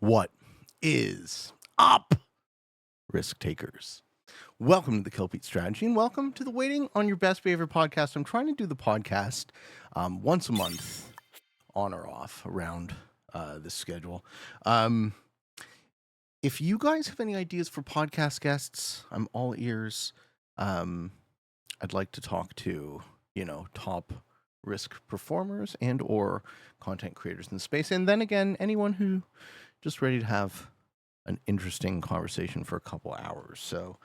What is up, risk takers? Welcome to the Kill Pete Strategy, and welcome to the Waiting on Your Best Behavior podcast. I'm trying to do the podcast once a month, on or off, around this schedule. If you guys have any ideas for podcast guests, I'm all ears. I'd like to talk to, top risk performers and or content creators in the space. And then again, anyone who just ready to have an interesting conversation for a couple hours. So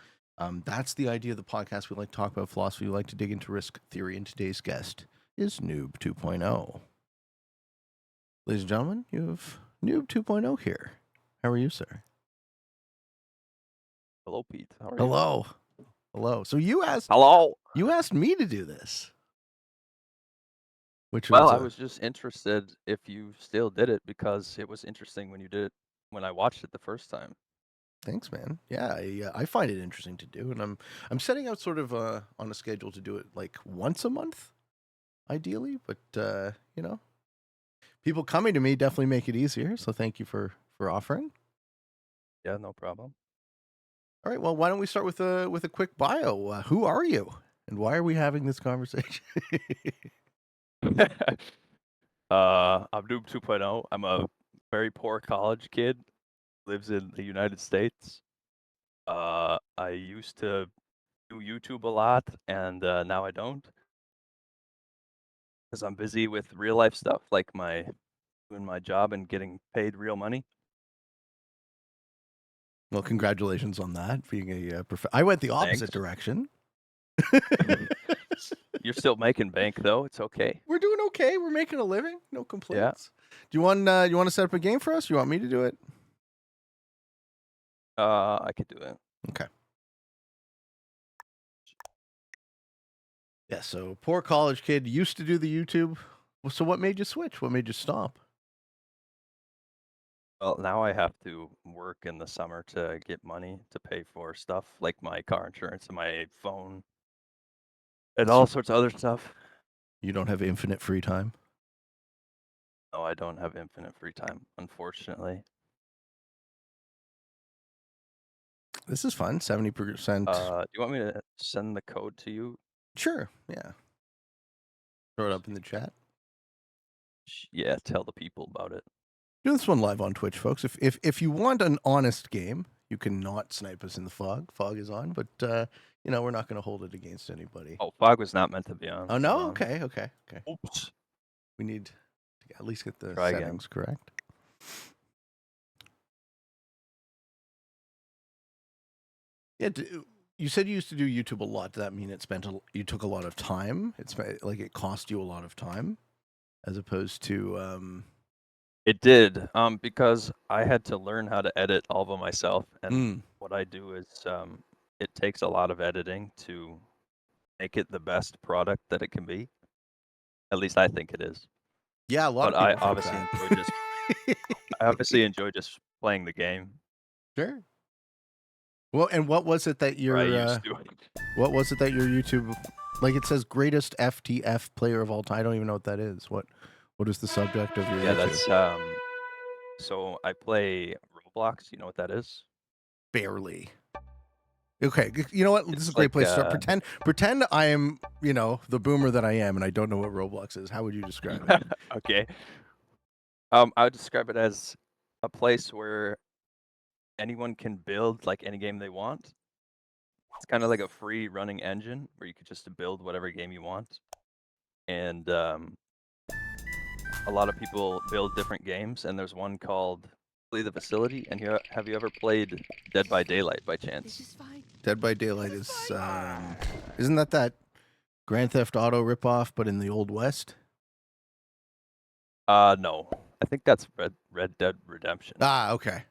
that's the idea of the podcast. We like to talk about philosophy. We like to dig into risk theory. And today's guest is Noob 2.0. Ladies and gentlemen, you have Noob 2.0 here. How are you, sir? Hello, Pete. How are you? Hello. Hello. So you asked me to do this. Well, I was just interested if you still did it because it was interesting when you did it when I watched it the first time. Thanks, man. Yeah, I find it interesting to do, and I'm setting out sort of on a schedule to do it like once a month, ideally. But people coming to me definitely make it easier. So thank you for offering. Yeah, no problem. All right. Well, why don't we start with a quick bio? Who are you, and why are we having this conversation? I'm Noob 2.0. I'm a very poor college kid, lives in the United States. I used to do YouTube a lot, and now I don't because I'm busy with real life stuff like doing my job and getting paid real money. Well, congratulations on that. Being a I went the opposite Thanks. direction. You're still making bank though. It's okay. We're doing okay. We're making a living. No complaints. Yeah. Do you want to set up a game for us? You want me to do it? I could do it. Okay. Yeah, so poor college kid used to do the YouTube. So what made you switch? What made you stop? Well, now I have to work in the summer to get money to pay for stuff like my car insurance and my phone and all sorts of other stuff. You don't have infinite free time? No, I don't have infinite free time, unfortunately. This is fun. 70%. Do you want me to send the code to you? Sure. Yeah. Throw it up in the chat. Yeah, tell the people about it. Do this one live on Twitch, folks. If you want an honest game, you can not snipe us in the fog. Fog is on, but we're not going to hold it against anybody. Oh, fog was not meant to be on. Oh no. Okay. Oops. We need to at least get the Try settings again. correct. Yeah. You said you used to do YouTube a lot. Does that mean you took a lot of time? It's like it cost you a lot of time, as opposed to. It did, because I had to learn how to edit all by myself, and what I do is, it takes a lot of editing to make it the best product that it can be. At least I think it is. Yeah, a lot but of people I obviously enjoy just playing the game. Sure. Well, and what was it that your what was it that your YouTube, like it says greatest FTF player of all time? I don't even know what that is. What is the subject of your YouTube? That's so I play Roblox. You know what that is? Barely. Okay, you know what? This is a great place to start. Pretend I am, the boomer that I am, and I don't know what Roblox is. How would you describe it? Okay. I would describe it as a place where anyone can build like any game they want. It's kind of like a free running engine where you could just build whatever game you want. And a lot of people build different games, and there's one called The Facility. And have you ever played Dead by Daylight by chance? Dead by Daylight is isn't that Grand Theft Auto ripoff, but in the Old West? No. I think that's Red Dead Redemption. Ah, okay.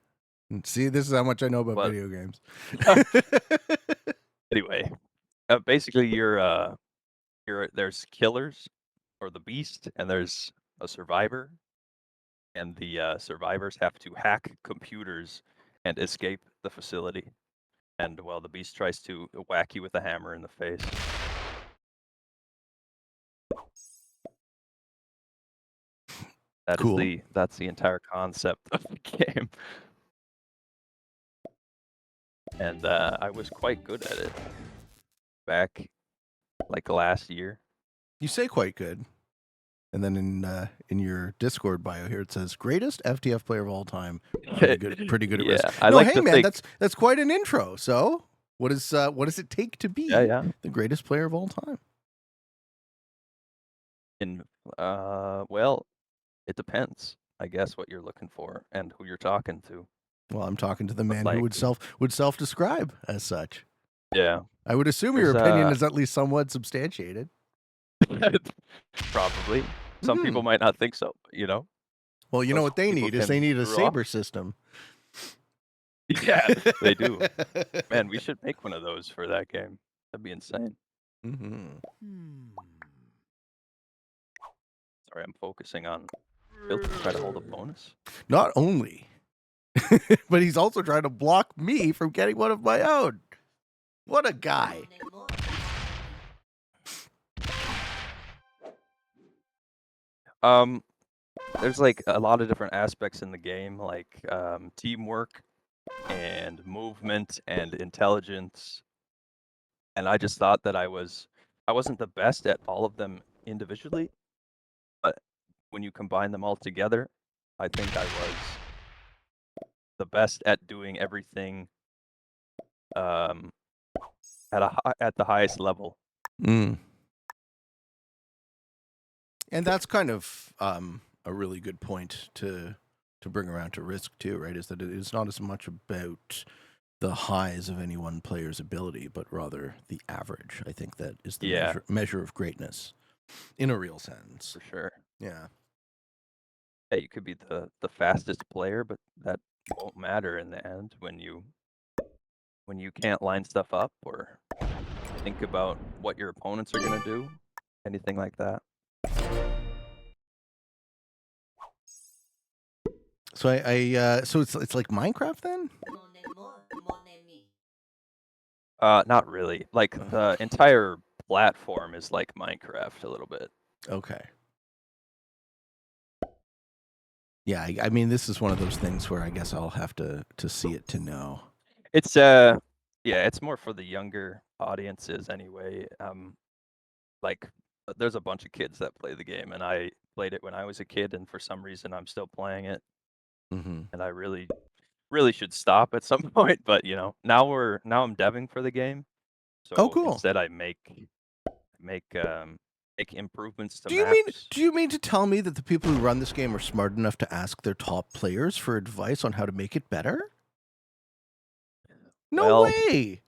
See, this is how much I know about video games. Anyway, basically there's killers or the beast, and there's a survivor, and the survivors have to hack computers and escape the facility. And well, the beast tries to whack you with a hammer in the face. Cool. That's the entire concept of the game, and I was quite good at it back like last year. You say quite good. And then in your Discord bio here it says greatest FTF player of all time. Pretty good at Yeah, Risk. I No, like hey to man, think. that's quite an intro. So what does it take to Yeah, be yeah. the greatest player of all time? In well, it depends, I guess, what you're looking for and who you're talking to. Well, I'm talking to the But man who like, would self-describe as such. yeah, I would assume your there's opinion is at least somewhat substantiated. probably some Hmm. people might not think so, you know. Well, you know Those what they people need is they can need a screw off. Saber system. Yeah, they do. Man, we should make one of those for that game. That'd be insane. Hmm. Sorry, I'm focusing on Bill to try to hold a bonus. Not only, but he's also trying to block me from getting one of my own. What a guy. There's like a lot of different aspects in the game, like teamwork and movement and intelligence. And I just thought that I wasn't the best at all of them individually, but when you combine them all together, I think I was the best at doing everything um, at the highest level. Mm. And that's kind of a really good point to bring around to Risk too, right? Is that it's not as much about the highs of any one player's ability, but rather the average. I think that is the Yeah, measure of greatness in a real sense. for sure. Yeah. Yeah, you could be the fastest player, but that won't matter in the end when you can't line stuff up or think about what your opponents are gonna do, anything like that. So so it's like Minecraft then? Not really. Like the entire platform is like Minecraft a little bit. Okay. Yeah, I mean this is one of those things where I guess I'll have to see it to know. It's yeah, it's more for the younger audiences anyway. Like there's a bunch of kids that play the game, and I played it when I was a kid, and for some reason I'm still playing it, Mm-hmm. and I really should stop at some point. But you know, now I'm deving for the game, Oh, so cool. instead I make make improvements to Do you mean maps. do you mean to tell me that the people who run this game are smart enough to ask their top players for advice on how to make it better? No Well, way.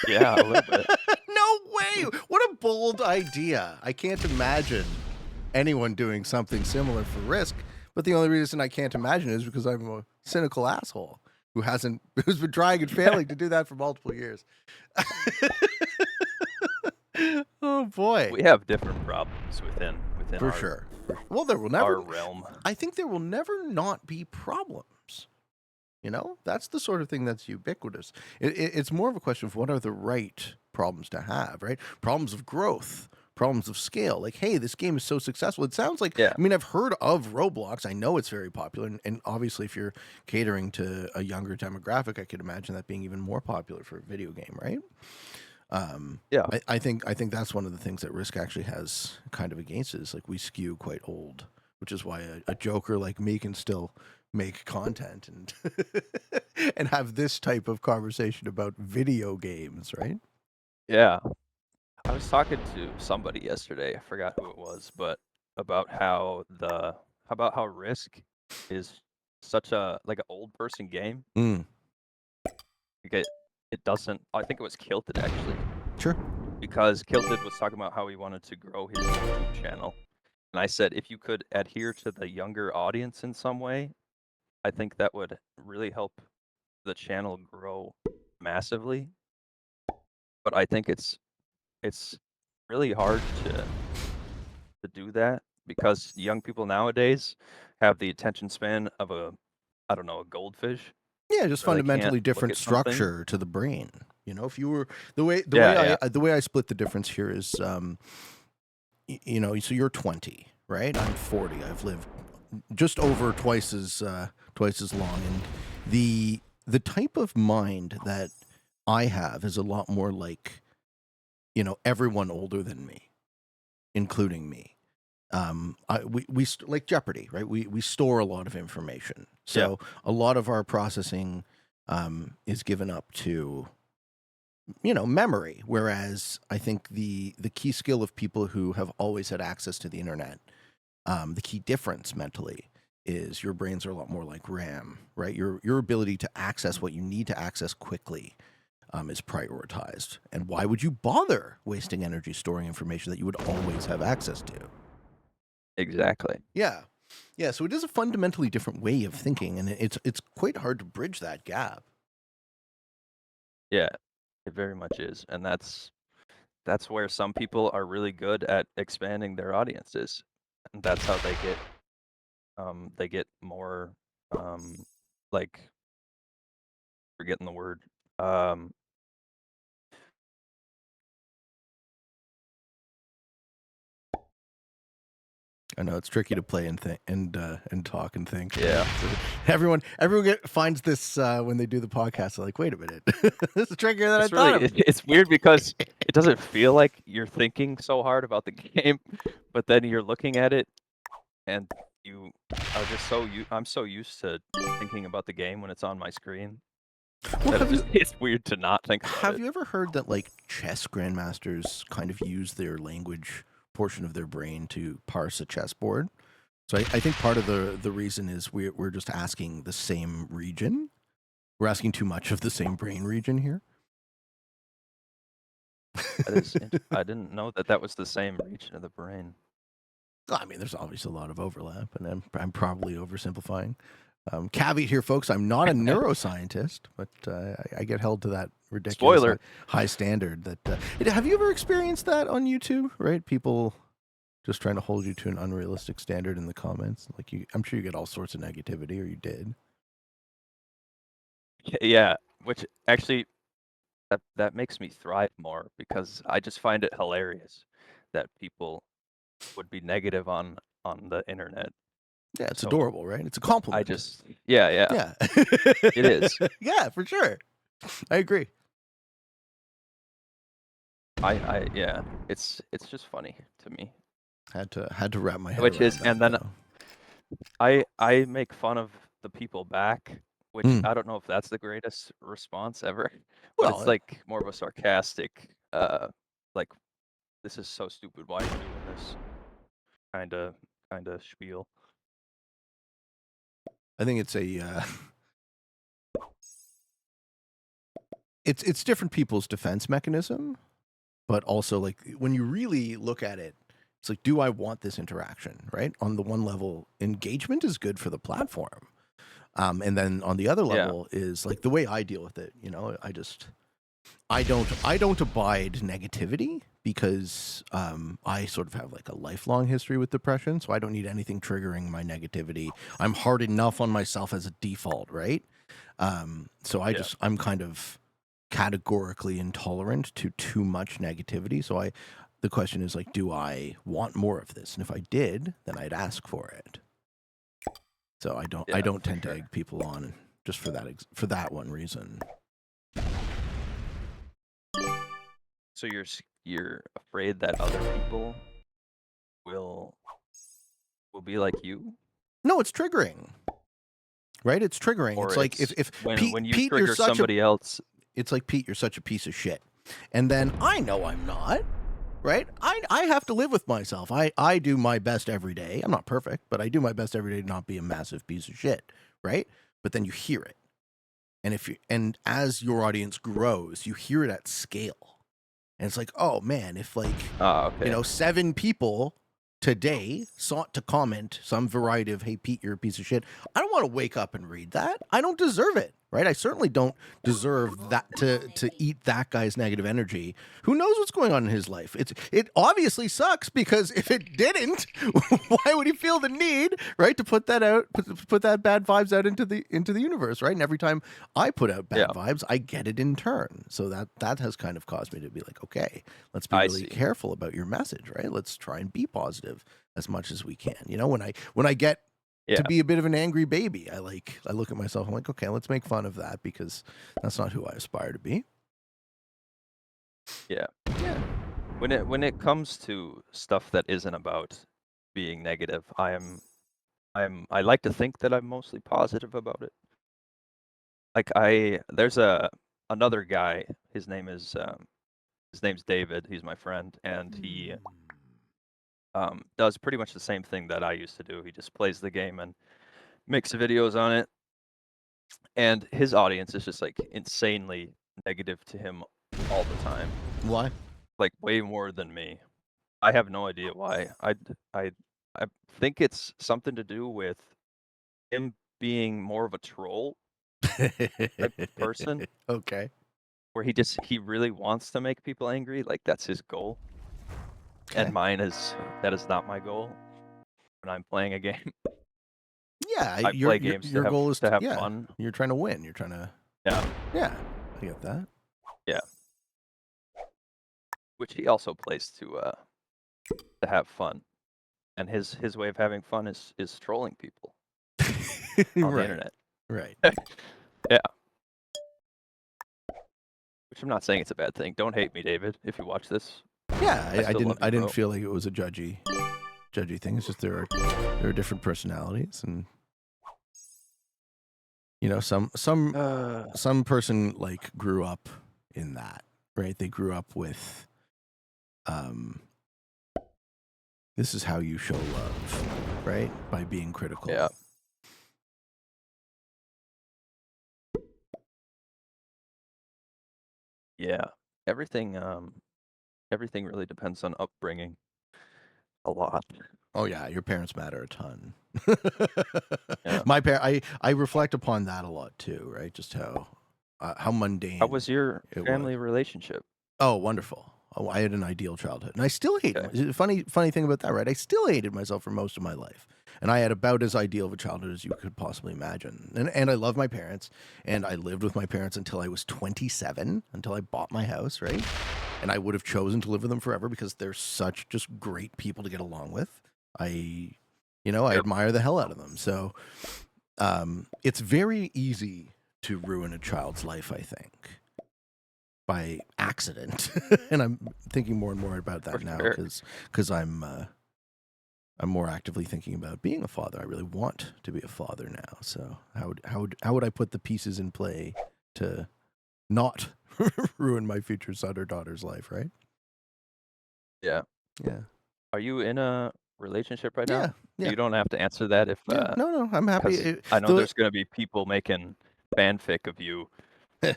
yeah, a little bit. No way. What a bold idea. I can't imagine anyone doing something similar for Risk, but the only reason I can't imagine is because I'm a cynical asshole who's been trying and failing to do that for multiple years. Oh boy. We have different problems within For our sure. Well, there will never our realm. I think there will never not be problems. You know, that's the sort of thing that's ubiquitous. It's more of a question of what are the right problems to have, right? Problems of growth, problems of scale. Like, hey, this game is so successful. It sounds like, Yeah, I mean, I've heard of Roblox. I know it's very popular. And obviously, if you're catering to a younger demographic, I could imagine that being even more popular for a video game, right? yeah, I think that's one of the things that Risk actually has kind of against it is like we skew quite old, which is why a joker like me can still make content and and have this type of conversation about video games, right? yeah. I was talking to somebody yesterday. I forgot who it was, but about how Risk is such a like an old person game. Mm, Like it doesn't. I think it was Kilted actually, sure. because Kilted was talking about how he wanted to grow his YouTube channel, and I said if you could adhere to the younger audience in some way, I think that would really help the channel grow massively. But I think it's really hard to do that because young people nowadays have the attention span of a I don't know, a goldfish, Yeah, just where they can't fundamentally look different at something. structure to the brain. You know, if you were Yeah, yeah. the way I split the difference here is you know, so you're 20, right? I'm 40. I've lived just over twice as long, and the type of mind that I have is a lot more like, everyone older than me, including me. We like Jeopardy, right? We store a lot of information, so a lot of our processing is given up to memory. Whereas I think the key skill of people who have always had access to the internet, the key difference mentally is your brains are a lot more like RAM, right? Your ability to access what you need to access quickly is prioritized. And why would you bother wasting energy storing information that you would always have access to? Exactly. Yeah. Yeah, so it is a fundamentally different way of thinking, and it's quite hard to bridge that gap. Yeah, it very much is, and that's where some people are really good at expanding their audiences, and that's how they get more like forgetting the word. I know it's tricky to play and think and talk and think. Right? Yeah. So everyone finds this when they do the podcast. They're like, wait a minute, this is trickier than I It's really thought. it's weird because it doesn't feel like you're thinking so hard about the game, but then you're looking at it and you are just I'm so used to thinking about the game when it's on my screen Well, that it's weird to not think about have it. you ever heard that like chess grandmasters kind of use their language portion of their brain to parse a chessboard? So I think part of the reason is we're just asking the same region. We're asking too much of the same brain region here. That is I didn't know that was the same region of the brain. I mean, there's obviously a lot of overlap, and I'm probably oversimplifying. Caveat here, folks: I'm not a neuroscientist, but I get held to that ridiculous Spoiler. high standard. That have you ever experienced that on YouTube? Right, people just trying to hold you to an unrealistic standard in the comments. Like I'm sure you get all sorts of negativity, or you did. Yeah, which actually that makes me thrive more because I just find it hilarious that people would be negative on the internet. Yeah, it's So adorable, right? It's a I compliment. just yeah. Yeah, It is. Yeah, for sure. I agree. Yeah, it's just funny to me. Had to wrap my head Which around is, that. and then Though. I make fun of the people back, which I don't know if that's the greatest response ever, but it's Well, like more of a sarcastic, like, this is so stupid. Why are you doing this? Kinda spiel. I think it's a it's different people's defense mechanism, but also like when you really look at it, it's like, do I want this interaction? Right? On the one level, engagement is good for the platform, and then on the other level is like the way I deal with it. I don't abide negativity because I sort of have like a lifelong history with depression, so I don't need anything triggering my negativity. I'm hard enough on myself as a default, right? So I'm kind of categorically intolerant to too much negativity. So the question is like, do I want more of this? And if I did, then I'd ask for it. So I don't tend to egg people on just for that one reason. So you're afraid that other people will be like you? No, it's triggering. Right? It's triggering. Or it's like if when you Pete, trigger you're such somebody else. It's like, Pete, you're such a piece of shit. And then I know I'm not. Right? I have to live with myself. I do my best every day. I'm not perfect, but I do my best every day to not be a massive piece of shit. Right? But then you hear it. And as your audience grows, you hear it at scale. And it's like, oh man, if like 7 people today sought to comment some variety of, hey Pete, you're a piece of shit, I don't want to wake up and read that. I don't deserve it. Right? I certainly don't deserve that to eat that guy's negative energy. Who knows what's going on in his life? It obviously sucks, because if it didn't, why would he feel the need, right, to put that out, put that bad vibes out into the universe, right? And every time I put out bad vibes, I get it in turn. So that has kind of caused me to be like, okay, let's be really careful about your message, right? Let's try and be positive as much as we can. When I get Yeah, to be a bit of an angry baby. I look at myself, I'm like, okay, let's make fun of that because that's not who I aspire to be. yeah. Yeah. When it comes to stuff that isn't about being negative, I like to think that I'm mostly positive about it. Like there's another guy. His name's David. He's my friend, and he does pretty much the same thing that I used to do. He just plays the game and makes videos on it, and his audience is just like insanely negative to him all the time, Why? like way more than me. I have no idea why. I think it's something to do with him being more of a troll type of person, Okay. where he really wants to make people angry, like that's his goal. And Okay. that is not my goal when I'm playing a game. Yeah, I your play your games your goal is to have yeah, fun. you're trying to win. You're trying to Yeah, yeah, I get that. yeah. Which he also plays to have fun. And his way of having fun is trolling people on the Right. internet. Right. Yeah. Which I'm not saying it's a bad thing. Don't hate me, David, if you watch this. Yeah, I I still didn't love you, bro. feel like it was a judgy thing. It's just there are different personalities, and you know, some person like grew up in that, right? They grew up with um this is how you show love, right? By being critical. Yeah. Yeah. Everything everything really depends on upbringing a lot. Oh yeah, your parents matter a ton. Yeah. I reflect upon that a lot too, right? Just how How mundane was your it was. family relationship? Oh, wonderful. Oh, I had an ideal childhood, and I still hate Okay. it. Funny thing about that, right? I still hated myself for most of my life, and I had about as ideal of a childhood as you could possibly imagine. And I love my parents, and I lived with my parents until I was 27, until I bought my house, right? And I would have chosen to live with them forever because they're such just great people to get along with. I Yep. admire the hell out of them. So, it's very easy to ruin a child's life, I think, by accident. And I'm thinking more and more about For that now sure. because I'm more actively thinking about being a father. I really want to be a father now. So how would I put the pieces in play to not ruin my future son or daughter's life, right? Yeah. Yeah. Are you in a relationship right Yeah. now? Yeah. You don't have to answer that if Yeah. No, I'm happy. because I know The there's gonna be people making fanfic of you the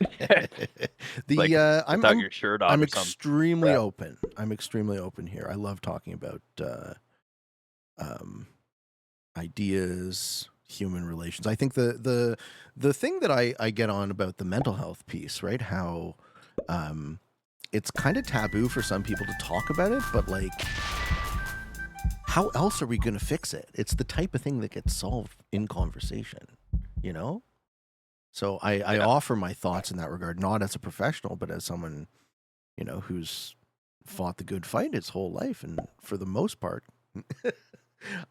like without I'm your shirt on I'm or some extremely crap. open. I'm extremely open here. I love talking about um ideas, human relations. I think the thing that I get on about the mental health piece, right? How um, it's kind of taboo for some people to talk about it, but like, how else are we going to fix it? It's the type of thing that gets solved in conversation, you know. So I Yeah. offer my thoughts in that regard, not as a professional, but as someone who's fought the good fight his whole life, and for the most part,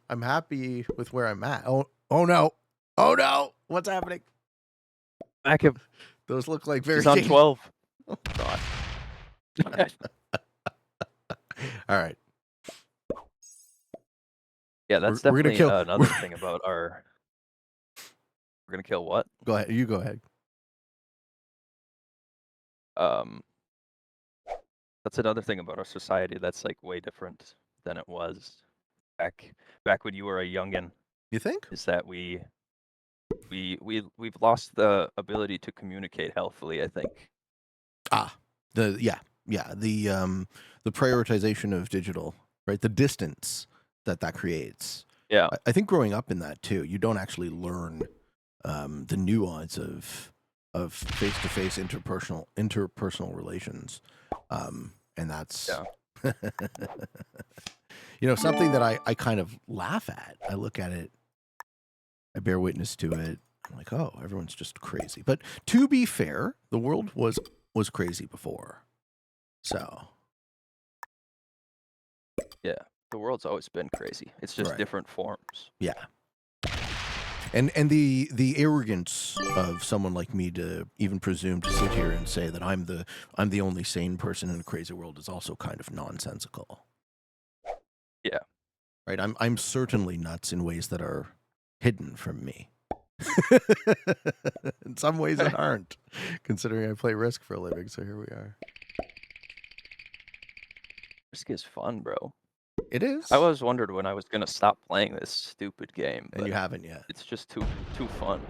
I'm happy with where I'm at. Oh no. Oh no. What's happening? Back if Those look like very he's on dangerous. 12. Oh God. All right. Yeah, We're that's we're gonna definitely kill another thing about our we're gonna kill what? go ahead. You go ahead. Um, that's another thing about our society that's like way different than it was back when you were a youngin, You think? is that we've lost the ability to communicate healthily, I think. Ah. The prioritization of digital, right? The distance that creates. Yeah. I think growing up in that too, you don't actually learn the nuance of face to face interpersonal relations, and that's Yeah. something that I kind of laugh at. I look at it, I bear witness to it. I'm like, oh, everyone's just crazy. But to be fair, the world was crazy before, so Yeah. The world's always been crazy. It's just right, different forms. yeah. And the arrogance of someone like me to even presume to sit here and say that I'm the only sane person in a crazy world is also kind of nonsensical. Yeah. Right? I'm certainly nuts in ways that are hidden from me. In some ways that aren't, considering I play Risk for a living, so here we are. Risk is fun, bro. It is. I always wondered when I was gonna stop playing this stupid game, And but you haven't yet. it's just too fun.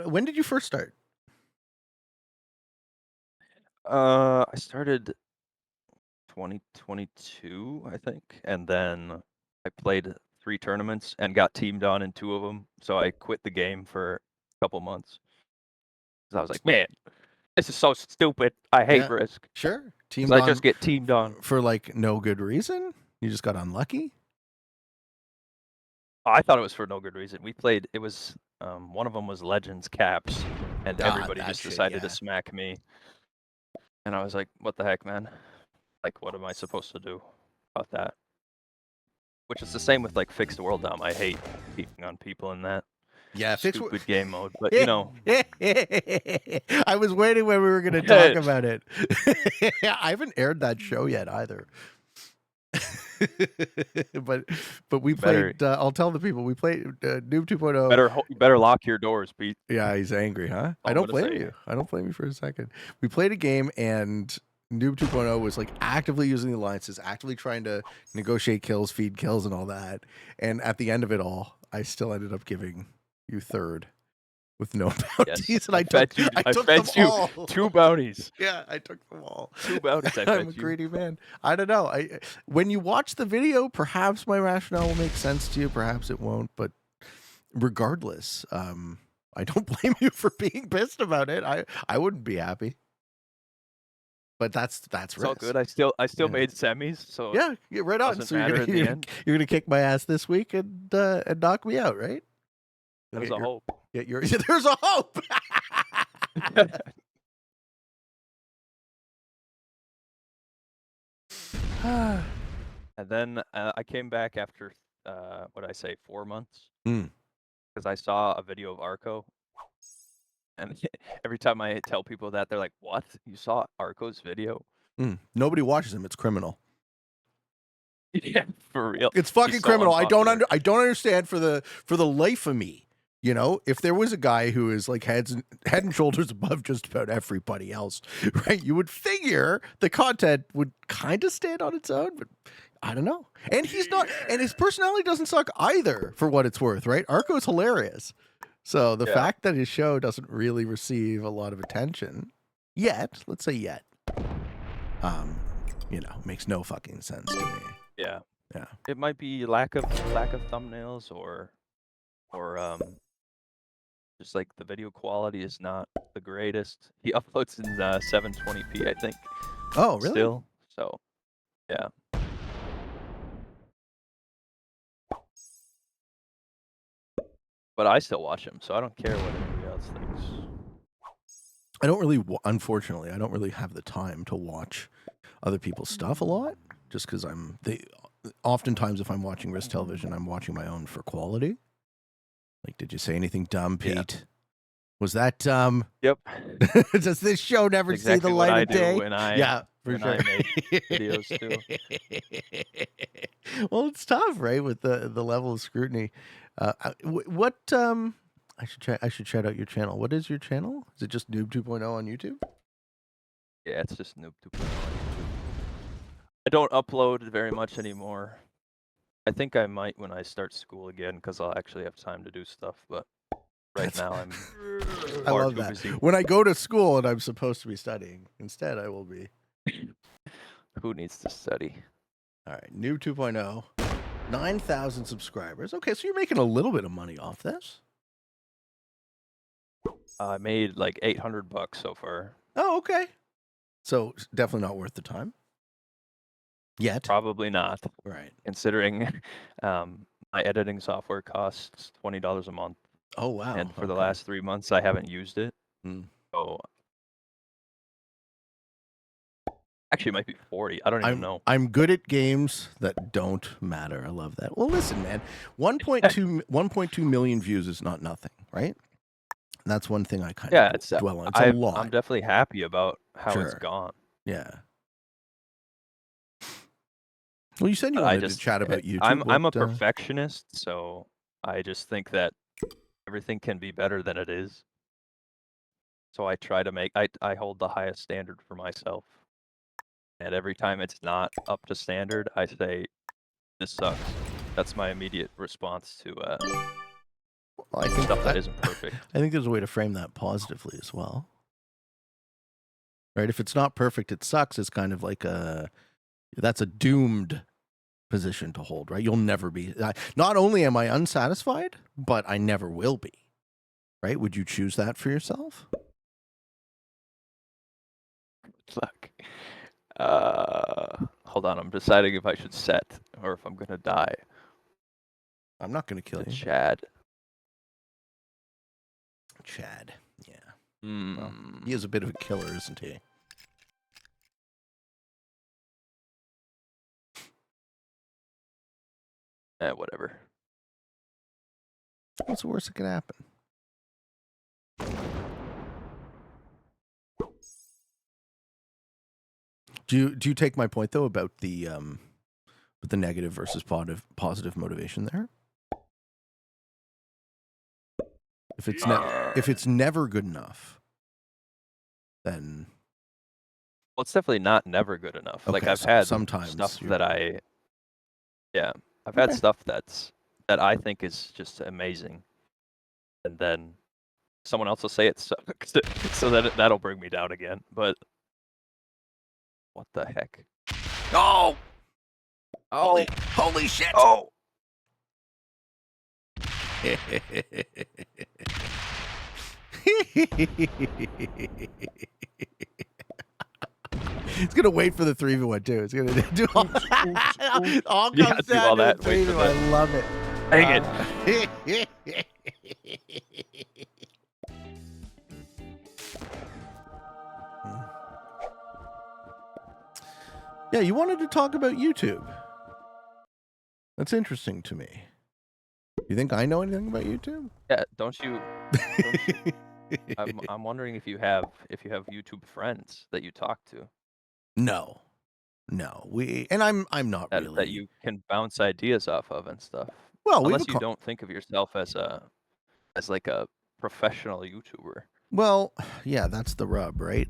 When did you first start? I started 2022, I think, and then I played 3 tournaments and got teamed on in 2 of them, so I quit the game for a couple months. 'Cause I was like, "Man, this is so stupid. I hate Yeah, Risk." sure. 'Cause Teamed I on just get teamed on. for like no good reason. You just got unlucky. Oh, I thought it was for no good reason. We played it was, one of them was Legends Caps, and Ah, everybody that just shit. decided to Yeah. smack me. And I was like, "What the heck, man? Like, what am I supposed to do about that?" Which is the same with, like, Fixed World Dom. I hate teaming on people in that Yeah, stupid game mode, but, I was waiting when we were going to talk about it. I haven't aired that show yet either. but we better played. I'll tell the people we played Noob 2.0. you better lock your doors, Pete. Yeah, he's angry, huh? All I I'm don't gonna blame say. you. I don't blame you for a second. We played a game and Noob 2.0 was like actively using the alliances, actively trying to negotiate kills, feed kills, and all that. And at the end of it all, I still ended up giving you third with no bounties, Yes, and I fed took them you all. 2 bounties. Yeah, I took them all. 2 bounties I I'm a fed you. greedy man. I don't know. When you watch the video, perhaps my rationale will make sense to you. Perhaps it won't. But regardless, I don't blame you for being pissed about it. I wouldn't be happy. But that's It's all Risk. good. I still Yeah. made semis, so Yeah, get right on. doesn't So you're matter gonna in the end. you're gonna kick my ass this week and knock me out, right? You'll There's get a hope. Get your there's a hope. And then, I came back after, what'd I say, 4 months? Mm. Because I saw a video of Arco. And every time I tell people that, they're like, "What? You saw Arco's video?" Nobody watches him. It's criminal. Yeah, for real. It's He's fucking so criminal. I don't unpopular. understand for the life of me. You know, if there was a guy who is like head and shoulders above just about everybody else, right? You would figure the content would kind of stand on its own, but I don't know. And he's not, and his personality doesn't suck either, for what it's worth, right? Arco's hilarious. So the Yeah. fact that his show doesn't really receive a lot of attention yet, let's say yet, makes no fucking sense to me. Yeah. Yeah. It might be lack of thumbnails or just like the video quality is not the greatest. He uploads in 720p, I think. Oh, really? Still. So, yeah. But I still watch him, so I don't care what anybody else thinks. I don't really, unfortunately, I don't really have the time to watch other people's stuff a lot, just because oftentimes if I'm watching Risk Television, I'm watching my own for quality. Like, did you say anything dumb, Pete? Yeah. Was that dumb? Yep. Does this show never see the light of day? Yeah, for sure. I make videos too. Well, it's tough, right? With the level of scrutiny. What I should shout out your channel. What is your channel? Is it just Noob 2.0 on YouTube? Yeah, it's just Noob 2.0 on YouTube. I don't upload very much anymore. I think I might when I start school again because I'll actually have time to do stuff. But right now I'm I far love too that. busy. When I go to school and I'm supposed to be studying, instead I will be. Who needs to study? All right, Noob 2.0, 9,000 subscribers. Okay, so you're making a little bit of money off this. I made like $800 so far. Oh, okay. So definitely not worth the time. Yet. Probably not. Right. Considering my editing software costs $20 a month. Oh, wow. And for the last 3 months, I haven't used it. Mm. So Actually, it might be 40. I don't even know. I'm good at games that don't matter. I love that. Well, listen, man, 1.2 million views is not nothing, right? That's one thing I kind Yeah, of it's dwell on. It's a I'm lot. definitely happy about how it's Sure. gone. Yeah. Well, you said you But I wanted to just chat about YouTube. I'm a perfectionist, so I just think that everything can be better than it is. So I try to make I hold the highest standard for myself. And every time it's not up to standard, I say, "This sucks." That's my immediate response to Well, I think stuff that isn't perfect. I think there's a way to frame that positively as well. Right? If it's not perfect, it sucks. It's kind of like that's a doomed position to hold, right? You'll never be. Not only am I unsatisfied, but I never will be. Right? Would you choose that for yourself? Fuck. Hold on. I'm deciding if I should set or if I'm gonna die. I'm not going to kill you. Chad. Chad. Yeah. Mm. Well, he is a bit of a killer, isn't he? Whatever. What's the worst that could happen? Do you take my point though about the negative versus positive motivation there? If it's never good enough, then Well, it's definitely not never good enough. Like okay, I've had sometimes stuff you're... that I've had stuff that I think is just amazing, and then someone else will say it sucks, so that'll bring me down again. But what the heck? Oh! Holy shit! Oh! It's gonna wait for the 3v1 too. It's gonna do all Yeah, comes do down all to that, the wait for 3v1. I love it. Dang it. Yeah, you wanted to talk about YouTube. That's interesting to me. You think I know anything about YouTube? Yeah, don't you I'm wondering if you have YouTube friends that you talk to. No. I'm not really That you can bounce ideas off of and stuff. well. Unless you don't think of yourself as like a professional YouTuber. Well, yeah, that's the rub, right?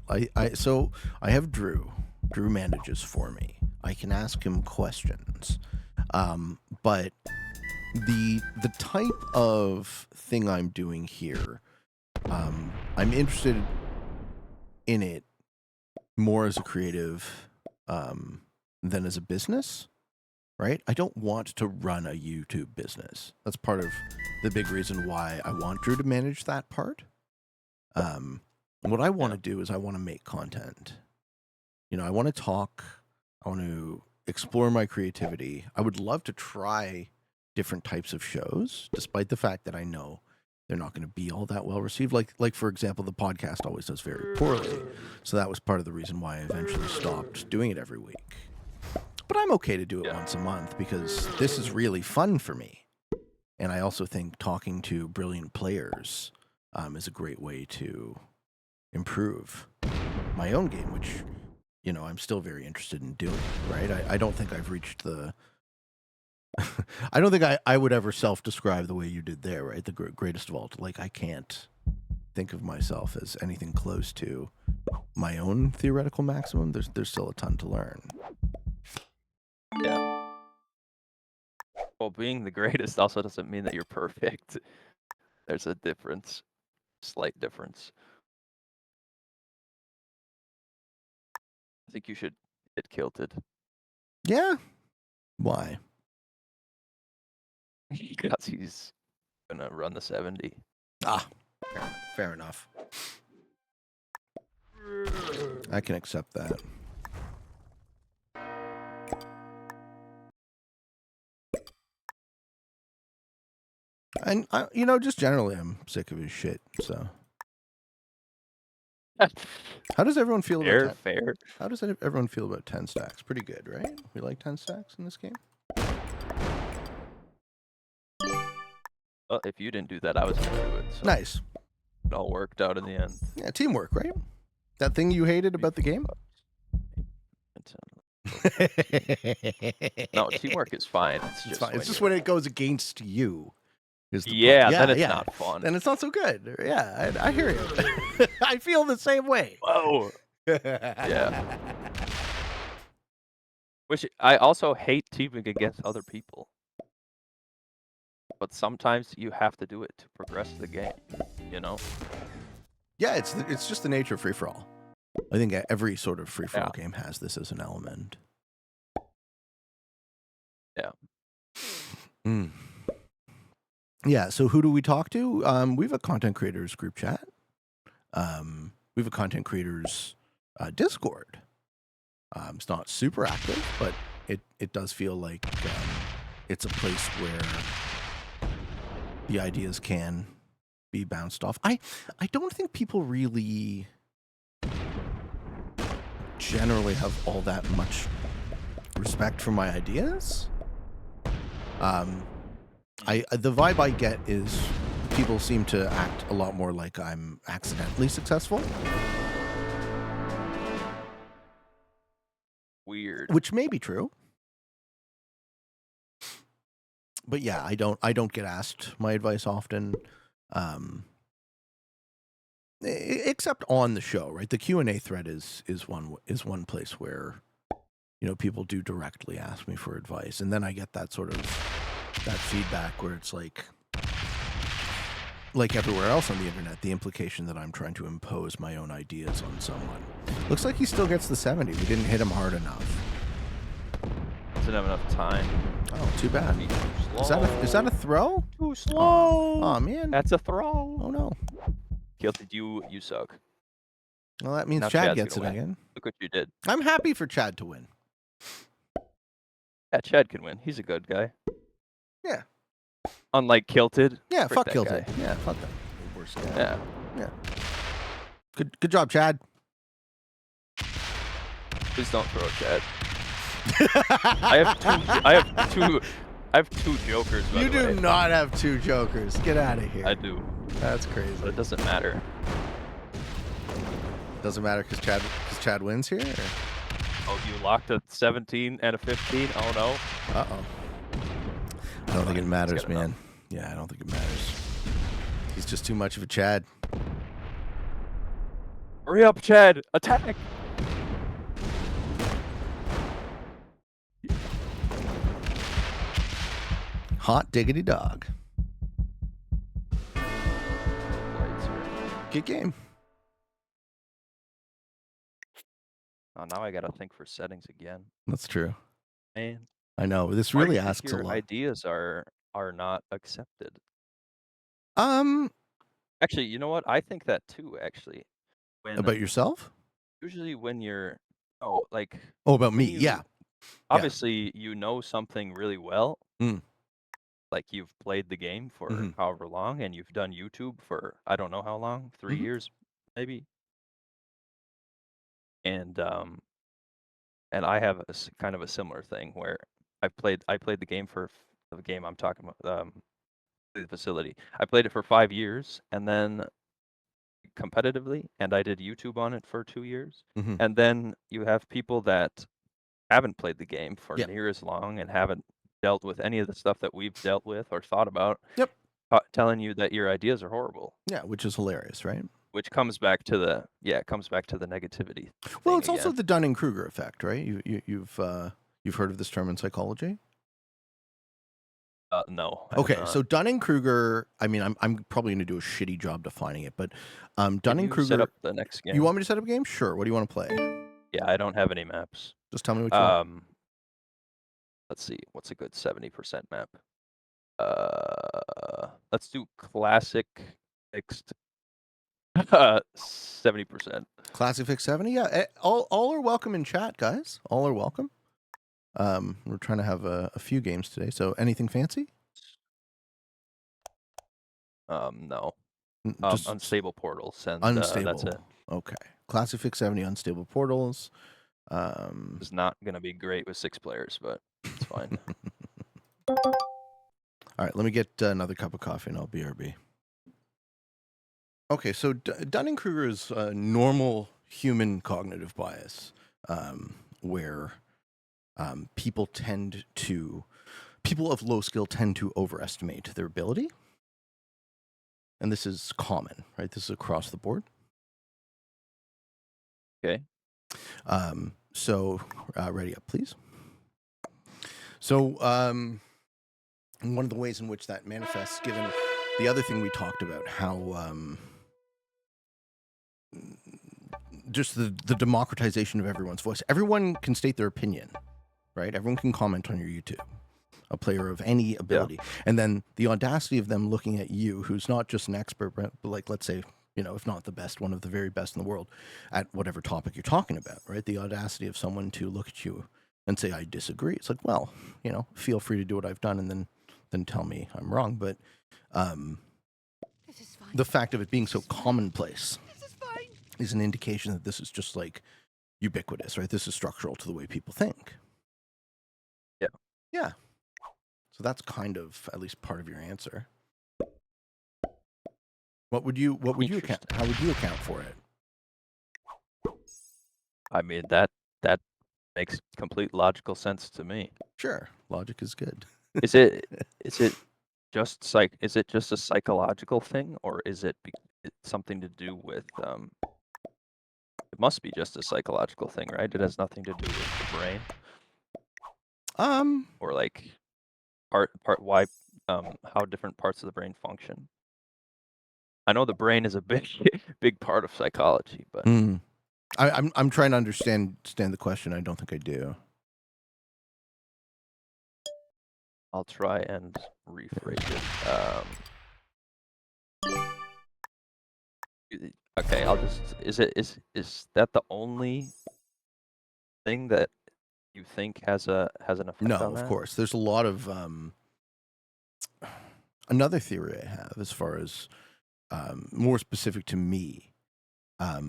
So I have Drew. Drew manages for me. I can ask him questions, but the type of thing I'm doing here, I'm interested in it more as a creative than as a business, right? I don't want to run a YouTube business. That's part of the big reason why I want Drew to manage that part. What I want to do is I want to make content. You know, I want to talk. I want to explore my creativity. I would love to try different types of shows, despite the fact that I know they're not going to be all that well received. Like for example, the podcast always does very poorly. So that was part of the reason why I eventually stopped doing it every week. But I'm okay to do it once a month because this is really fun for me. And I also think talking to brilliant players is a great way to improve my own game, which, you know, I'm still very interested in doing, right? I don't think I've reached the... I don't think I would ever self-describe the way you did there, right? The greatest of all. Like, I can't think of myself as anything close to my own theoretical maximum. There's still a ton to learn. Yeah. Well, being the greatest also doesn't mean that you're perfect. There's a difference. Slight difference. I think you should get kilted. Yeah? Why? Because he's gonna run the 70. Ah, fair enough. I can accept that. And, you know, just generally, I'm sick of his shit, so. How does everyone feel about Fair, 10? fair. How does everyone feel about 10 stacks? Pretty good, right? We like 10 stacks in this game. Well, if you didn't do that, I was gonna do it, so Nice. it all worked out in the end. Yeah, teamwork, right? That thing you hated about the game? No, teamwork is fine. It's It's just fine. when It's just you're when it goes against you is the problem. yeah, then Yeah, it's yeah. not fun. Then it's not so good. Yeah, I hear you. I feel the same way. Whoa. Yeah. Which I also hate teaming against other people. But sometimes you have to do it to progress the game, you know? Yeah, it's just the nature of free for all. I think every sort of free for all Yeah. game has this as an element. Yeah. Mm. Yeah. So who do we talk to? We have a content creators group chat. We have a content creators Discord. It's not super active, but it does feel like it's a place where the ideas can be bounced off. I don't think people really generally have all that much respect for my ideas. The vibe I get is people seem to act a lot more like I'm accidentally successful, Weird. which may be true. But yeah, I don't get asked my advice often, except on the show, right? The Q&A thread is one place where people do directly ask me for advice, and then I get that sort of that feedback where it's like everywhere else on the internet, the implication that I'm trying to impose my own ideas on someone. Looks like he still gets the 70. We didn't hit him hard enough. Doesn't have enough time. Oh, too bad. Too Is that a throw? Too slow. Oh man. That's a throw. Oh no. Guilty, you suck. Well, that means Now Chad Chad's gets it gonna win. again. Look what you did. I'm happy for Chad to win. Yeah, Chad can win. He's a good guy. Yeah. Unlike Kilted. Yeah, Frick fuck that Kilted. guy. Yeah, fuck that. Worst guy. Yeah. Yeah. Good job, Chad. Please don't throw Chad. I have two jokers, by You the way. do not have two jokers. Get out of here. I do. That's crazy. But it doesn't matter. Doesn't matter because Chad wins here? Or? Oh, you locked a 17 and a 15? Oh no. Uh-oh. I don't think it matters, man. Yeah, I don't think it matters. He's just too much of a Chad. Hurry up, Chad! Attack! Hot diggity dog. Good game. Oh, now I gotta think for settings again. That's true. Man, I know. This why do really you think asks a your lot. ideas are not accepted? Um, Actually, you know what? I think that too. Actually, about yourself? usually when you're like Oh, about me. you Yeah. obviously you know something really well. Mm. Like you've played the game for Mhm. however long, and you've done YouTube for I don't know how long, 3 Mhm. years maybe. And I have kind of a similar thing where I played the game for the game I'm talking about, the facility. I played it for 5 years, and then competitively, and I did YouTube on it for 2 years. Mhm. And then you have people that haven't played the game for Yep. near as long and haven't dealt with any of the stuff that we've dealt with or thought about. Yep. Telling you that your ideas are horrible. Yeah, which is hilarious, right? Which comes back to the negativity. Well, thing it's also again. the Dunning-Kruger effect, right? You've heard of this term in psychology? No. I have Okay, not. so Dunning-Kruger. I mean, I'm probably going to do a shitty job defining it, but Can you set Dunning-Kruger. up the next game? You want me to set up a game? Sure. What do you want to play? Yeah, I don't have any maps. Just tell me what you want. Let's see. What's a good 70% map? Let's do classic fixed 70%. Classic Fix 70. Yeah, all are welcome in chat, guys. All are welcome. We're trying to have a few games today. So anything fancy? No. Just Unstable portals, and unstable. that's it. Okay. Classic Fix 70 unstable portals. It's not gonna be great with 6 players, but it's fine. All right, let me get another cup of coffee and I'll BRB. Okay, so Dunning-Kruger is normal human cognitive bias, where people of low skill tend to overestimate their ability. And this is common, right? This is across the board. Okay. So ready up, please. So one of the ways in which that manifests, given the other thing we talked about, how just the democratization of everyone's voice. Everyone can state their opinion, right? Everyone can comment on your YouTube, a player of any ability. Yeah. And then the audacity of them looking at you, who's not just an expert, but like, let's say, if not the best, one of the very best in the world at whatever topic you're talking about, right? The audacity of someone to look at you and say, I disagree. It's like, well, feel free to do what I've done and then tell me I'm wrong. But the fact of it being so commonplace is an indication that this is just like ubiquitous, right? This is structural to the way people think. Yeah. Yeah. So that's kind of at least part of your answer. What would you account? How would you account for it? I mean, that makes complete logical sense to me. Sure, logic is good. Is it just is it just a psychological thing, or is it something to do with it must be just a psychological thing, right? It has nothing to do with the brain. Or like part why how different parts of the brain function. I know the brain is a big part of psychology, but I'm trying to understand the question. I don't think I do. I'll try and rephrase it. Okay, I'll just is that the only thing that you think has an effect No, on of that? course. There's a lot of another theory I have as far as more specific to me. I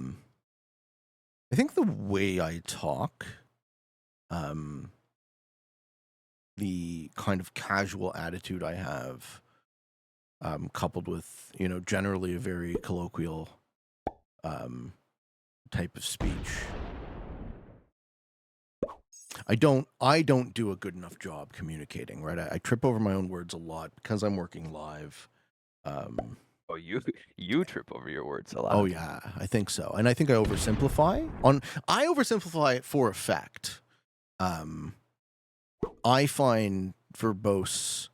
think the way I talk, the kind of casual attitude I have, coupled with generally a very colloquial type of speech. I don't do a good enough job communicating, right? I trip over my own words a lot because I'm working live. Oh, you trip over your words a lot. Oh yeah, I think so, and I think I oversimplify. I oversimplify for effect. I find verbose,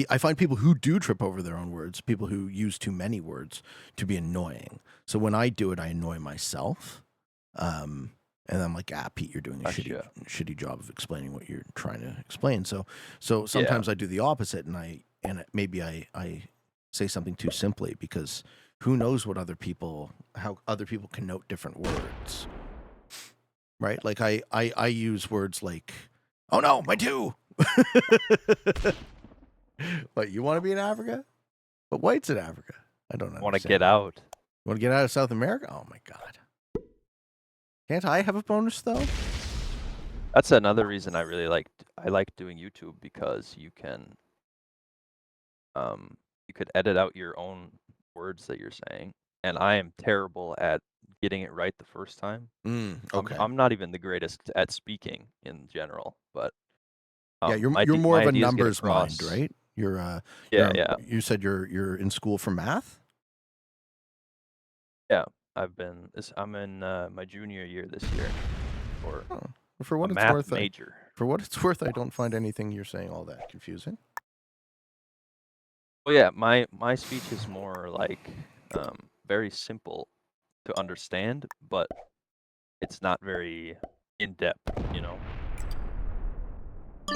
I find people who do trip over their own words, people who use too many words, to be annoying. So when I do it, I annoy myself. And I'm like, Pete, you're doing a shitty job of explaining what you're trying to explain. So sometimes I do the opposite, and maybe I say something too simply, because who knows how other people can note different words, right? Like I use words like, oh no, my two. What, you want to be in Africa? But whites in Africa? I don't know. Want to get out? Want to get out of South America? Oh my God. Can't I have a bonus though? That's another reason I like doing YouTube, because you can you could edit out your own words that you're saying, and I am terrible at getting it right the first time. Okay. I'm not even the greatest at speaking in general, but yeah, you're more of a numbers mind, right? You said you're in school for math? Yeah, I'm in my junior year this year for For what a it's math worth, major. For what it's worth, I don't find anything you're saying all that confusing. Well, yeah, my speech is more like very simple to understand, but it's not very in depth,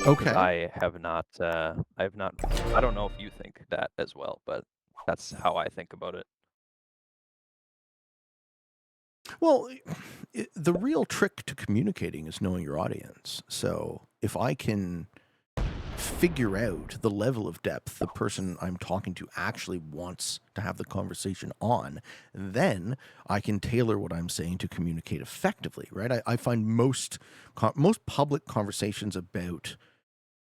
Okay. I have not. I don't know if you think that as well, but that's how I think about it. Well, the real trick to communicating is knowing your audience. So if I can figure out the level of depth the person I'm talking to actually wants to have the conversation on, then I can tailor what I'm saying to communicate effectively, right? I find most public conversations about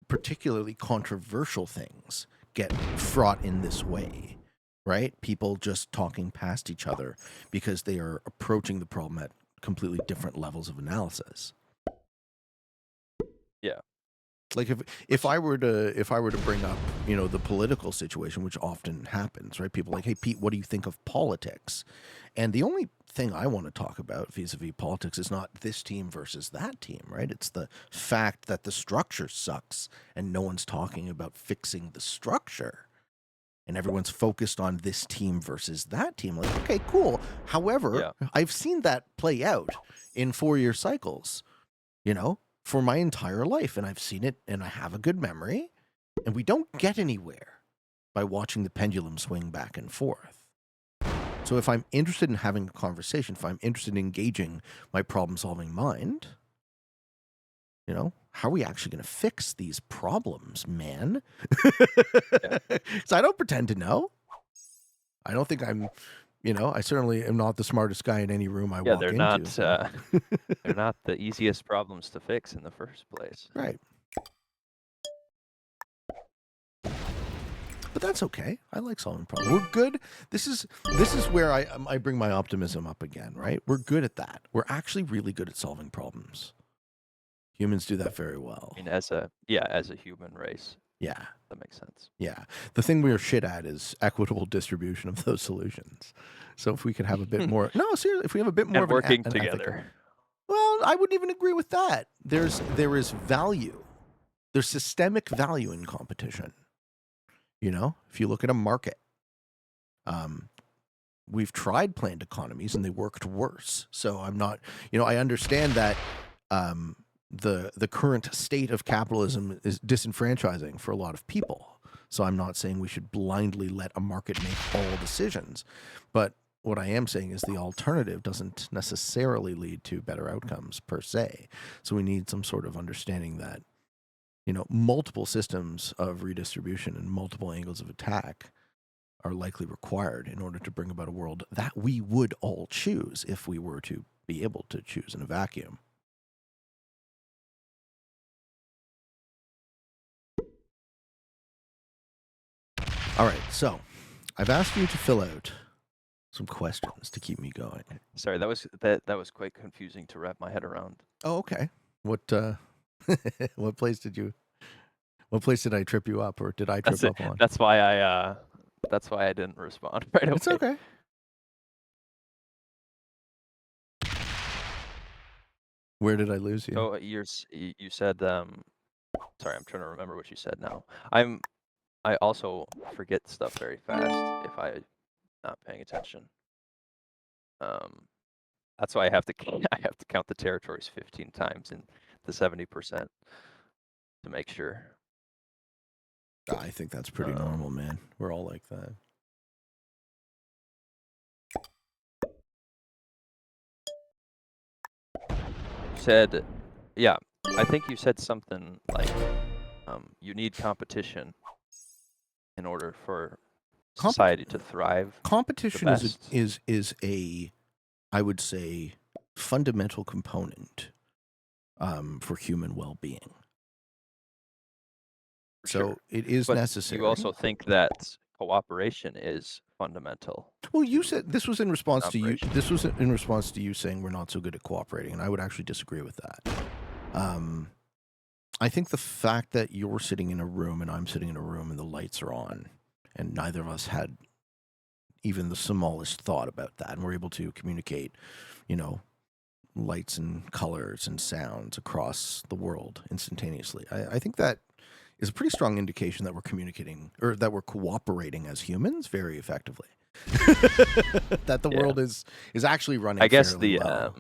particularly controversial things get fraught in this way, right? People just talking past each other because they are approaching the problem at completely different levels of analysis. Yeah. Like if I were to bring up, you know, the political situation, which often happens, right? People are like, hey Pete, what do you think of politics? And the only thing I want to talk about vis-a-vis politics is not this team versus that team, right? It's the fact that the structure sucks and no one's talking about fixing the structure. And everyone's focused on this team versus that team. Like, okay, cool. However, Yeah. I've seen that play out in 4-year cycles, you know, for my entire life. And I've seen it and I have a good memory. And we don't get anywhere by watching the pendulum swing back and forth. So if I'm interested in having a conversation, if I'm interested in engaging my problem-solving mind, you know, how are we actually going to fix these problems, man? So I don't pretend to know. I don't think I'm, you know, I certainly am not the smartest guy in any room I walk they're into. not. So. They're not the easiest problems to fix in the first place. Right. But that's okay. I like solving problems. We're good. This is where I bring my optimism up again, right? We're good at that. We're actually really good at solving problems. Humans do that very well. I mean, as a human race. Yeah. That makes sense. Yeah. The thing we are shit at is equitable distribution of those solutions. So if we could have a bit more, no, seriously, if we have a bit more And of working an together. Well, I wouldn't even agree with that. There is value. There's systemic value in competition. You know, if you look at a market, we've tried planned economies and they worked worse. So I'm not, you know, I understand that the current state of capitalism is disenfranchising for a lot of people. So I'm not saying we should blindly let a market make all decisions. But what I am saying is the alternative doesn't necessarily lead to better outcomes per se. So we need some sort of understanding that, you know, multiple systems of redistribution and multiple angles of attack are likely required in order to bring about a world that we would all choose if we were to be able to choose in a vacuum. All right, so I've asked you to fill out some questions to keep me going. Sorry, that was quite confusing to wrap my head around. Oh, okay. What what place did I trip you up, or did I trip up on? That's why I didn't respond right away. It's okay. Where did I lose you? So you said sorry, I'm trying to remember what you said now. I also forget stuff very fast if I'm not paying attention. That's why I have to count the territories 15 times in the 70% to make sure. I think that's pretty normal, man. We're all like that. Said, yeah, I think you said something like you need competition in order for society to thrive. Competition is a, I would say, fundamental component for human well-being. So Sure. it is But necessary. You also think that cooperation is fundamental. Well, you said this was in response to you. This was in response to you saying we're not so good at cooperating, and I would actually disagree with that. I think the fact that you're sitting in a room and I'm sitting in a room and the lights are on, and neither of us had even the smallest thought about that, and we're able to communicate, you know, lights and colors and sounds across the world instantaneously. I think that is a pretty strong indication that we're communicating, or that we're cooperating as humans very effectively. That the world is actually running. I guess fairly well.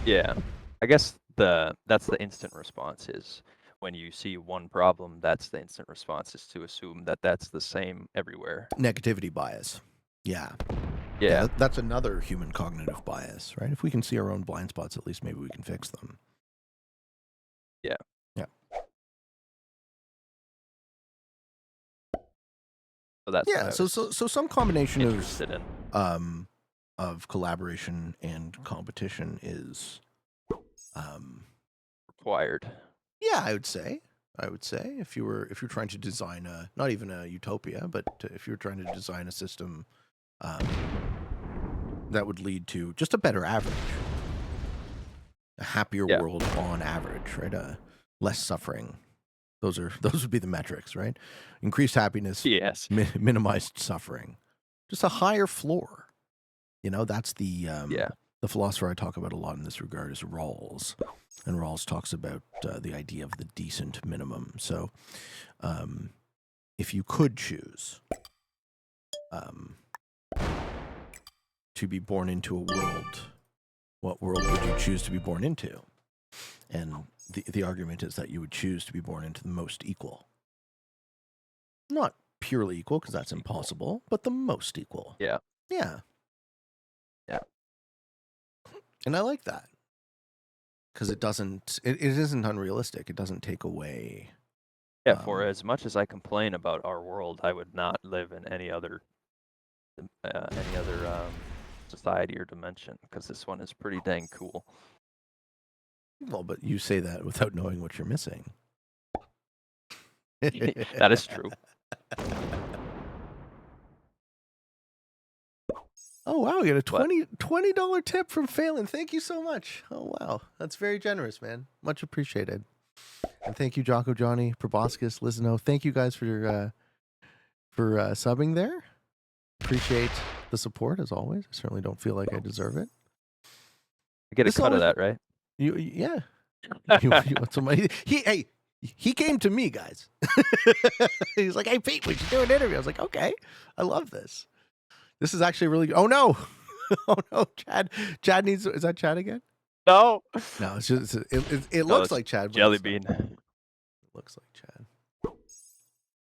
I guess that's the instant response is when you see one problem, that's the instant response is to assume that that's the same everywhere. Negativity bias. Yeah. Yeah. That's another human cognitive bias, right? If we can see our own blind spots, at least maybe we can fix them. Yeah. Yeah. So that's what Yeah, I so was some combination interested in. of collaboration and competition is Required. yeah, I would say. If you're trying to design not even a utopia, but if you're trying to design a system that would lead to just a better average, a happier Yeah. world on average, right? Less suffering. Those would be the metrics, right? Increased happiness, Yes. minimized suffering, just a higher floor. That's the philosopher I talk about a lot in this regard is Rawls, and Rawls talks about the idea of the decent minimum. So, if you could choose to be born into a world, what world would you choose to be born into? And the argument is that you would choose to be born into the most equal. Not purely equal, because that's impossible, but the most equal. Yeah. Yeah. Yeah. And I like that. Because it isn't unrealistic. It doesn't take away. Yeah, for as much as I complain about our world, I would not live in any other society or dimension, because this one is pretty dang cool. Well, but you say that without knowing what you're missing. That is true. Oh, wow. We got a $20 tip from Phelan. Thank you so much. Oh, wow. That's very generous, man. Much appreciated. And thank you, Jocko, Johnny, Proboscis, Lizano. Thank you guys for subbing there. Appreciate the support, as always. I certainly don't feel like I deserve it. I get a cut of that, right? Yeah. you want some money? He came to me, guys. He's like, hey, Pete, we should do an interview. I was like, okay, I love this. This is actually really good. Oh, no. Oh, no, Chad. Chad needs... Is that Chad again? No. No, it's just... It looks like Chad. Jelly bean. It looks like Chad.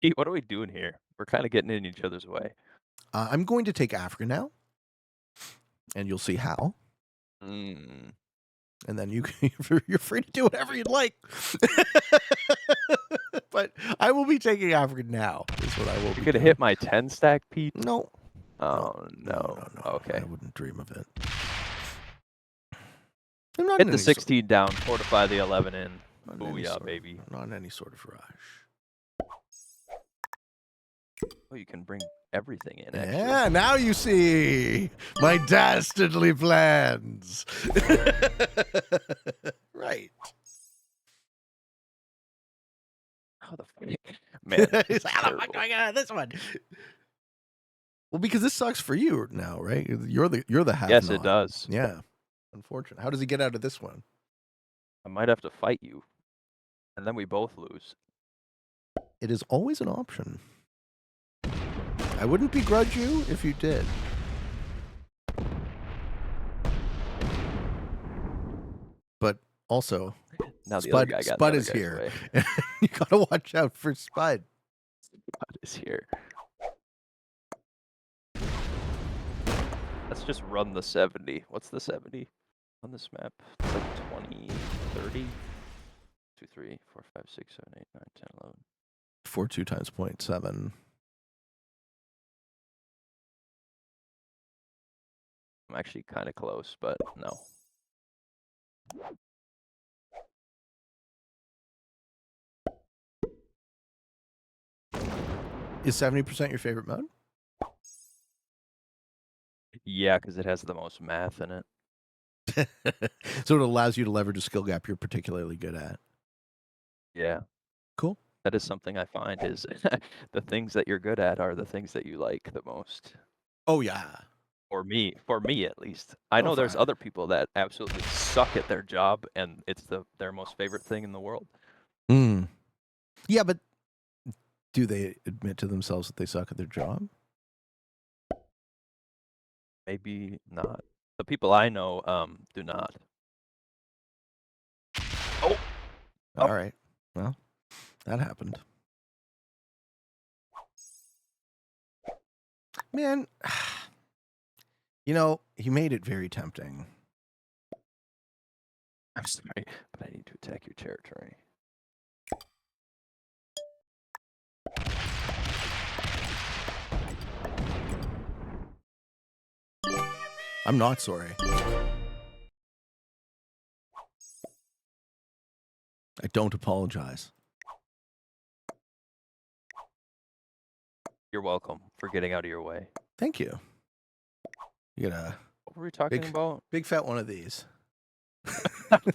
Pete, what are we doing here? We're kind of getting in each other's way. I'm going to take Africa now. And you'll see how. Mm. And then you're free to do whatever you'd like. But I will be taking Africa now. Is what I will. You're gonna hit my 10 stack, Pete? No. Oh no. Okay. I wouldn't dream of it. Hit the 16 down, fortify the 11 in. Booyah, baby. Not in any sort of rush. Oh, you can bring everything in, actually. Yeah, now you see my dastardly plans. Right. How the fuck? Man. He's like, how the fuck do I get out of this one? Well, because this sucks for you now, right? You're the half. Yes, it does. Yeah. Unfortunate. How does he get out of this one? I might have to fight you. And then we both lose. It is always an option. I wouldn't begrudge you if you did. But also, now the Spud, other guy got Spud is here. Way. You gotta watch out for Spud. Spud is here. Let's just run the 70. What's the 70 on this map? It's like 20, 30, 2, 3, 4, 5, 6, 7, 8, 9, 10, 11. 4 2 times 0.7. I'm actually kind of close, but no. Is 70% your favorite mode? Yeah, because it has the most math in it. So it allows you to leverage a skill gap you're particularly good at. Yeah. Cool. That is something I find is the things that you're good at are the things that you like the most. Oh, yeah. For me at least. I know there's other people that absolutely suck at their job, and it's their most favorite thing in the world. Mm. Yeah, but do they admit to themselves that they suck at their job? Maybe not. The people I know do not. Oh! All right. Well, that happened. Man, he made it very tempting. I'm sorry, but I need to attack your territory. I'm not sorry. I don't apologize. You're welcome for getting out of your way. Thank you. You get a What were we talking about? big fat one of these.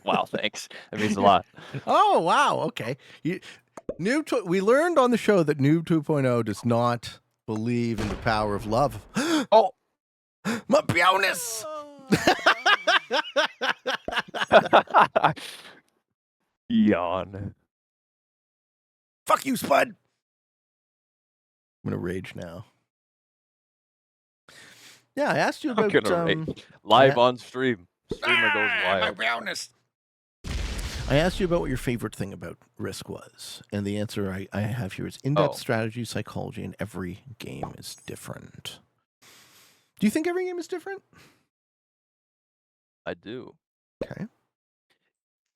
Wow, thanks. That means a lot. Oh, wow. Okay. We learned on the show that Noob 2.0 does not believe in the power of love. Oh, My bonus! yawn. Fuck you, Spud! I'm gonna rage now. Yeah, I asked you about live on stream. Streamer goes my wild. bonus. I asked you about what your favorite thing about Risk was, and the answer I have here is in-depth strategy, psychology, and every game is different. Do you think every game is different? I do. Okay.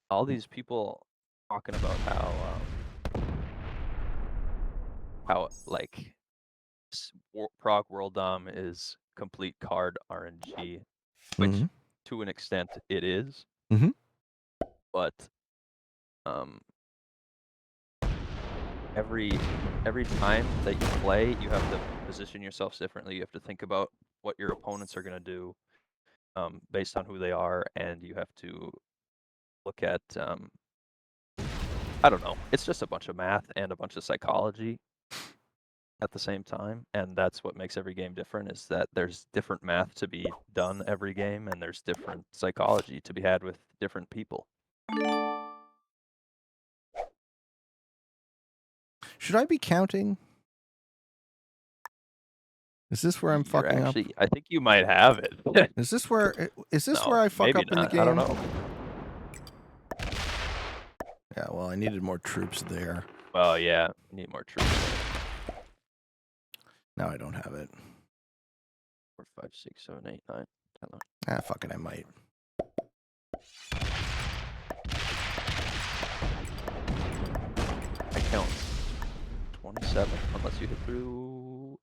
All these people talking about how like Prague World Dom is complete card RNG, which to an extent it is. But every time that you play, you have to position yourself differently. You have to think about what your opponents are going to do based on who they are, and you have to look at I don't know. It's just a bunch of math and a bunch of psychology at the same time, and that's what makes every game different, is that there's different math to be done every game, and there's different psychology to be had with different people. Should I be counting? Is this where I'm fucking up? I think you might have it. Is this where I fuck up in the game? I don't know. Yeah, well, I needed more troops there. Well, yeah, you need more troops. Now I don't have it. 4, 5, 6, 7, 8, 9, 10. Ah, fuck it, I might. I count 27, unless you hit through.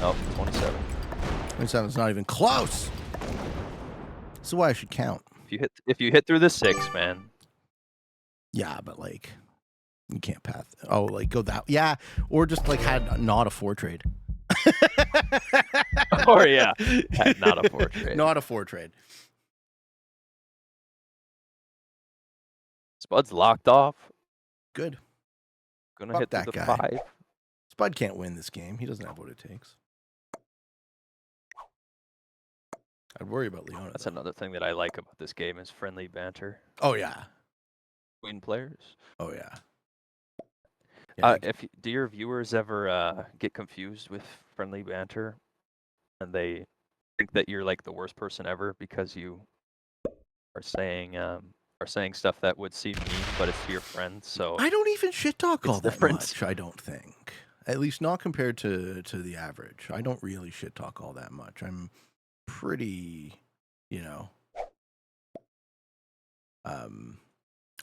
Nope, 27. 27's not even close. This is why I should count. If you hit through the 6, man. Yeah, but like, you can't path. Oh, like go that. Yeah, or just like had not a 4 trade. Or yeah, not a 4 trade. Not a 4 trade. Spud's locked off. Good. Gonna hit through the 5. Spud can't win this game. He doesn't have what it takes. I'd worry about Leona. That's another thing that I like about this game is friendly banter. Oh yeah. Between players. Oh yeah. Yeah, do your viewers ever get confused with friendly banter, and they think that you're like the worst person ever because you are saying stuff that would seem mean, but it's to your friends? So I don't even shit talk all that different. much. I don't think, at least not compared to the average. I don't really shit talk all that much. I'm pretty,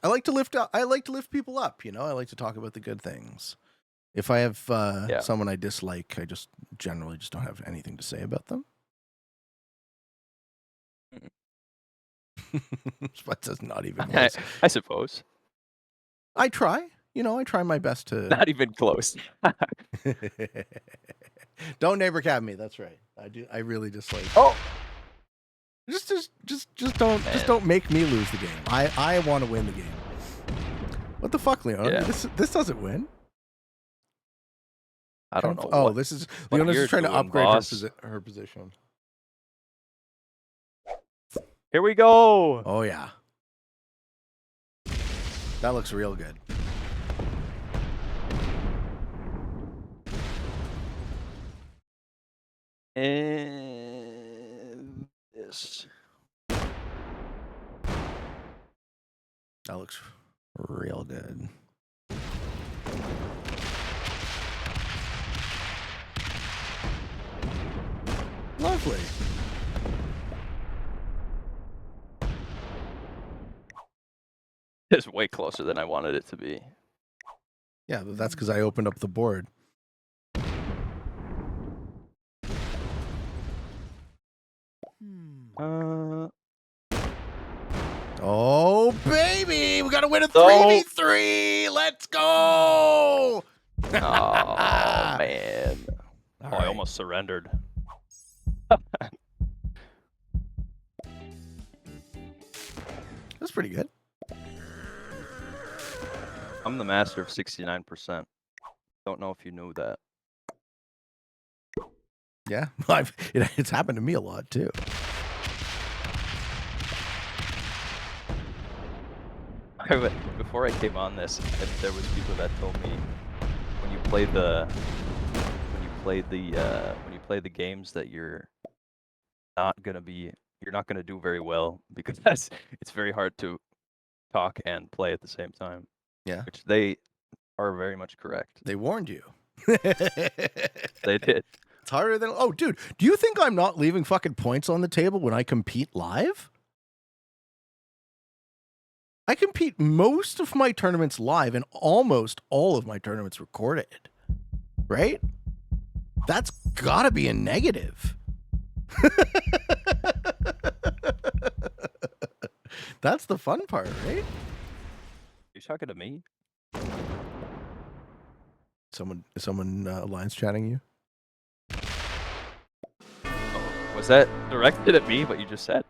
I like to lift people up. I like to talk about the good things. If I have someone I dislike, I just generally just don't have anything to say about them. Spud does not even. I suppose. I try. I try my best to. Not even close. Don't neighbor cap me. That's right. I do. I really dislike. Oh. Just don't make me lose the game. I want to win the game. What the fuck, Leona? Yeah. This doesn't win. I don't know. Oh, this is Leona's just trying to upgrade her position. Here we go. Oh yeah. That looks real good. And this. That looks real good. Lovely. It's way closer than I wanted it to be. Yeah, but that's because I opened up the board. Oh, baby! We got to win a No. 3v3! Let's go! Oh, man. All I right. almost surrendered. That's pretty good. I'm the master of 69%. Don't know if you knew that. Yeah, it's happened to me a lot too. Before I came on this, there was people that told me when you play the games that you're not gonna do very well because it's very hard to talk and play at the same time. Yeah, Which they are very much correct. they warned you. They did. It's harder than. Oh, dude, do you think I'm not leaving fucking points on the table when I compete live? I compete most of my tournaments live and almost all of my tournaments recorded. Right? That's gotta be a negative. That's the fun part, right? You talking to me? Someone lines chatting you? Oh, was that directed at me, what you just said?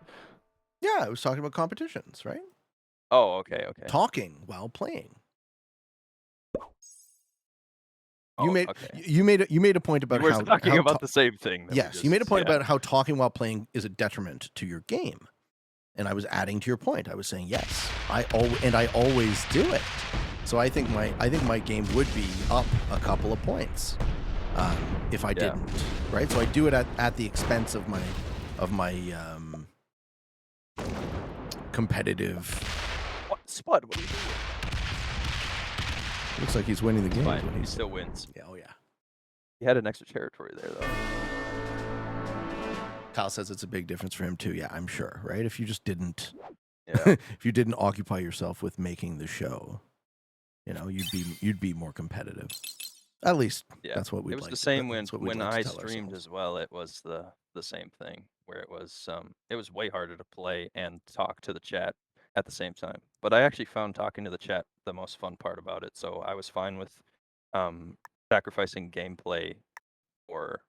Yeah, I was talking about competitions, right? Oh, okay. Talking while playing. Oh, you made a point about you were how talking about the same thing. Yes, you made a point about how talking while playing is a detriment to your game, and I was adding to your point. I was saying yes, I always do it. So I think my game would be up a couple of points if I didn't, right? So I do it at the expense of my competitive. What Spud? What are you doing? Looks like he's winning the game. Fine, he still wins. Yeah, oh yeah. He had an extra territory there, though. Kyle says it's a big difference for him too. Yeah, I'm sure, right? If you just didn't, Yeah. if you didn't occupy yourself with making the show, you know, you'd be more competitive. At least that's what we. It was the same when I streamed as well. It was the same thing where it was way harder to play and talk to the chat at the same time. But I actually found talking to the chat the most fun part about it. So I was fine with sacrificing gameplay or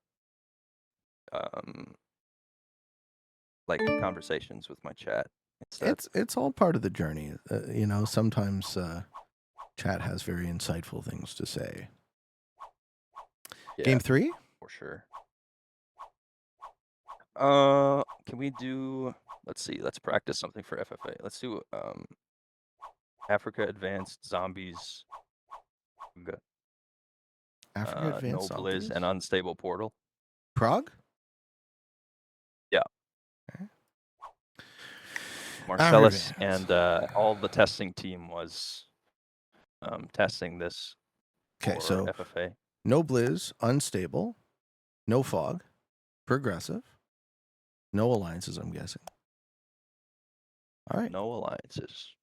like conversations with my chat instead. It's all part of the journey. You know, sometimes chat has very insightful things to say. Yeah, Game 3? For sure. Can we do? Let's see. Let's practice something for FFA. Let's do Africa Advanced Zombies. Africa Advanced Noble Zombies? and Unstable Portal. Prague? Yeah. Okay. Marcellus and all the testing team was testing this for so FFA. No Blizz, Unstable, no Fog, Progressive, no Alliances, I'm guessing. All right. No Alliances.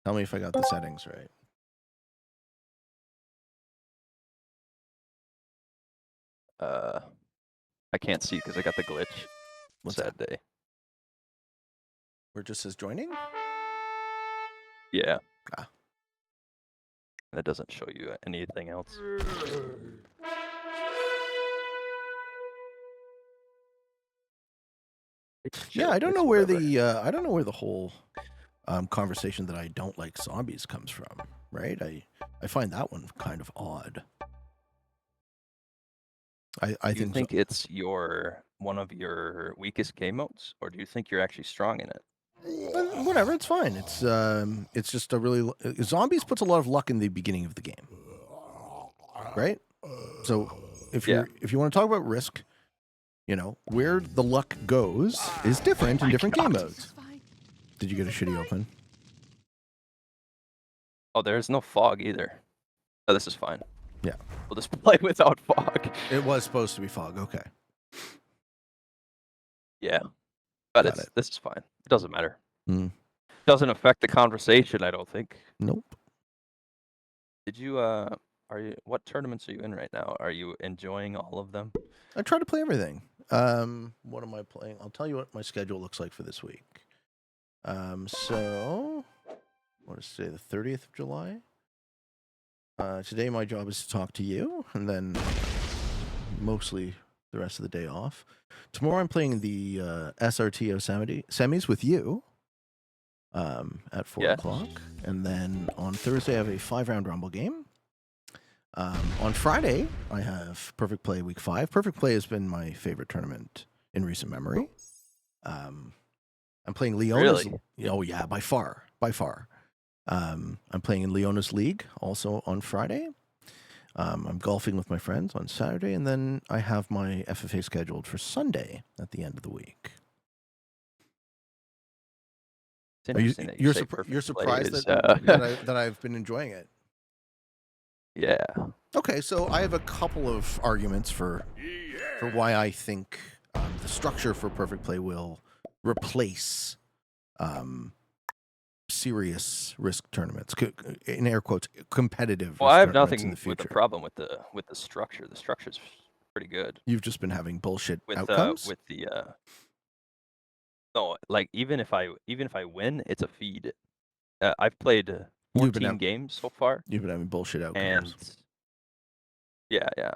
Tell me if I got the settings right. I can't see because I got the glitch. What's Sad that? day. Where it just says joining? Yeah. That doesn't show you anything else. Yeah, I don't know where the whole conversation that I don't like zombies comes from, right? I find that one kind of odd. I do you think it's one of your weakest game modes, or do you think you're actually strong in it? Whatever, it's fine. It's just a really zombies puts a lot of luck in the beginning of the game, right? So if you want to talk about risk, you know where the luck goes is different in different game modes. Did you get a shitty open? Oh, there's no fog either. Oh, this is fine. Yeah, we'll just play without fog. It was supposed to be fog. Okay. Yeah, but this is fine. It doesn't matter. Doesn't affect the conversation, I don't think. Nope. Did you what tournaments are you in right now? Are you enjoying all of them? I try to play everything. What am I playing? I'll tell you what my schedule looks like for this week. So what is today? The 30th of July. Today my job is to talk to you, and then mostly the rest of the day off. Tomorrow I'm playing the SRTO semis with you at 4 Yes. o'clock. And then on Thursday I have a 5-round Rumble game. On Friday I have Perfect Play Week 5. Perfect Play has been my favorite tournament in recent memory. I'm playing Leona's... Really? Oh yeah, by far. I'm playing in Leona's League also on Friday. I'm golfing with my friends on Saturday, and then I have my FFA scheduled for Sunday at the end of the week. It's interesting that you say perfect you're surprised play is, that I've been enjoying it. Yeah. Okay, so I have a couple of arguments for why I think the structure for Perfect Play will replace serious risk tournaments, in air quotes, competitive. Well, I have tournaments in nothing the with the future. problem with the structure. The structure's pretty good. You've just been having bullshit With outcomes. no, like even if I win, it's a feed. I've played 14 games so far, You've been having bullshit outcomes. and yeah.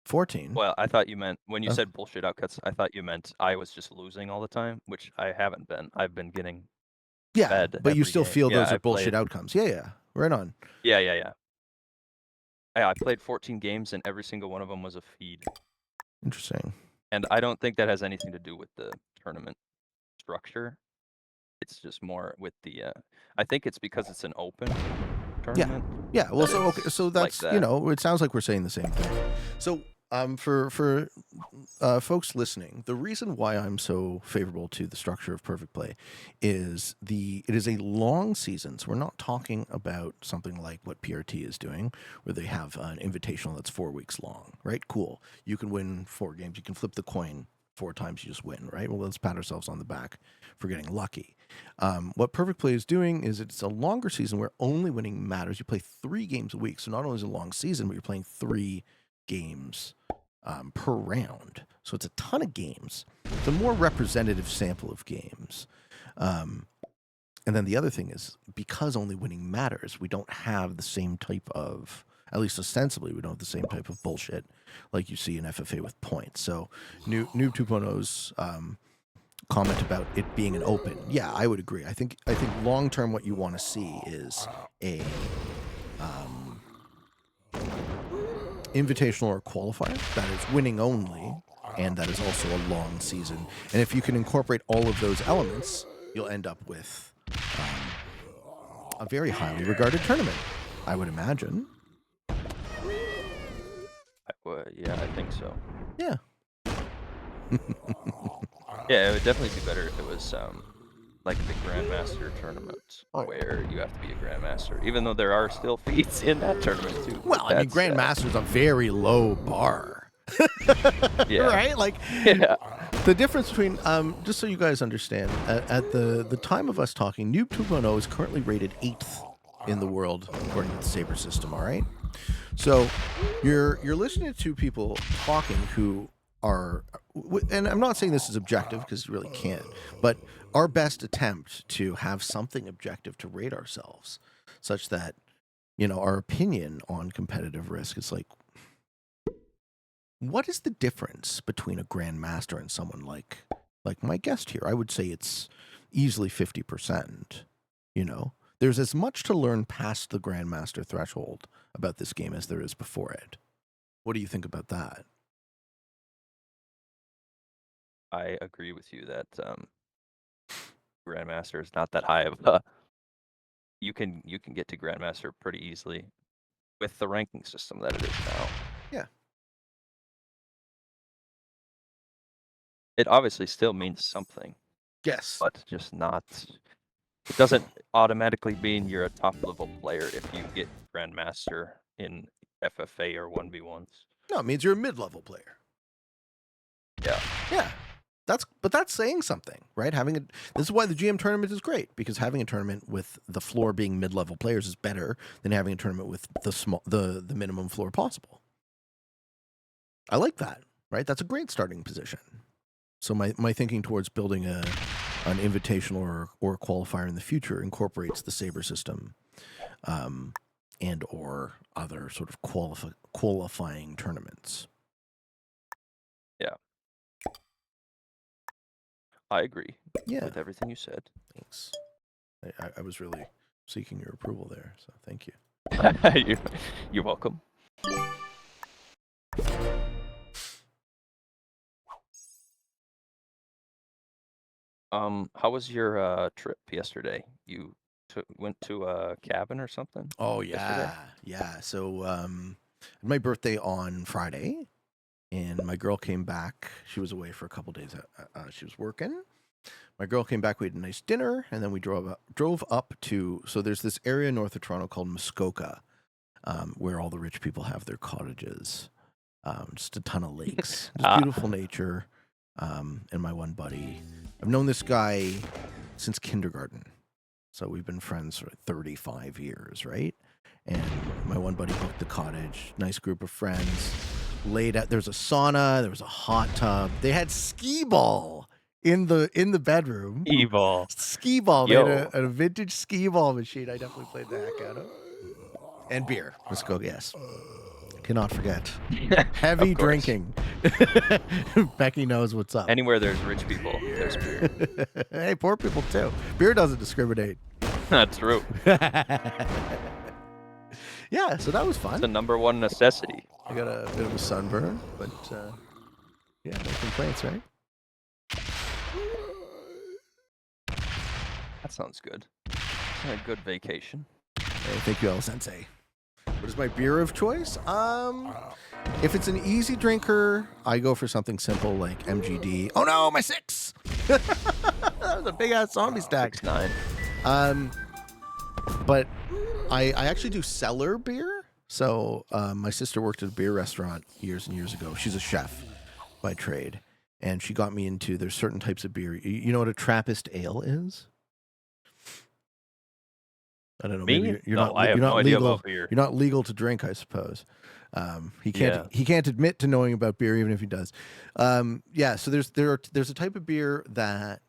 14. Well, I thought you meant when you said bullshit outcuts. I thought you meant I was just losing all the time, which I haven't been. I've been getting fed but you every still game. feel those Yeah, are bullshit outcomes. Yeah, right on. Yeah. I played 14 games, and every single one of them was a feed. Interesting. And I don't think that has anything to do with the tournament structure. It's just more with the. I think it's because it's an open tournament. Yeah. Well, that so that's like that. it sounds like we're saying the same thing. So for folks listening, the reason why I'm so favorable to the structure of Perfect Play is it is a long season. So we're not talking about something like what PRT is doing, where they have an invitational that's 4 weeks long, right? Cool. You can win 4 games. You can flip the coin 4 times, you just win, right? Well, let's pat ourselves on the back for getting lucky. What Perfect Play is doing is it's a longer season where only winning matters. You play 3 games a week. So not only is it a long season, but you're playing 3 games per round. So it's a ton of games. It's a more representative sample of games. And then the other thing is, because only winning matters, we don't have the same type of, at least ostensibly, we don't have the same type of bullshit like you see in FFA with points. So Noob 2.0's comment about it being an open, yeah, I would agree. I think long term what you want to see is a invitational or qualifier that is winning only, and that is also a long season. And if you can incorporate all of those elements, you'll end up with a very highly regarded tournament, I would imagine. Yeah, I think so. Yeah. Yeah, it would definitely be better if it was like the Grandmaster tournament, where you have to be a Grandmaster, even though there are still feats in that tournament too. Well, I mean, Grandmaster's a very low bar. Yeah. Right? Like, Yeah. The difference between, just so you guys understand, at the time of us talking, Noob 2.0 is currently rated 8th in the world according to the Saber system, all right? So you're listening to people talking who are, and I'm not saying this is objective because you really can't, but our best attempt to have something objective to rate ourselves such that, our opinion on competitive risk is like, what is the difference between a grandmaster and someone like my guest here? I would say it's easily 50%. There's as much to learn past the grandmaster threshold about this game as there is before it. What do you think about that? I agree with you that Grandmaster is not that high of a. You can get to Grandmaster pretty easily with the ranking system that it is now. Yeah. It obviously still means something. Yes. But just not. It doesn't automatically mean you're a top level player if you get Grandmaster in FFA or 1v1s. No, it means you're a mid-level player. Yeah. Yeah. That's saying something, right? This is why the GM tournament is great, because having a tournament with the floor being mid-level players is better than having a tournament with the minimum floor possible. I like that, right? That's a great starting position. So my thinking towards building an invitational or a qualifier in the future incorporates the Saber system, and or other sort of qualifying tournaments. Yeah. I agree Yeah. with everything you said. Thanks. I was really seeking your approval there, so thank you. You're welcome. How was your trip yesterday? You went to a cabin or something? Oh yesterday? yeah. So my birthday on Friday, and my girl came back. She was away for a couple days. She was working. My girl came back. We had a nice dinner, and then we drove up to. So there's this area north of Toronto called Muskoka, where all the rich people have their cottages. Just a ton of lakes, just beautiful nature. And my one buddy, I've known this guy since kindergarten, so we've been friends for 35 years, right? And my one buddy booked the cottage. Nice group of friends. Laid out. There's a sauna. There was a hot tub. They had skee ball in the bedroom. Evil. Skee ball. Yo. They had a vintage skee ball machine. I definitely played the heck out of. And beer. Let's go. Yes. Cannot forget. Heavy drinking. Becky knows what's up. Anywhere there's rich people, there's beer. Hey, poor people too. Beer doesn't discriminate. That's true. Yeah, so that was fun. It's the #1 necessity. I got a bit of a sunburn, but yeah, no complaints, right? That sounds good. A good vacation. Hey, thank you, El Sensei. What is my beer of choice? If it's an easy drinker, I go for something simple like MGD. Oh no, my 6! That was a big ass zombie stack. 6-9. But I actually do cellar beer. So my sister worked at a beer restaurant years and years ago. She's a chef by trade, and she got me into. There's certain types of beer. You know what a Trappist ale is? I don't know. Me? Maybe you're No, not. I have you're not no idea legal. about beer. You're not legal to drink, I suppose. He can't. Yeah. He can't admit to knowing about beer, even if he does. Yeah. So there's a type of beer that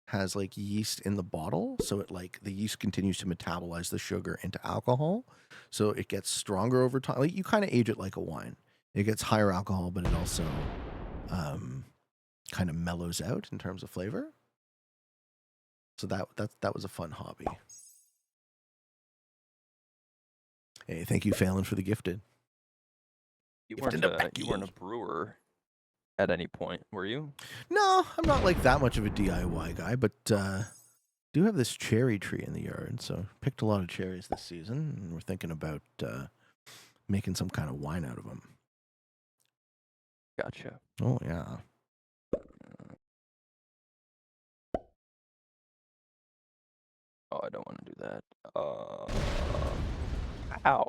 has like yeast in the bottle, so it like the yeast continues to metabolize the sugar into alcohol, so it gets stronger over time. Like you kind of age it like a wine. It gets higher alcohol, but it also kind of mellows out in terms of flavor. So that was a fun hobby. Hey, thank you, Phelan, for the gifted. You weren't a brewer at any point, were you? No, I'm not like that much of a DIY guy, but do have this cherry tree in the yard, so picked a lot of cherries this season, and we're thinking about making some kind of wine out of them. Gotcha. Oh yeah. Oh, I don't want to do that. Ow.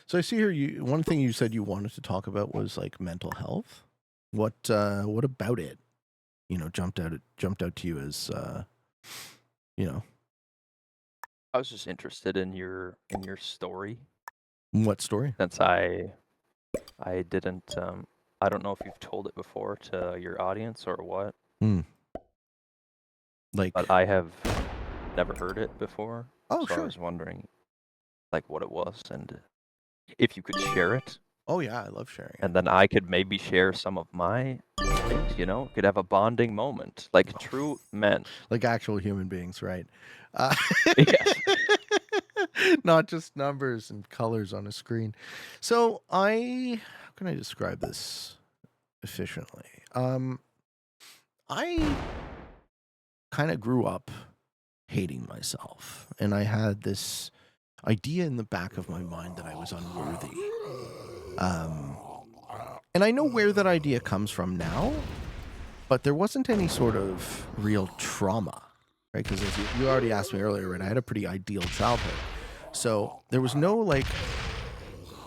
So I see here one thing you said you wanted to talk about was like mental health. What about it? Jumped out to you as I was just interested in your story. What story? Since I didn't I don't know if you've told it before to your audience or what. But I have never heard it before. Oh, so sure. I was wondering like what it was and if you could share it. Oh yeah, I love sharing it. And then I could maybe share some of my things, could have a bonding moment like true men. Like actual human beings, right? Yes. Not just numbers and colors on a screen. So how can I describe this efficiently? I kind of grew up hating myself, and I had this idea in the back of my mind that I was unworthy. And I know where that idea comes from now, but there wasn't any sort of real trauma, right? Because as you already asked me earlier, right, I had a pretty ideal childhood. So there was no like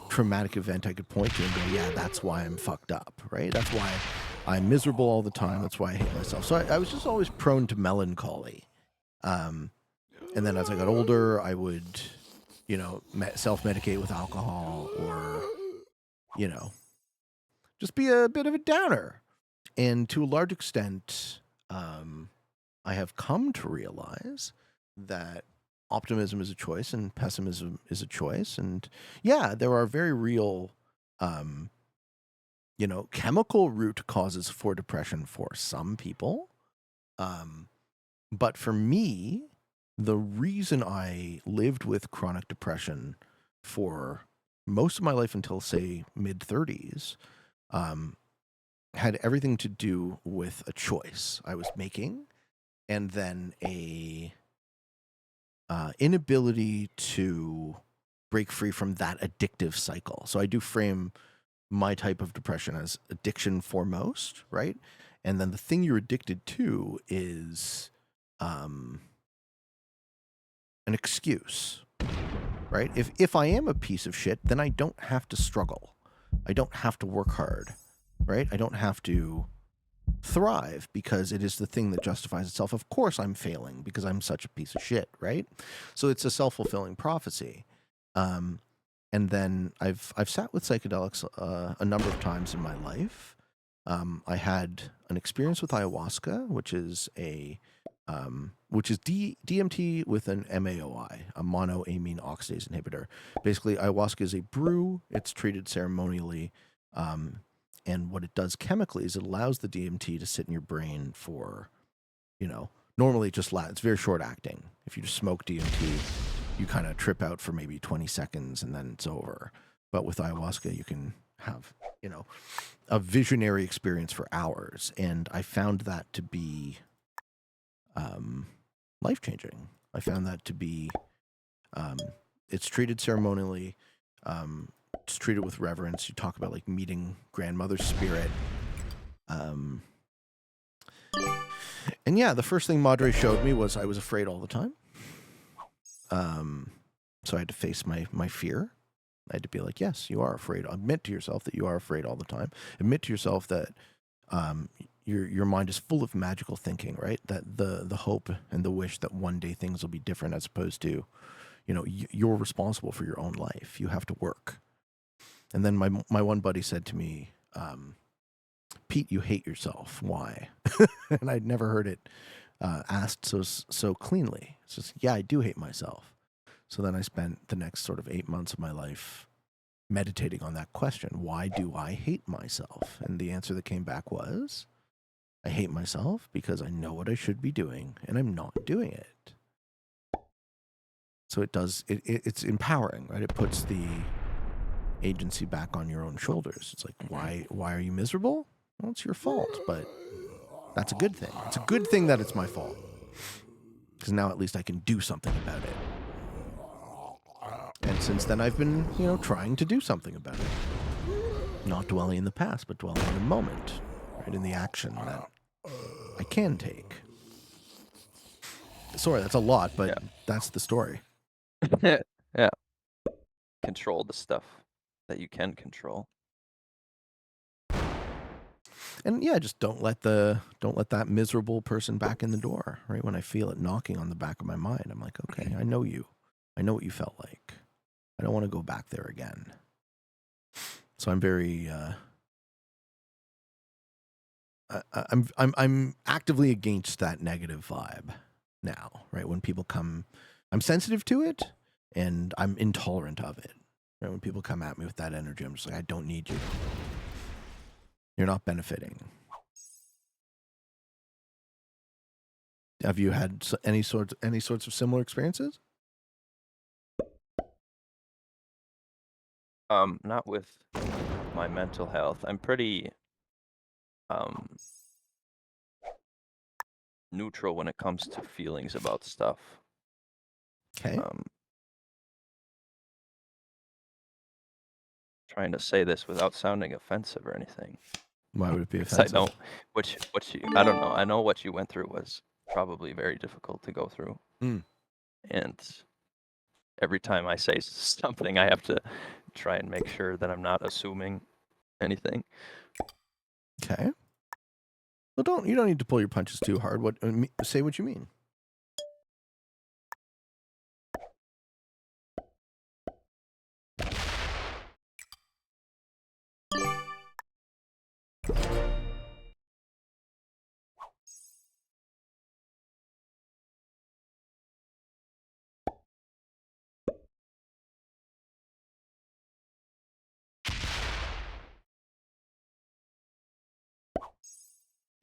traumatic event I could point to and go, yeah, that's why I'm fucked up, right? That's why I'm miserable all the time. That's why I hate myself. So I was just always prone to melancholy. And then as I got older, I would, self-medicate with alcohol or, just be a bit of a downer. And to a large extent, I have come to realize that optimism is a choice and pessimism is a choice. And yeah, there are very real, chemical root causes for depression for some people. But for me, the reason I lived with chronic depression for most of my life until, say, mid 30s, had everything to do with a choice I was making, and then a inability to break free from that addictive cycle. So I do frame my type of depression as addiction foremost, right? And then the thing you're addicted to is an excuse, right? If I am a piece of shit, then I don't have to struggle. I don't have to work hard, right? I don't have to thrive because it is the thing that justifies itself. Of course I'm failing because I'm such a piece of shit, right? So it's a self-fulfilling prophecy. And then I've sat with psychedelics a number of times in my life. I had an experience with ayahuasca, which is DMT with an MAOI, a monoamine oxidase inhibitor. Basically, ayahuasca is a brew. It's treated ceremonially. And what it does chemically is it allows the DMT to sit in your brain for, normally it's very short acting. If you just smoke DMT, you kind of trip out for maybe 20 seconds and then it's over. But with ayahuasca, you can have, a visionary experience for hours. And I found that to be life-changing. I found that to be, it's treated ceremonially. It's treated with reverence. You talk about like meeting grandmother's spirit. And yeah, the first thing Madre showed me was I was afraid all the time. So I had to face my fear. I had to be like, yes, you are afraid. Admit to yourself that you are afraid all the time. Admit to yourself that your mind is full of magical thinking, right? That the hope and the wish that one day things will be different, as opposed to, you're responsible for your own life. You have to work. And then my one buddy said to me, Pete, you hate yourself. Why? And I'd never heard it asked so cleanly. It's just, yeah, I do hate myself. So then I spent the next sort of 8 months of my life meditating on that question. Why do I hate myself? And the answer that came back was, I hate myself because I know what I should be doing and I'm not doing it. So it's empowering, right? It puts the agency back on your own shoulders. It's like, why are you miserable? Well, it's your fault, but that's a good thing. It's a good thing that it's my fault, because now at least I can do something about it. And since then, I've been, trying to do something about it. Not dwelling in the past, but dwelling in the moment, right? In the action that I can take. Sorry, that's a lot, but that's the story. Yeah. Control the stuff that you can control. And yeah, just don't let that miserable person back in the door, right? When I feel it knocking on the back of my mind, I'm like, okay, I know you. I know what you felt like. I don't want to go back there again. So I'm very I'm actively against that negative vibe now, right? When people come, I'm sensitive to it and I'm intolerant of it. Right? When people come at me with that energy, I'm just like, I don't need you. You're not benefiting. Have you had any sorts of similar experiences? Not with my mental health. I'm pretty neutral when it comes to feelings about stuff. Okay. Trying to say this without sounding offensive or anything. Why would it be Because I offensive? know I don't know. I know what you went through was probably very difficult to go through. And every time I say something, I have to try and make sure that I'm not assuming anything. Okay. Well, you don't need to pull your punches too hard. Say what you mean.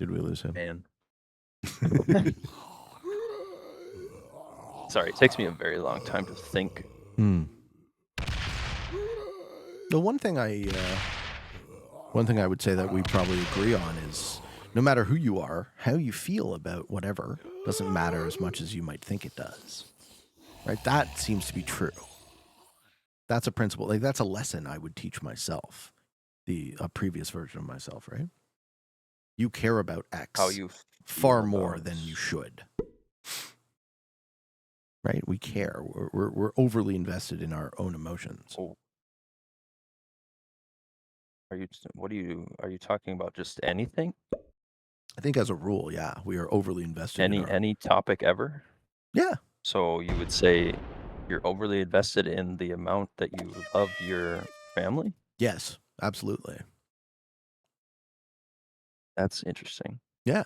Did we lose him? Man. Sorry, it takes me a very long time to think. The one thing I would say that we probably agree on is no matter who you are, how you feel about whatever doesn't matter as much as you might think it does. Right? That seems to be true. That's a principle. Like that's a lesson I would teach myself, a previous version of myself, right? You care about X How you far feel more about than you should. Right? We care. We're overly invested in our own emotions. Oh. Are you talking about just anything? I think as a rule, yeah, we are overly invested in our Any topic ever? Yeah. So you would say you're overly invested in the amount that you love your family? Yes, absolutely. That's interesting. Yeah.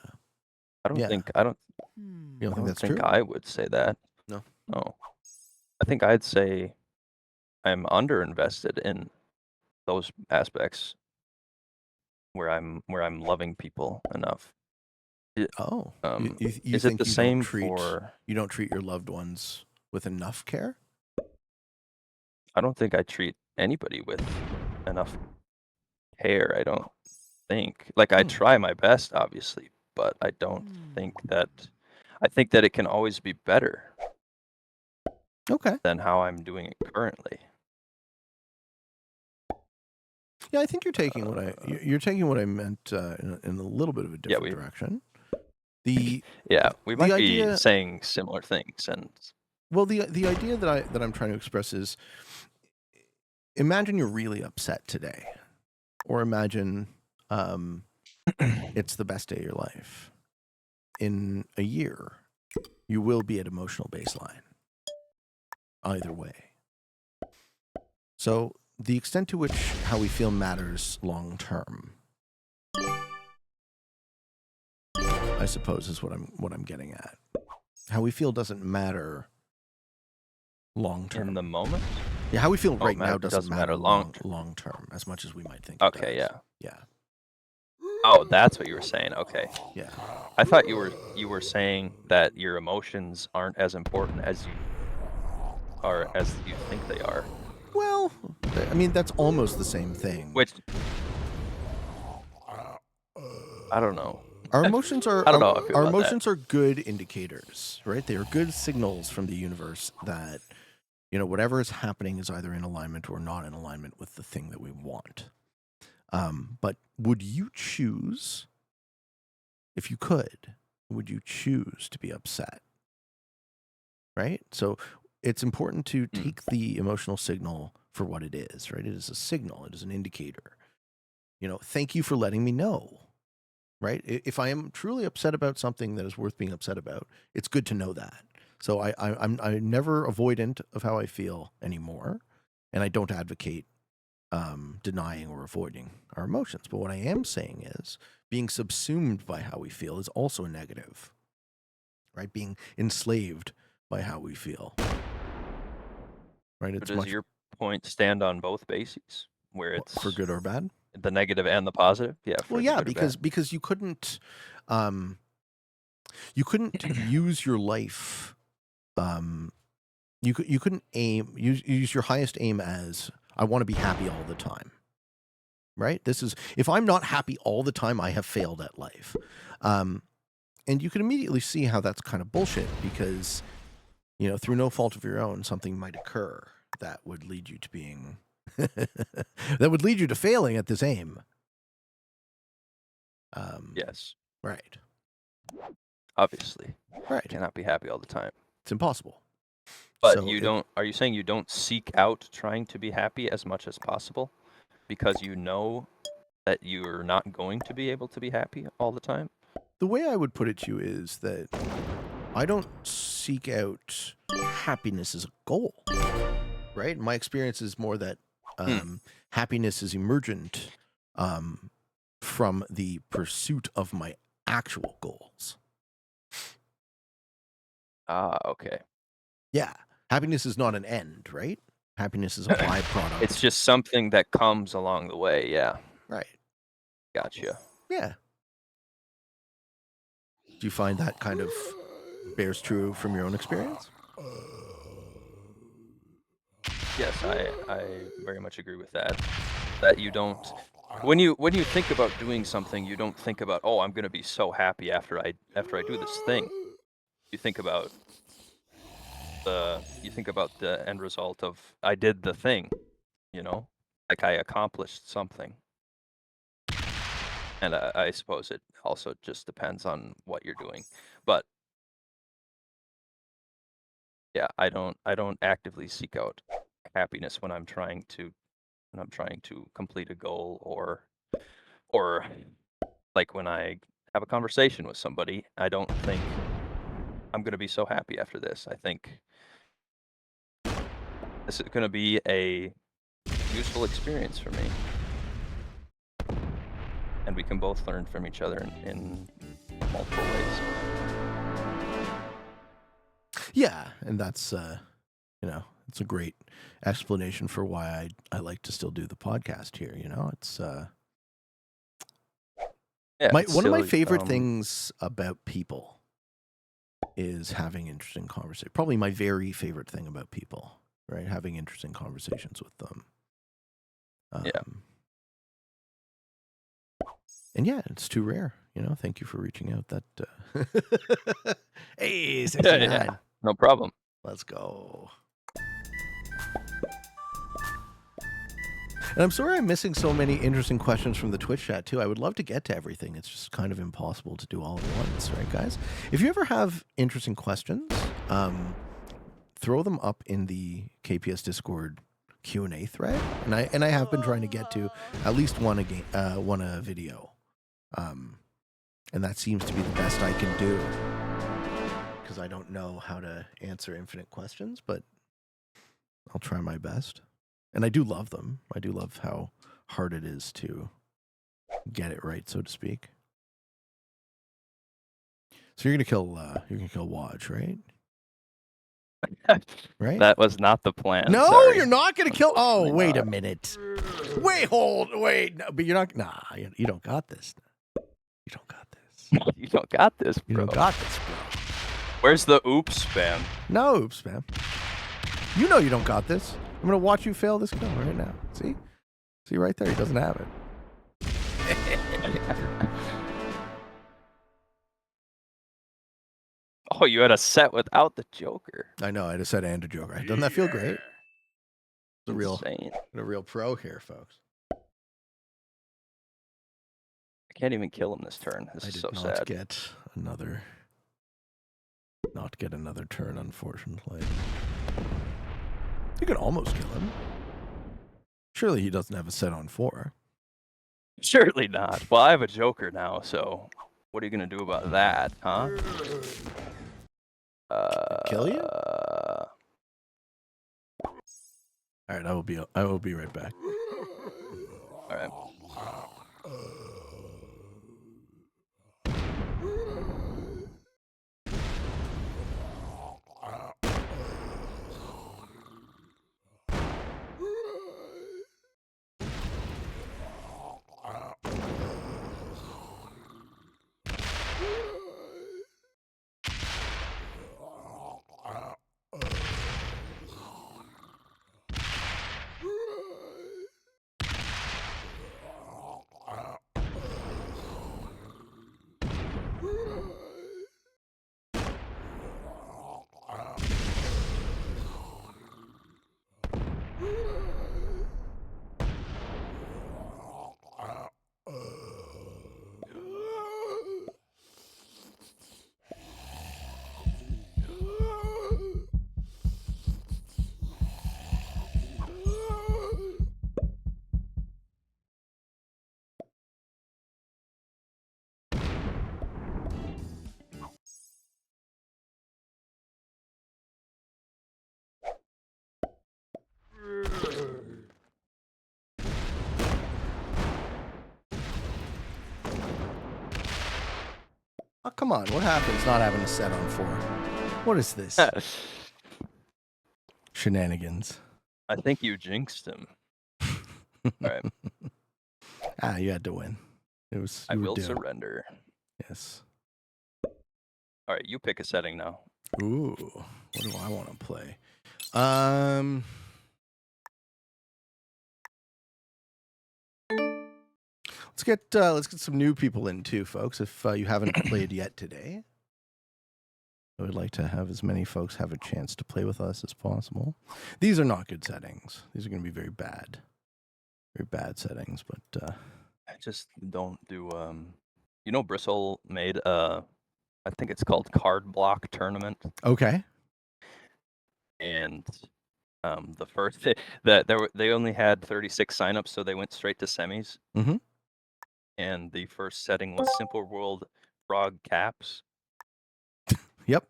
I don't Yeah. think You don't think that's true? I would say that. No. No. I think I'd say I'm underinvested in those aspects where I'm loving people enough. Oh, Um, you is it the think same for? you don't treat your loved ones with enough care? I don't think I treat anybody with enough care. I don't think. Like I try my best, obviously, but I don't think that. I think that it can always be better Okay. than how I'm doing it currently. Yeah, I think you're taking you're taking what I meant in a little bit of a Yeah, different we direction. The we the might be idea saying similar things, and well the idea that I'm trying to express is imagine you're really upset today, or imagine it's the best day of your life. In a year, you will be at emotional baseline. Either way. So the extent to which how we feel matters long term, I suppose, is what I'm getting at. How we feel doesn't matter long term. in the moment. Yeah, how we feel right now doesn't matter long long term as much as we might think. Okay, it does. yeah. Yeah. Oh, that's what you were saying. Okay. Yeah. I thought you were saying that your emotions aren't as important as you think they are. Well, I mean that's almost the same thing. Which I don't know. Our emotions are I don't know how I feel our about that. emotions are good indicators, right? They are good signals from the universe that whatever is happening is either in alignment or not in alignment with the thing that we want. But would you choose, if you could, would you choose to be upset? Right? So it's important to take the emotional signal for what it is, right? It is a signal, it is an indicator. Thank you for letting me know. Right? If I am truly upset about something that is worth being upset about, it's good to know that. So I'm never avoidant of how I feel anymore, and I don't advocate denying or avoiding our emotions. But what I am saying is being subsumed by how we feel is also negative. Right? Being enslaved by how we feel. Right? But does your point stand on both bases, where it's for good or bad? The negative and the positive? Yeah. Well, yeah, because you couldn't use your life. You couldn't use your highest aim as I want to be happy all the time. Right? If I'm not happy all the time, I have failed at life. And you can immediately see how that's kind of bullshit because, through no fault of your own, something might occur that would lead you to being that would lead you to failing at this aim. Yes. Right. Obviously. Right. You cannot be happy all the time. It's impossible. But are you saying you don't seek out trying to be happy as much as possible because you know that you're not going to be able to be happy all the time? The way I would put it to you is that I don't seek out happiness as a goal, right? My experience is more that happiness is emergent from the pursuit of my actual goals. Ah, okay. Yeah. Happiness is not an end, right? Happiness is a byproduct. It's just something that comes along the way, yeah. Right. Gotcha. Yeah. Do you find that kind of bears true from your own experience? Yes, I very much agree with that. That you don't when you think about doing something, you don't think about, "Oh, I'm gonna be so happy after I do this thing." You think about the end result of, "I did the thing," you know? Like, I accomplished something. And I suppose it also just depends on what you're doing. But yeah, I don't actively seek out happiness when I'm trying to complete a goal or like when I have a conversation with somebody, I don't think I'm gonna be so happy after this. I think this is gonna be a useful experience for me. And we can both learn from each other in multiple ways. Yeah, and that's it's a great explanation for why I like to still do the podcast here. It's Yeah, my it's one of my silly. favorite things about people is having interesting conversation. Probably my very favorite thing about people, right? Having interesting conversations with them. Yeah. And yeah, it's too rare. Thank you for reaching out. That hey, 69. Yeah, no problem. Let's go. And I'm sorry I'm missing so many interesting questions from the Twitch chat, too. I would love to get to everything. It's just kind of impossible to do all at once, right, guys? If you ever have interesting questions, throw them up in the KPS Discord Q&A thread. And I have been trying to get to at least one a video. And that seems to be the best I can do, because I don't know how to answer infinite questions, but I'll try my best. And I do love them. I do love how hard it is to get it right, so to speak. So you're gonna kill Watch, right? Right? That was not the plan. No, sorry. you're not gonna kill. Oh, Unfortunately wait a not. minute. Wait. No, but you're not. Nah, you don't got this. You don't got this. You don't got this, You bro. don't got this, bro. Where's the oops spam? No, oops, man. You know you don't got this. I'm gonna watch you fail this kill right now. See right there. He doesn't have it. Oh, you had a set without the Joker. I know. I just said and a Joker. Doesn't that feel great? It's Insane. a real pro here, folks. I can't even kill him this turn. This is so sad. Not get another turn, unfortunately. You can almost kill him. Surely he doesn't have a set on 4. Surely not. Well, I have a Joker now, so what are you gonna do about that, huh? Kill you? All right, I will be right back. All right. Oh, come on. What happens not having a set on 4? What is this? Shenanigans. I think you jinxed him. All right. You had to win. It was. I will due. surrender. Yes. All right, you pick a setting now. Ooh, what do I want to play? Um, let's get some new people in too, folks. If you haven't played yet today, I would like to have as many folks have a chance to play with us as possible. These are not good settings. These are going to be very bad settings. But I just don't do. You know, Bristle made I think it's called Card Block Tournament, okay, and the first they only had 36 signups, so they went straight to semis. Mhm. And the first setting was Simple World Frog Caps. Yep,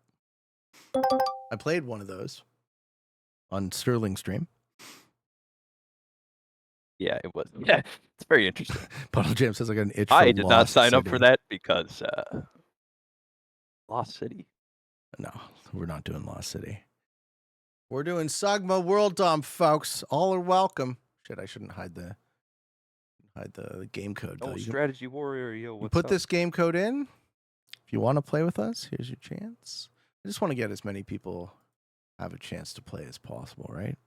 I played one of those on Sterling stream. Yeah, it was. Yeah, it's very interesting. Puddle Jam says I got an itch for I did not Lost sign City. up for that because Lost City. No, we're not doing Lost City. We're doing Sagma World Dom, folks. All are welcome. Shit, I shouldn't hide the game code. Oh, Though. Strategy Warrior, yo, You what's put up? this game code in. If you want to play with us, here's your chance. I just want to get as many people have a chance to play as possible, right?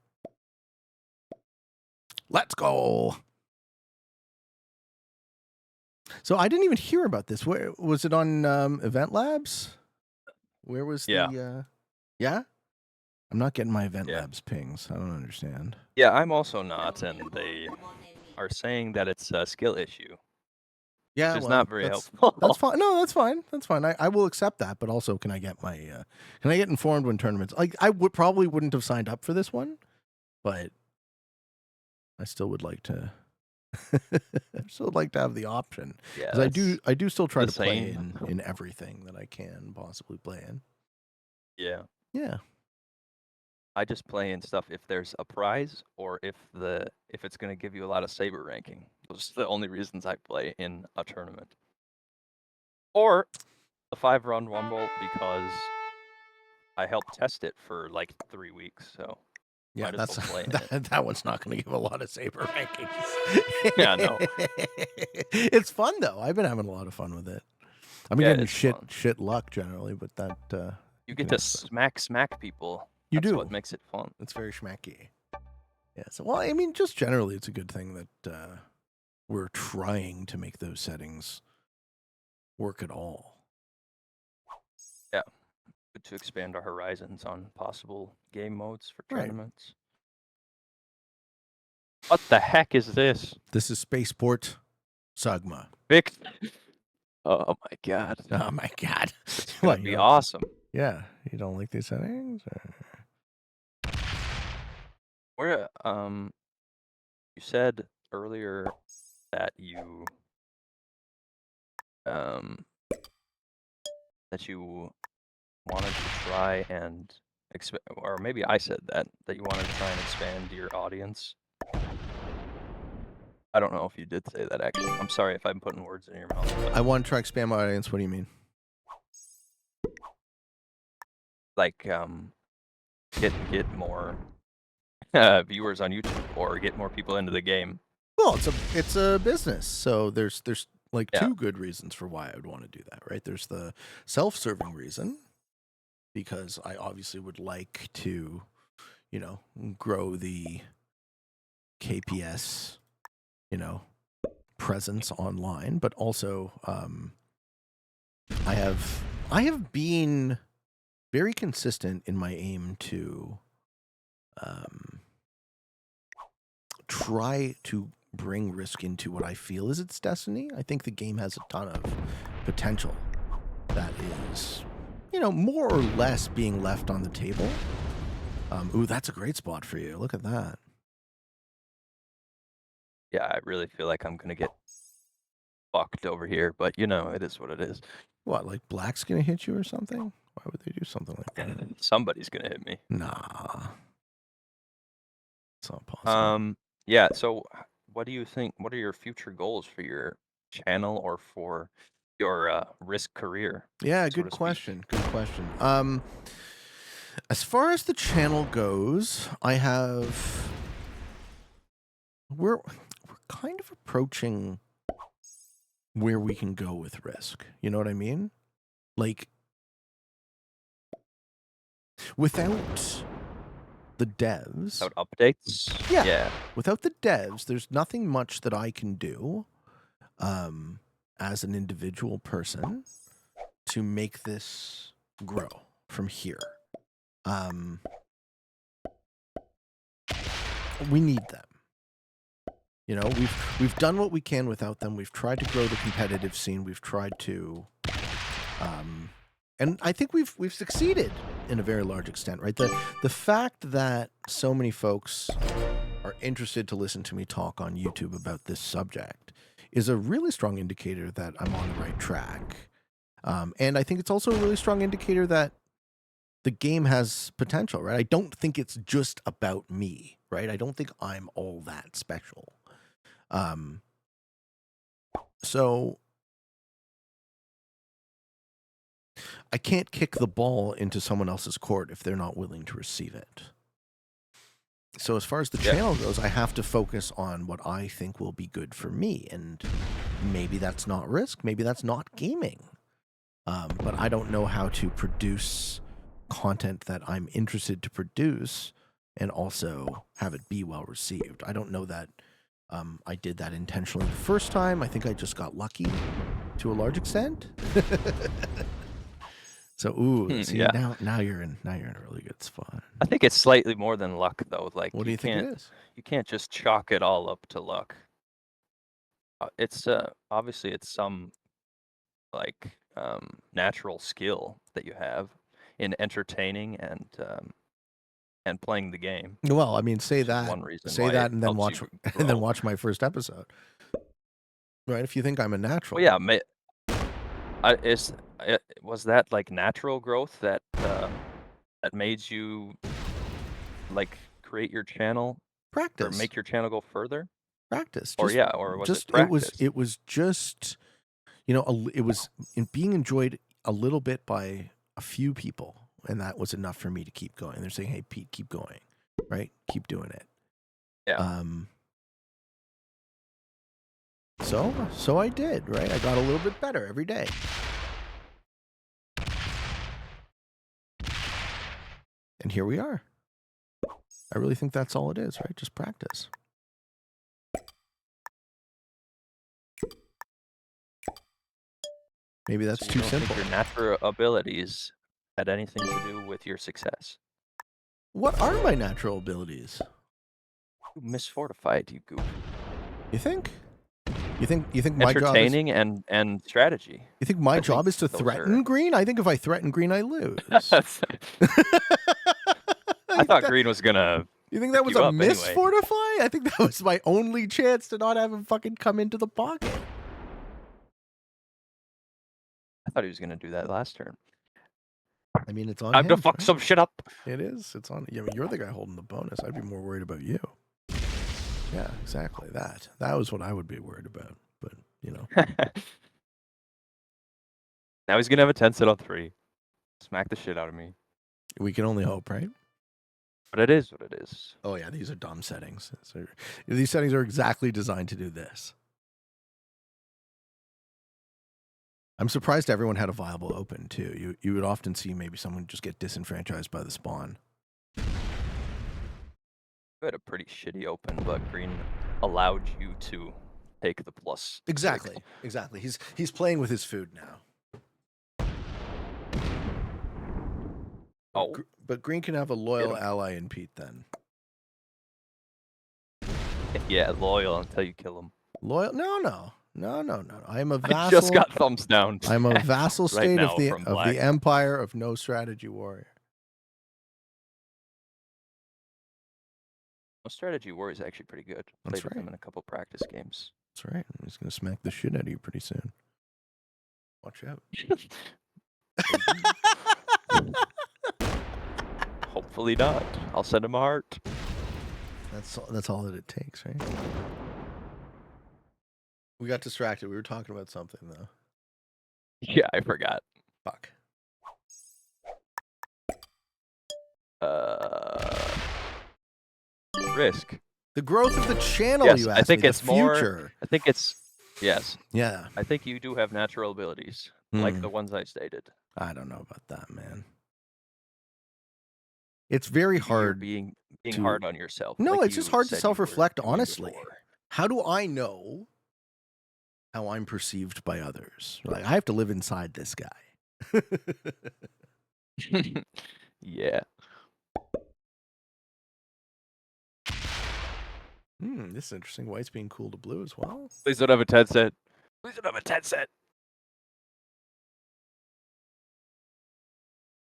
Let's go. So I didn't even hear about this. Where was it on Event Labs? Where was the yeah? I'm not getting my Event Labs pings. I don't understand. Yeah, I'm also not, and they are saying that it's a skill issue. Yeah, which is well, not very helpful. That's fine. No, that's fine. That's fine. I will accept that, but also can I get my can I get informed when tournaments like I would probably wouldn't have signed up for this one, but I still would like to I still would like to have the option. Yeah, Because I do still try to the play same. in everything that I can possibly play in. Yeah. Yeah. I just play in stuff if there's a prize or if it's gonna give you a lot of Saber ranking. Those are the only reasons I play in a tournament. Or a 5-round rumble because I helped test it for like 3 weeks, so Yeah, might as that's well play in it. that one's not going to give a lot of Saber rankings. Yeah, no. It's fun though. I've been having a lot of fun with it. I've been Yeah, getting it's fun. shit luck generally, but that You get to smack people. You That's do. what makes it fun. It's very schmacky. Yeah. So, well, I mean, just generally, it's a good thing that we're trying to make those settings work at all. Yeah. Good to expand our horizons on possible game modes for Right. tournaments. What the heck is this? This is Spaceport Sagma. Vic. Oh my god. Oh my god. It's gonna be awesome. Yeah. You don't like these settings? Where you said earlier that you wanted to try and or maybe I said that you wanted to try and expand your audience. I don't know if you did say that actually. I'm sorry if I'm putting words in your mouth. I want to try expand my audience. What do you mean? Like get more viewers on YouTube or get more people into the game. Well, it's a business, so there's like two good reasons for why I would want to do that, right? There's the self-serving reason, because I obviously would like to, grow the KPS, presence online, but also I have been very consistent in my aim to try to bring Risk into what I feel is its destiny. I think the game has a ton of potential that is, more or less being left on the table. Ooh, that's a great spot for you. Look at that. Yeah, I really feel like I'm gonna get fucked over here, but it is what it is. What, like Black's gonna hit you or something? Why would they do something like that? Somebody's gonna hit me. Nah. It's not possible. Yeah, so what do you think? What are your future goals for your channel or for your Risk career? Yeah, good question. Good question. As far as the channel goes, we're kind of approaching where we can go with Risk. You know what I mean? Like, Without the devs, Without updates? yeah, Yeah. without the devs, there's nothing much that I can do as an individual person to make this grow from here. We need them. You know, we've done what we can without them. We've tried to grow the competitive scene. We've tried to, and I think we've succeeded in a very large extent, right? The fact that so many folks are interested to listen to me talk on YouTube about this subject is a really strong indicator that I'm on the right track. And I think it's also a really strong indicator that the game has potential, right? I don't think it's just about me, right? I don't think I'm all that special. So I can't kick the ball into someone else's court if they're not willing to receive it. So as far as the channel goes, I have to focus on what I think will be good for me. And maybe that's not Risk. Maybe that's not gaming. But I don't know how to produce content that I'm interested to produce and also have it be well received. I don't know that I did that intentionally the first time. I think I just got lucky to a large extent. So, see, Yeah. now you're in a really good spot. I think it's slightly more than luck, though. Like, What do you think it is? You can't just chalk it all up to luck. It's obviously it's some like natural skill that you have in entertaining and playing the game. Well, I mean, say Which is that, one reason why it and then helps watch you and then grow. watch my first episode. Right? If you think I'm a natural, Well, yeah, was that like natural growth that that made you like create your channel or practice, make your channel go further? practice. Or yeah, or was it It practice? was just, you know, it was being enjoyed a little bit by a few people, and that was enough for me to keep going. They're saying, "Hey, Pete, keep going, right? Keep doing it." Yeah. So I did, right? I got a little bit better every day. And here we are. I really think that's all it is, right? Just practice. Maybe that's So too you don't simple. think your natural abilities had anything to do with your success? What are my natural abilities? You misfortified, you goof. You think? You think my job is? Entertaining and strategy. You think my I think job is to those threaten are. green? I think if I threaten green, I lose. I thought green was gonna You think pick that was you a up anyway. misfortify? I think that was my only chance to not have him fucking come into the pocket. I thought he was gonna do that last turn. I mean, it's on Time to him. fuck some shit up. It is. It's on. I mean, you're the guy holding the bonus. I'd be more worried about you. Yeah, exactly. That was what I would be worried about. But you know, Now he's gonna have a 10 set on 3. Smack the shit out of me. we can only hope, right? But it is what it is. Oh yeah, these are dumb settings. These settings are exactly designed to do this. I'm surprised everyone had a viable open too. You would often see maybe someone just get disenfranchised by the spawn. You had a pretty shitty open, but green allowed you to take the plus. Exactly. 6. Exactly. He's playing with his food now. Oh. But green can have a loyal ally in Pete then. Yeah, loyal until you kill him. Loyal? No. I'm a vassal. I just got thumbs down. I'm a vassal right state now of from Black. the empire of no strategy warrior. Well, strategy war is actually pretty good. Played with him in a couple practice games. That's right. He's gonna smack the shit out of you pretty soon. Watch out. Hopefully not. I'll send him a heart. That's all that it takes, right? We got distracted. We were talking about something though. Yeah, I forgot. Fuck. Risk. The growth of the channel. Yes, you asked I think me. it's The more. future. I think it's yes. Yeah. I think you do have natural abilities like the ones I stated. I don't know about that, man. It's very Maybe you're hard being to. hard on yourself, No, like it's just you hard to said you were self-reflect, doing honestly. before. How do I know how I'm perceived by others? Like, I have to live inside this guy. Yeah. This is interesting. White's being cool to blue as well. Please don't have a 10 set. Please don't have a 10 set.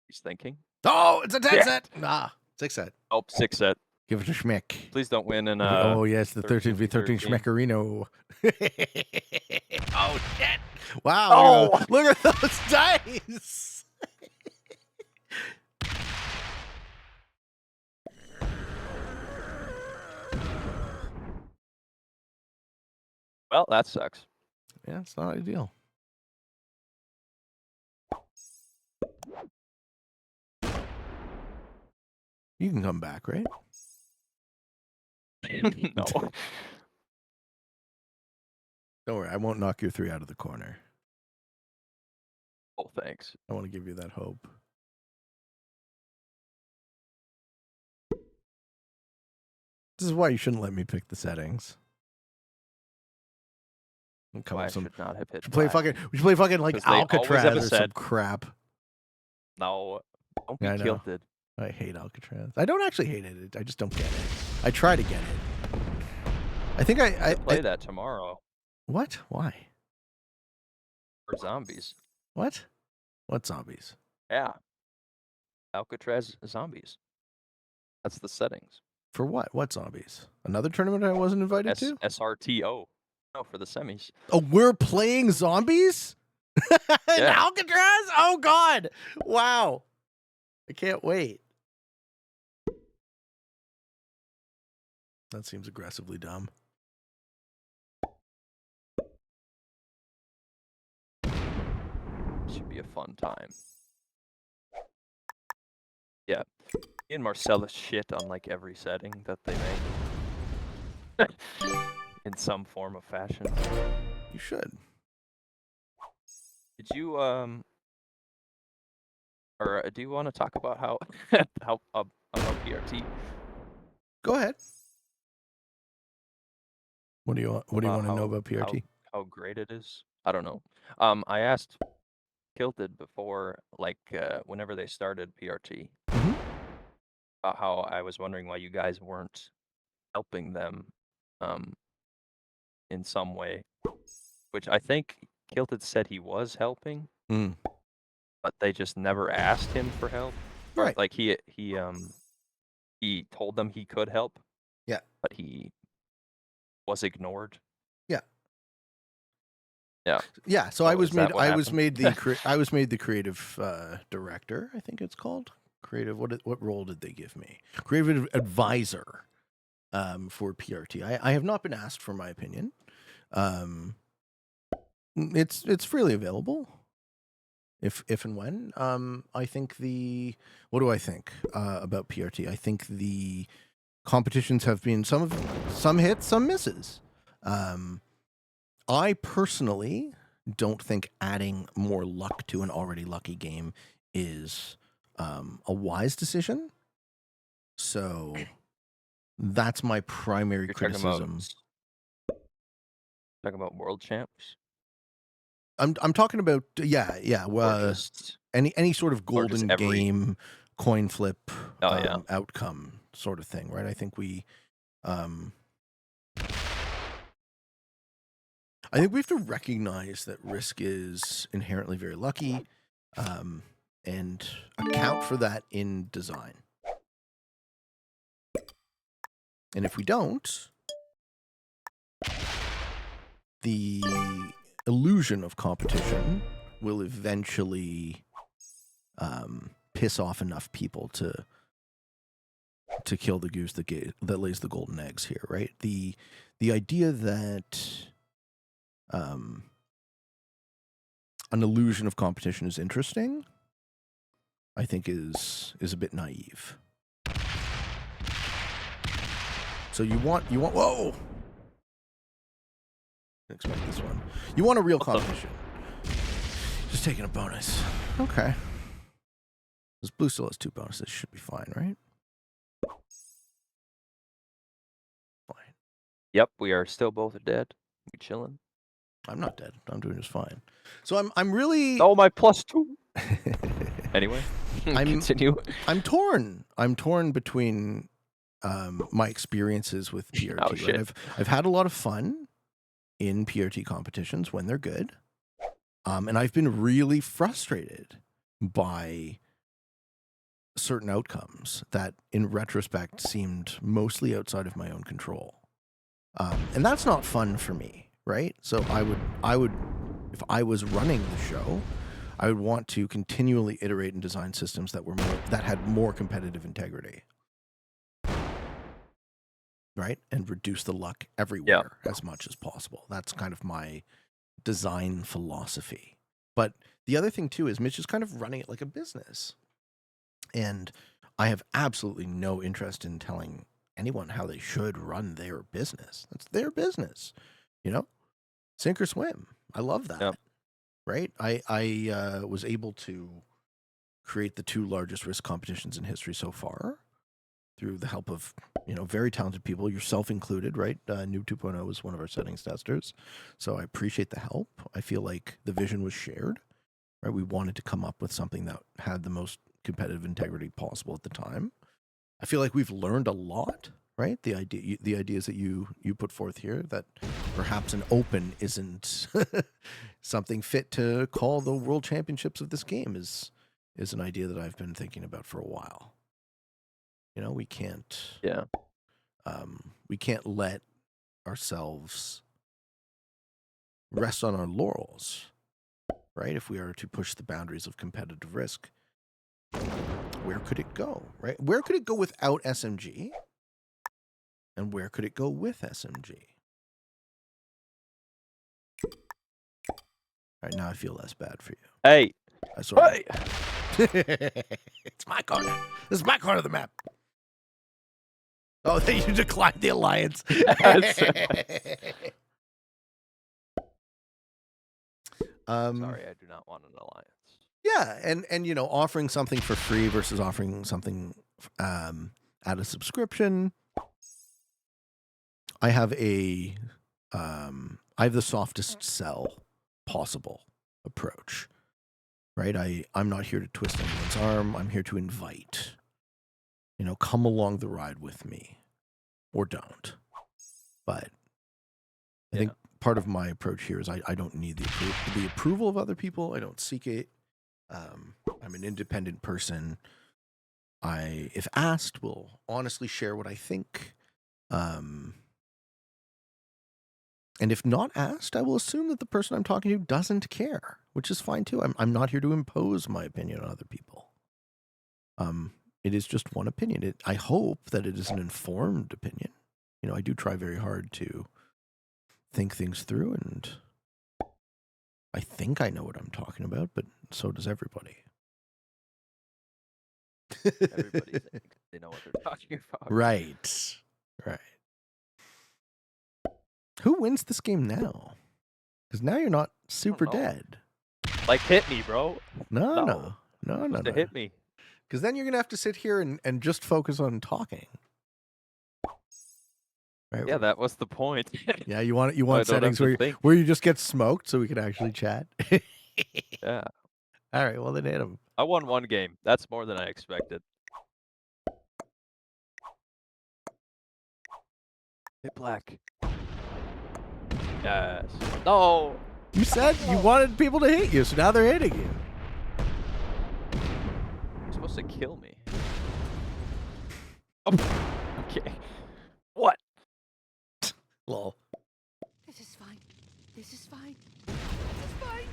He's thinking. Oh, it's a 10 Yeah. set. Nah, 6 set. Oh, 6 set. Give it a schmeck. Please don't win in Oh, yes, the 13v13 13. schmeckerino. Oh, shit. Wow, Oh! look at those dice. Well, that sucks. Yeah, it's not ideal. You can come back, right? No. Don't worry, I won't knock your 3 out of the corner. Oh, thanks. I want to give you that hope. This is why you shouldn't let me pick the settings. Why I should not have hit. We should play fucking like 'Cause they always have Alcatraz a or some set. crap. No, don't be Yeah, I know. tilted. I hate Alcatraz. I don't actually hate it. I just don't get it. I try to get it. I think I Play that tomorrow What? Why? for zombies. What? What zombies? Yeah. Alcatraz zombies. That's the settings. For what? What zombies? Another tournament I wasn't invited to? SRTO. No, for the semis. Oh, we're playing zombies? In Yeah. Alcatraz? Oh, God. Wow. I can't wait. That seems aggressively dumb. Should be a fun time. Yeah. Me and Marcellus shit on like every setting that they make. In some form of fashion. You should. Did you or do you want to talk about how about PRT? Go ahead. What do you want to know about PRT? How great it is? I don't know. I asked Kilted before, like whenever they started PRT, about how I was wondering why you guys weren't helping them, in some way, which I think Kilted said he was helping, but they just never asked him for help. Right. Like he told them he could help. Yeah. But he was ignored. Yeah. Yeah. Yeah. So I was made the creative director, I think it's called. Creative. What role did they give me? Creative advisor for PRT. I have not been asked for my opinion. It's freely available. If and when. I think what do I think about PRT? I think the competitions have been some hits, some misses. I personally don't think adding more luck to an already lucky game is a wise decision. So that's my primary criticism. Talking about world champs? I'm talking about any sort of golden game coin flip outcome sort of thing, right? I think we have to recognize that risk is inherently very lucky, and account for that in design. And if we don't, the illusion of competition will eventually piss off enough people to kill the goose that lays the golden eggs here, right? The idea that an illusion of competition is interesting, I think is a bit naive. So you want whoa! Didn't expect this one. You want a real competition. Just taking a bonus. Okay. Because blue still has 2 bonuses. Should be fine, right? Fine. Yep, we are still both dead. We chilling. I'm not dead. I'm doing just fine. So I'm really. Oh, my +2. Anyway, I'm continue. I'm torn. I'm torn between my experiences with PRT. Oh, shit. Right? I've had a lot of fun in PRT competitions when they're good, and I've been really frustrated by certain outcomes that, in retrospect, seemed mostly outside of my own control, and that's not fun for me, right? So I would, if I was running the show, I would want to continually iterate and design systems that had more competitive integrity, right? And reduce the luck everywhere as much as possible. That's kind of my design philosophy. But the other thing too is Mitch is kind of running it like a business. And I have absolutely no interest in telling anyone how they should run their business. That's their business, you know? Sink or swim. I love that. Yep. Right? I was able to create the 2 largest risk competitions in history so far through the help of, very talented people, yourself included, right? Noob 2.0 was one of our settings testers. So I appreciate the help. I feel like the vision was shared, right? We wanted to come up with something that had the most competitive integrity possible at the time. I feel like we've learned a lot, right? The ideas that you put forth here, that perhaps an open isn't something fit to call the world championships of this game, is an idea that I've been thinking about for a while. We can't. Yeah. We can't let ourselves rest on our laurels, right? If we are to push the boundaries of competitive risk, where could it go, right? Where could it go without SMG? And where could it go with SMG? All right, now I feel less bad for you. Hey. Hey. It's my corner. This is my corner of the map. Oh, then you declined the alliance. Sorry, I do not want an alliance. Yeah, and offering something for free versus offering something at a subscription. I have the softest sell possible approach, right? I'm not here to twist anyone's arm. I'm here to invite. Come along the ride with me, or don't. But I think part of my approach here is I don't need the approval of other people. I don't seek it. I'm an independent person. I, if asked, will honestly share what I think. And if not asked, I will assume that the person I'm talking to doesn't care, which is fine too. I'm not here to impose my opinion on other people. It is just one opinion. I hope that it is an informed opinion. I do try very hard to think things through, and I think I know what I'm talking about, but so does everybody. Everybody thinks they know what they're talking about. Right. Who wins this game now? Because now you're not super dead. Like, hit me, bro. No. Hit me. Because then you're going to have to sit here and just focus on talking. Right? Yeah, that was the point. Yeah, you want settings where you just get smoked so we can actually chat? Yeah. All right, well, then hit him. I won 1 game. That's more than I expected. Hit black. Yes. No. You said you wanted people to hit you, so now they're hitting you. You're supposed to kill me. Oh. Okay. What? Lol. This is fine. This is fine. This is fine.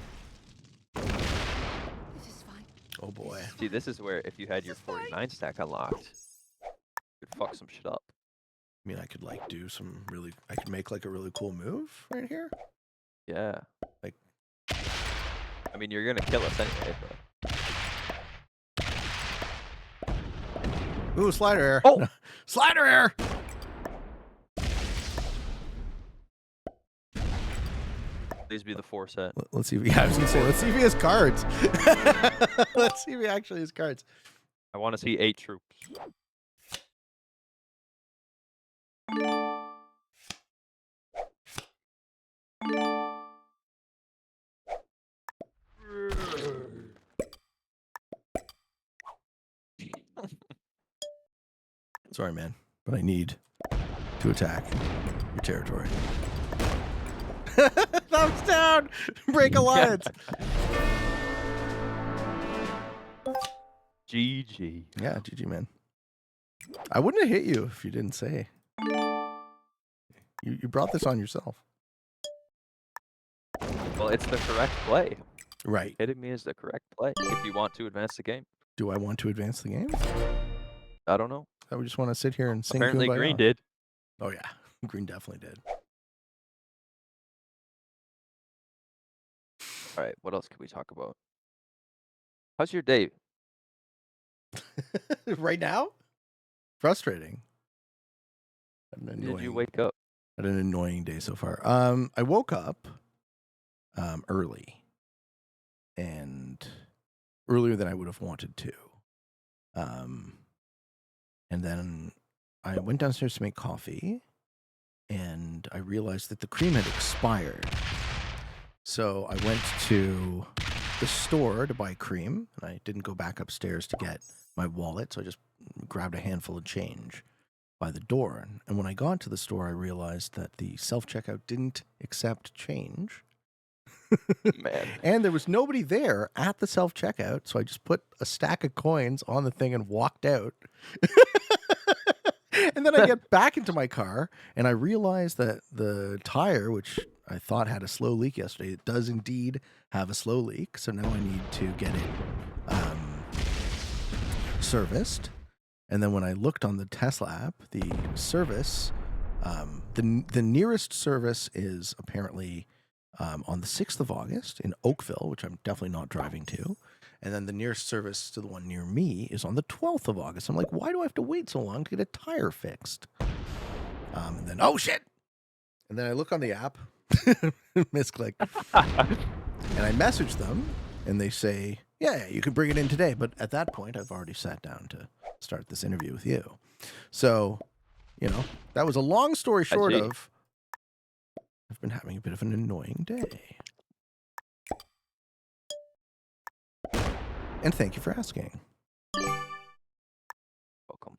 This is fine. Oh boy. See, this is where if you had your 49 stack unlocked, you could fuck some shit up. I mean, I could I could make like a really cool move right here. Yeah. Like, I mean, you're gonna kill us anyway, but. Ooh, slider air. Oh! No. Slider air! Please be the 4 set. Let's see if I was gonna say, let's see if he has cards. Let's see if he actually has cards. I want to see 8 troops. Sorry, man, but I need to attack your territory. Thumbs down! Break alliance! GG. Yeah, GG, man. I wouldn't have hit you if you didn't say. You brought this on yourself. Well, it's the correct play. Right. Hitting me is the correct play if you want to advance the game. Do I want to advance the game? I don't know. I would just want to sit here and sing Apparently Kumbaya. Green did. Oh, yeah. Green definitely did. All right, what else can we talk about? How's your day? Right now? Frustrating. When did you wake up? Had an annoying day so far. I woke up early, and earlier than I would have wanted to. And then I went downstairs to make coffee, and I realized that the cream had expired. So I went to the store to buy cream, and I didn't go back upstairs to get my wallet, so I just grabbed a handful of change by the door. And when I got to the store, I realized that the self-checkout didn't accept change. Man. And there was nobody there at the self-checkout, so I just put a stack of coins on the thing and walked out. And then I get back into my car, and I realize that the tire, which I thought had a slow leak yesterday, it does indeed have a slow leak. So now I need to get it serviced. And then when I looked on the Tesla app, the service, the nearest service is apparently on the 6th of August in Oakville, which I'm definitely not driving to. And then the nearest service to the one near me is on the 12th of August. I'm like, why do I have to wait so long to get a tire fixed? And then, oh shit! And then I look on the app, misclick, and I message them, and they say, yeah, you can bring it in today. But at that point, I've already sat down to start this interview with you. So, you know, that was a long story short of I've been having a bit of an annoying day. And thank you for asking. Welcome.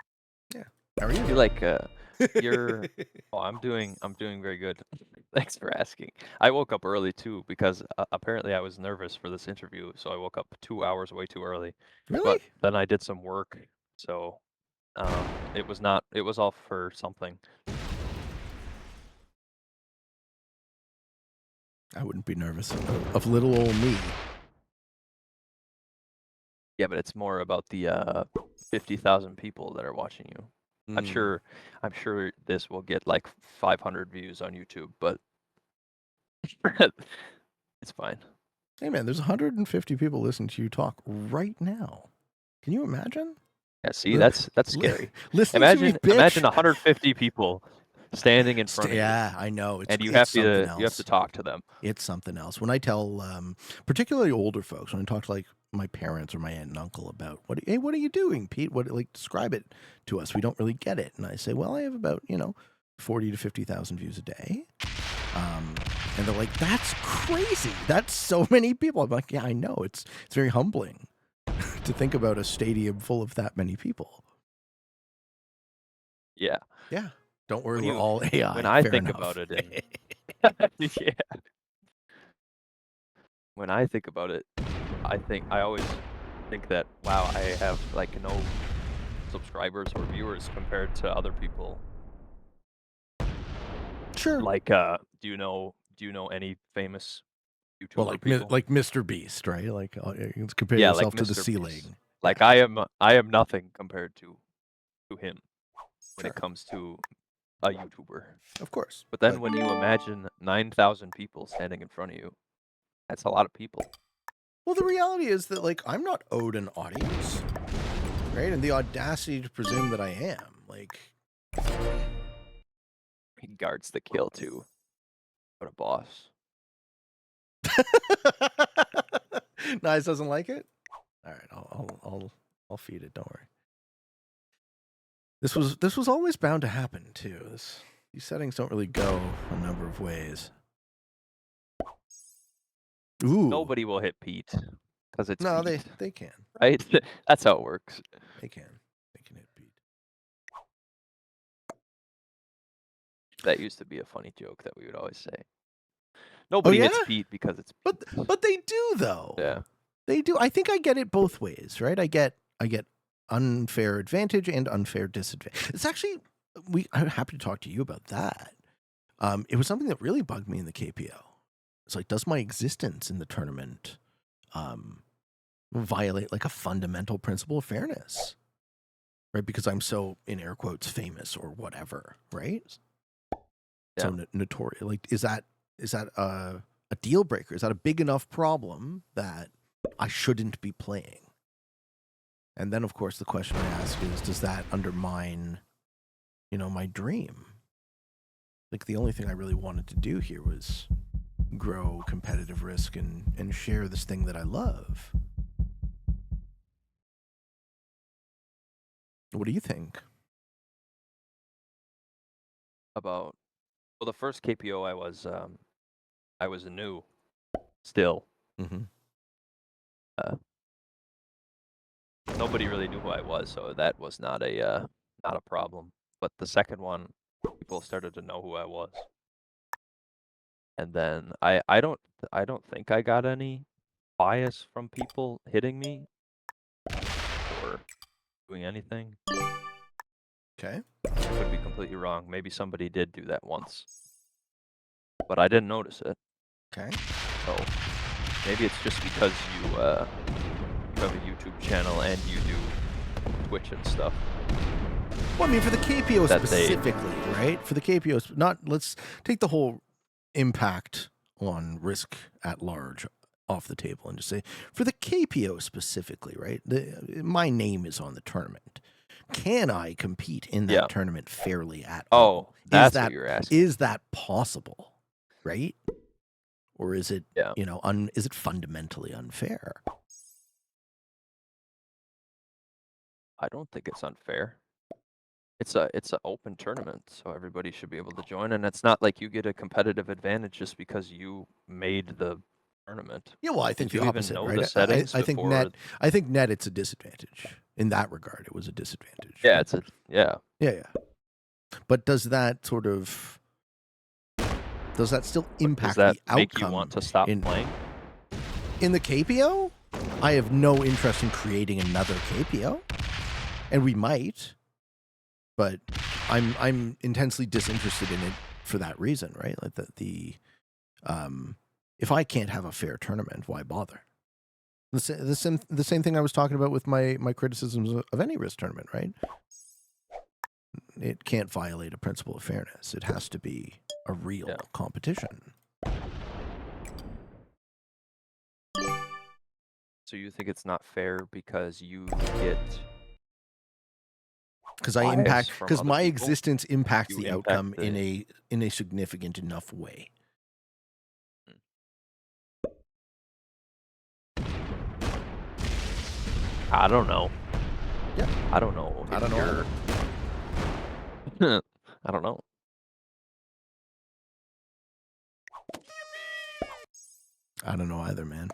Yeah. How are you? You like you're oh, I'm doing very good. Thanks for asking. I woke up early too because apparently I was nervous for this interview, so I woke up 2 hours way too early. Really? But then I did some work, so it was all for something. I wouldn't be nervous of little old me. Yeah, but it's more about the 50,000 people that are watching you. I'm sure this will get like 500 views on YouTube, but it's fine. Hey man, there's 150 people listening to you talk right now. Can you imagine? Yeah, see, that's scary. Listen Imagine to me, bitch. imagine 150 people standing in front of you. Yeah, I know. And you have to talk to them. It's something else. When I tell, particularly older folks, when I talk to like my parents or my aunt and uncle about what are you doing, Pete? Describe it to us. We don't really get it. And I say, well, I have about 40 to 50,000 views a day. And they're like, that's crazy. That's so many people. I'm like, yeah, I know. It's very humbling to think about a stadium full of that many people. Yeah. Yeah. Don't worry, we're all AI. When I Fair think enough. about it, yeah. When I think about it, I always think that wow, I have like no subscribers or viewers compared to other people. Sure. Like, do you know any famous YouTuber Well, people? like Mr. Beast, right? Like, compare yourself to the Mr. ceiling. Beast. Like, I am nothing compared to him when it comes to a YouTuber. Of course. But then when you imagine 9,000 people standing in front of you, that's a lot of people. Well, the reality is that like I'm not owed an audience, right? And the audacity to presume that I am, like, He guards the kill too. What a boss. Nice doesn't like it. All right, I'll I'll feed it. Don't worry. This was always bound to happen too. These settings don't really go a number of ways. Ooh. Nobody will hit Pete because it's No, Pete, they can. right? That's how it works. They can hit Pete. That used to be a funny joke that we would always say. Nobody hits Pete because it's Pete. But they do though. Yeah. They do. I think I get it both ways, right? I get unfair advantage and unfair disadvantage. It's actually I'm happy to talk to you about that. It was something that really bugged me in the KPO. It's like, does my existence in the tournament violate like a fundamental principle of fairness? Right? Because I'm so, in air quotes, famous or whatever, right? Yeah. So notorious. Like, is that a deal breaker? Is that a big enough problem that I shouldn't be playing? And then, of course, the question I ask is, does that undermine, my dream? Like, the only thing I really wanted to do here was grow competitive Risk and share this thing that I love. What do you think? Well, the first KPO I was a new still. Mm-hmm. Nobody really knew who I was, so that was not a problem. But the second one, people started to know who I was, and then I don't think I got any bias from people hitting me or doing anything. Okay. I could be completely wrong. Maybe somebody did do that once, but I didn't notice it. Okay. So maybe it's just because you have a YouTube channel and you do Twitch and stuff. Well, I mean, for the KPO That specifically, right? For the KPO, let's take the whole impact on Risk at large off the table and just say, for the KPO specifically, right? My name is on the tournament. Can I compete in that tournament fairly at all? That's what you're asking. Is that possible, right? Or is it, is it fundamentally unfair? I don't think it's unfair. It's an open tournament, so everybody should be able to join, and it's not like you get a competitive advantage just because you made the tournament. Yeah, well, I think Did the you opposite, even know right? the settings I think before? I think net it's a disadvantage. In that regard, it was a disadvantage. Yeah, Yeah. But does that still impact does that the make outcome? You want to stop playing? In the KPO, I have no interest in creating another KPO, and we might, but I'm intensely disinterested in it for that reason, right? Like if I can't have a fair tournament, why bother? The same thing I was talking about with my criticisms of any Risk tournament, right? It can't violate a principle of fairness. It has to be a real competition. So you think it's not fair because you get because my existence impacts You the impact outcome the- in a significant enough way. I don't know. Yeah. I don't know. I don't know. I don't know. I don't know either, man.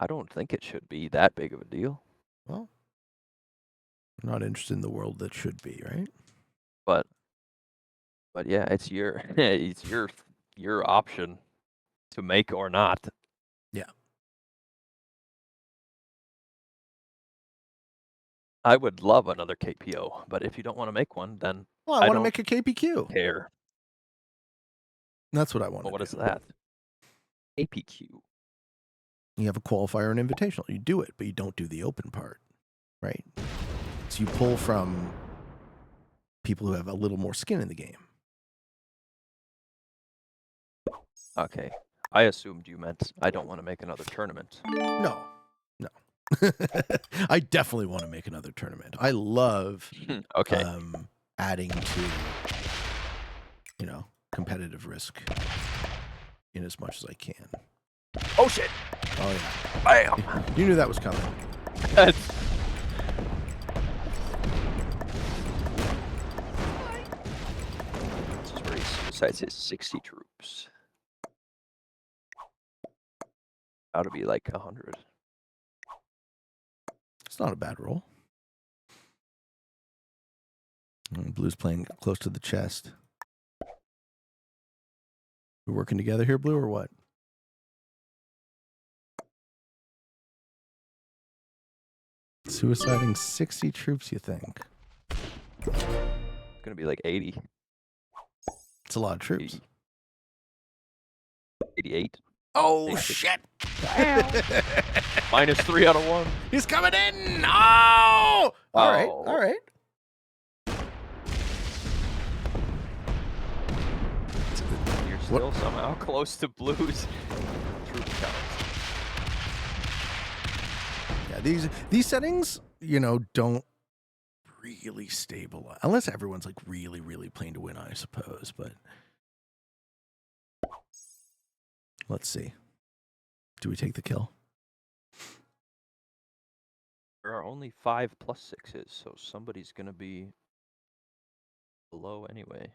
I don't think it should be that big of a deal. Well, I'm not interested in the world that should be, right? But yeah, it's your it's your option to make or not. Yeah. I would love another KPO, but if you don't want to make one, then Well, I want to make a KPQ. care. That's what I want. Well, what is that? KPQ. You have a qualifier and invitational. You do it, but you don't do the open part, right? So you pull from people who have a little more skin in the game. Okay. I assumed you meant I don't want to make another tournament. No. I definitely want to make another tournament. I love adding to, competitive Risk in as much as I can. Oh shit! Oh yeah. Bam! You knew that was coming. besides his 60 troops. Ought to be like 100. It's not a bad roll. Blue's playing close to the chest. We're working together here, Blue, or what? Suiciding 60 troops, you think? It's gonna be like 80. It's a lot of troops. 88. Oh, 86. shit! -3 out of 1. He's coming in! Oh! All right, Oh. all right. You're still somehow close to Blue's troop count. Yeah, these settings, you know, don't really stabilize unless everyone's like really, really playing to win, I suppose. But let's see. Do we take the kill? There are only 5 plus 6s, so somebody's gonna be below anyway.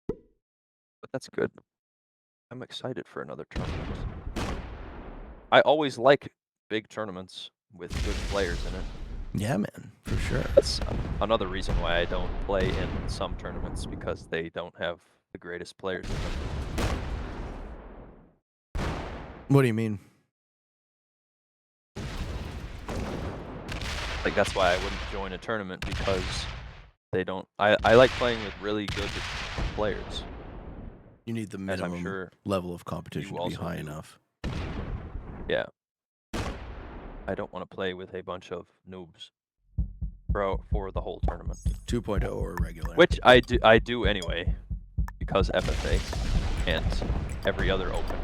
But that's good. I'm excited for another tournament. I always like big tournaments with good players in it. Yeah, man, for sure. That's another reason why I don't play in some tournaments, because they don't have the greatest players in them. What do you mean? Like, that's why I wouldn't join a tournament, because they don't... I like playing with really good players. You need the As I'm minimum sure level of competition you to be also high do. enough. Yeah. I don't want to play with a bunch of noobs for the whole tournament. 2.0 or regular. Which I do anyway, because FFA and every other open.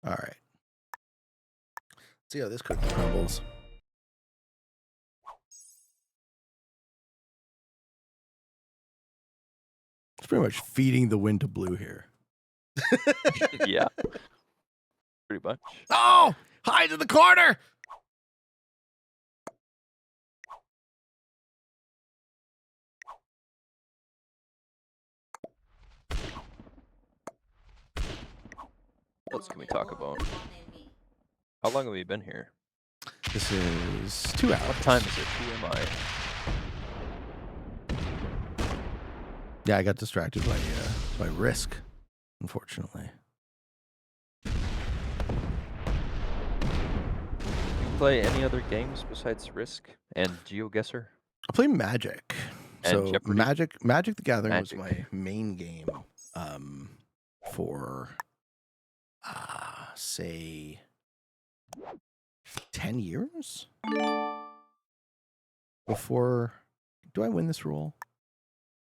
All right. See how this cookie crumbles. It's pretty much feeding the wind to Blue here. Yeah. Pretty much. Oh! Hide in the corner! What else can we talk about? How long have we been here? This is 2 hours. What time is it? Who am I? Yeah, I got distracted by Risk, unfortunately. Do you play any other games besides Risk and GeoGuessr? I play Magic. And So Jeopardy? Magic the Gathering was Magic. my main game for say 10 years before. Do I win this roll?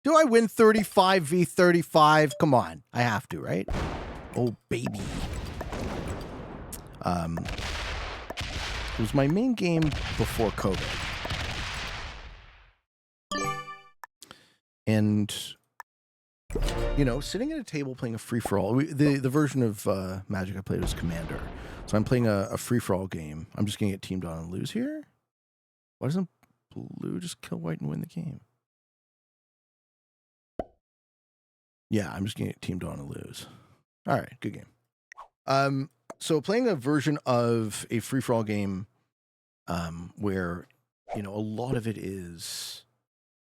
Do I win 35 v 35? Come on, I have to, right? Oh baby. It was my main game before COVID. And, you know, sitting at a table playing a free-for-all, the version of Magic I played was Commander. So I'm playing a free-for-all game. I'm just going to get teamed on and lose here? Why doesn't Blue just kill white and win the game? Yeah, I'm just going to get teamed on and lose. All right, good game. So playing a version of a free-for-all game where, you know, a lot of it is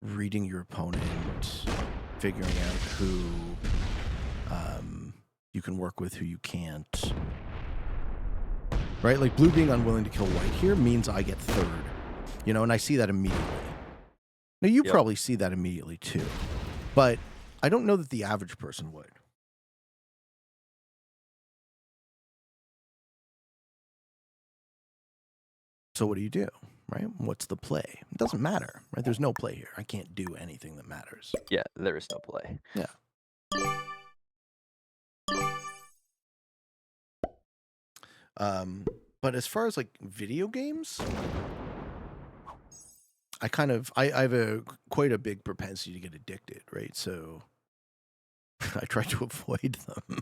reading your opponent, figuring out who you can work with, who you can't. Right? Like Blue being unwilling to kill white here means I get third. You know, and I see that immediately. Now, you probably see that immediately too. But I don't know that the average person would. So what do? Right? What's the play? It doesn't matter, right? There's no play here. I can't do anything that matters. Yeah, there is no play. Yeah. But as far as like video games, I have quite a big propensity to get addicted, right? So I try to avoid them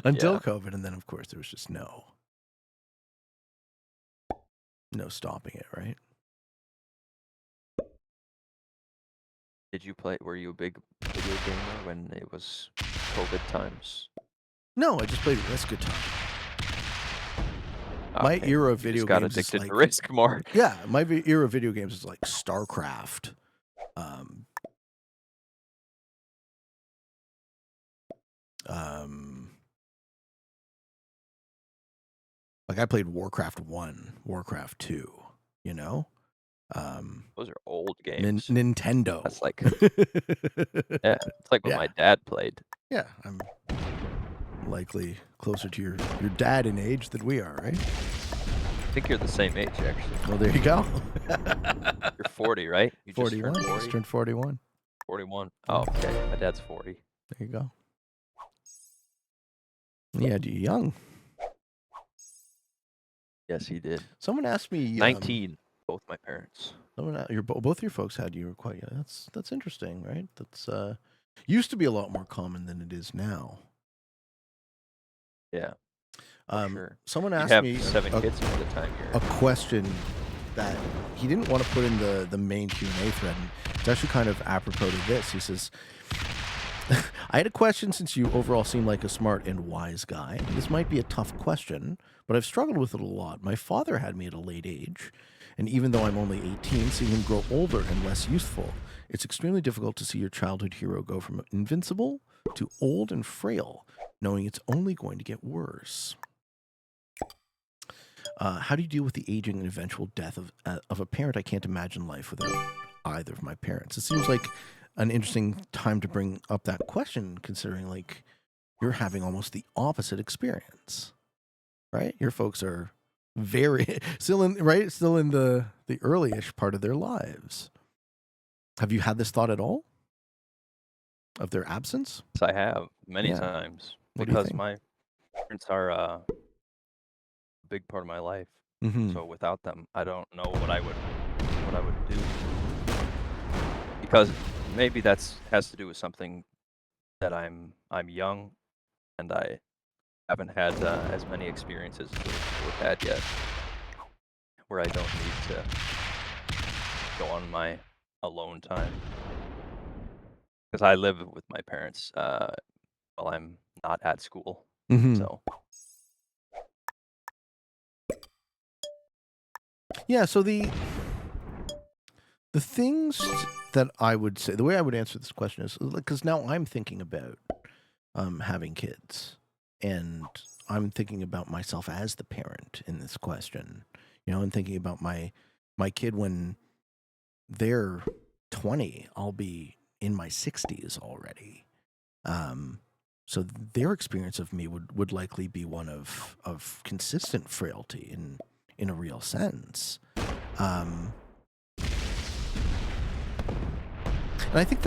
until Yeah. COVID, and then of course there was just no stopping it, right? Did you play? Were you a big video gamer when it was COVID times? No, I just played Risk a ton. My Okay, era of you just video got games is addicted to like Risk more. yeah, my era of video games is like StarCraft. Um, um, like I played Warcraft 1, Warcraft 2, you know? Those are old games. Nintendo. That's like, yeah, it's like what Yeah. my dad played. Yeah, I'm likely closer to your dad in age than we are, right? I think you're the same age, actually. Well, there you go. You're 40, right? You just 41. turned Just 40? turned 41. 41. Yeah. Oh, okay. My dad's 40. There you go. Yeah, young. Yes, he did. Someone asked me 19, both my parents. both your folks had you were quite young. That's interesting, right? That's used to be a lot more common than it is now. Yeah, sure. Someone You asked have me 7 kids by the time a you're... question that he didn't want to put in the main Q&A thread. And it's actually kind of apropos to this. He says, I had a question since you overall seem like a smart and wise guy. This might be a tough question, but I've struggled with it a lot. My father had me at a late age, and even though I'm only 18, seeing him grow older and less useful, it's extremely difficult to see your childhood hero go from invincible to old and frail, knowing it's only going to get worse. How do you deal with the aging and eventual death of a parent? I can't imagine life without either of my parents. It seems like an interesting time to bring up that question, considering like you're having almost the opposite experience, right? Your folks are still in the early-ish part of their lives. Have you had this thought at all of their absence? Yes, I have many Yeah. times. What do you Because think? my parents are a big part of my life. Mm-hmm. So without them, I don't know what I would do. Because maybe that's has to do with something that I'm young and I haven't had as many experiences as other people have had yet, where I don't need to go on my alone time. Because I live with my parents while I'm not at school. Mm-hmm. So Yeah. So the things that I would say, the way I would answer this question is because now I'm thinking about having kids, and I'm thinking about myself as the parent in this question, and thinking about my kid when they're 20, I'll be in my 60s already. So their experience of me would likely be one of consistent frailty in a real sense. And I think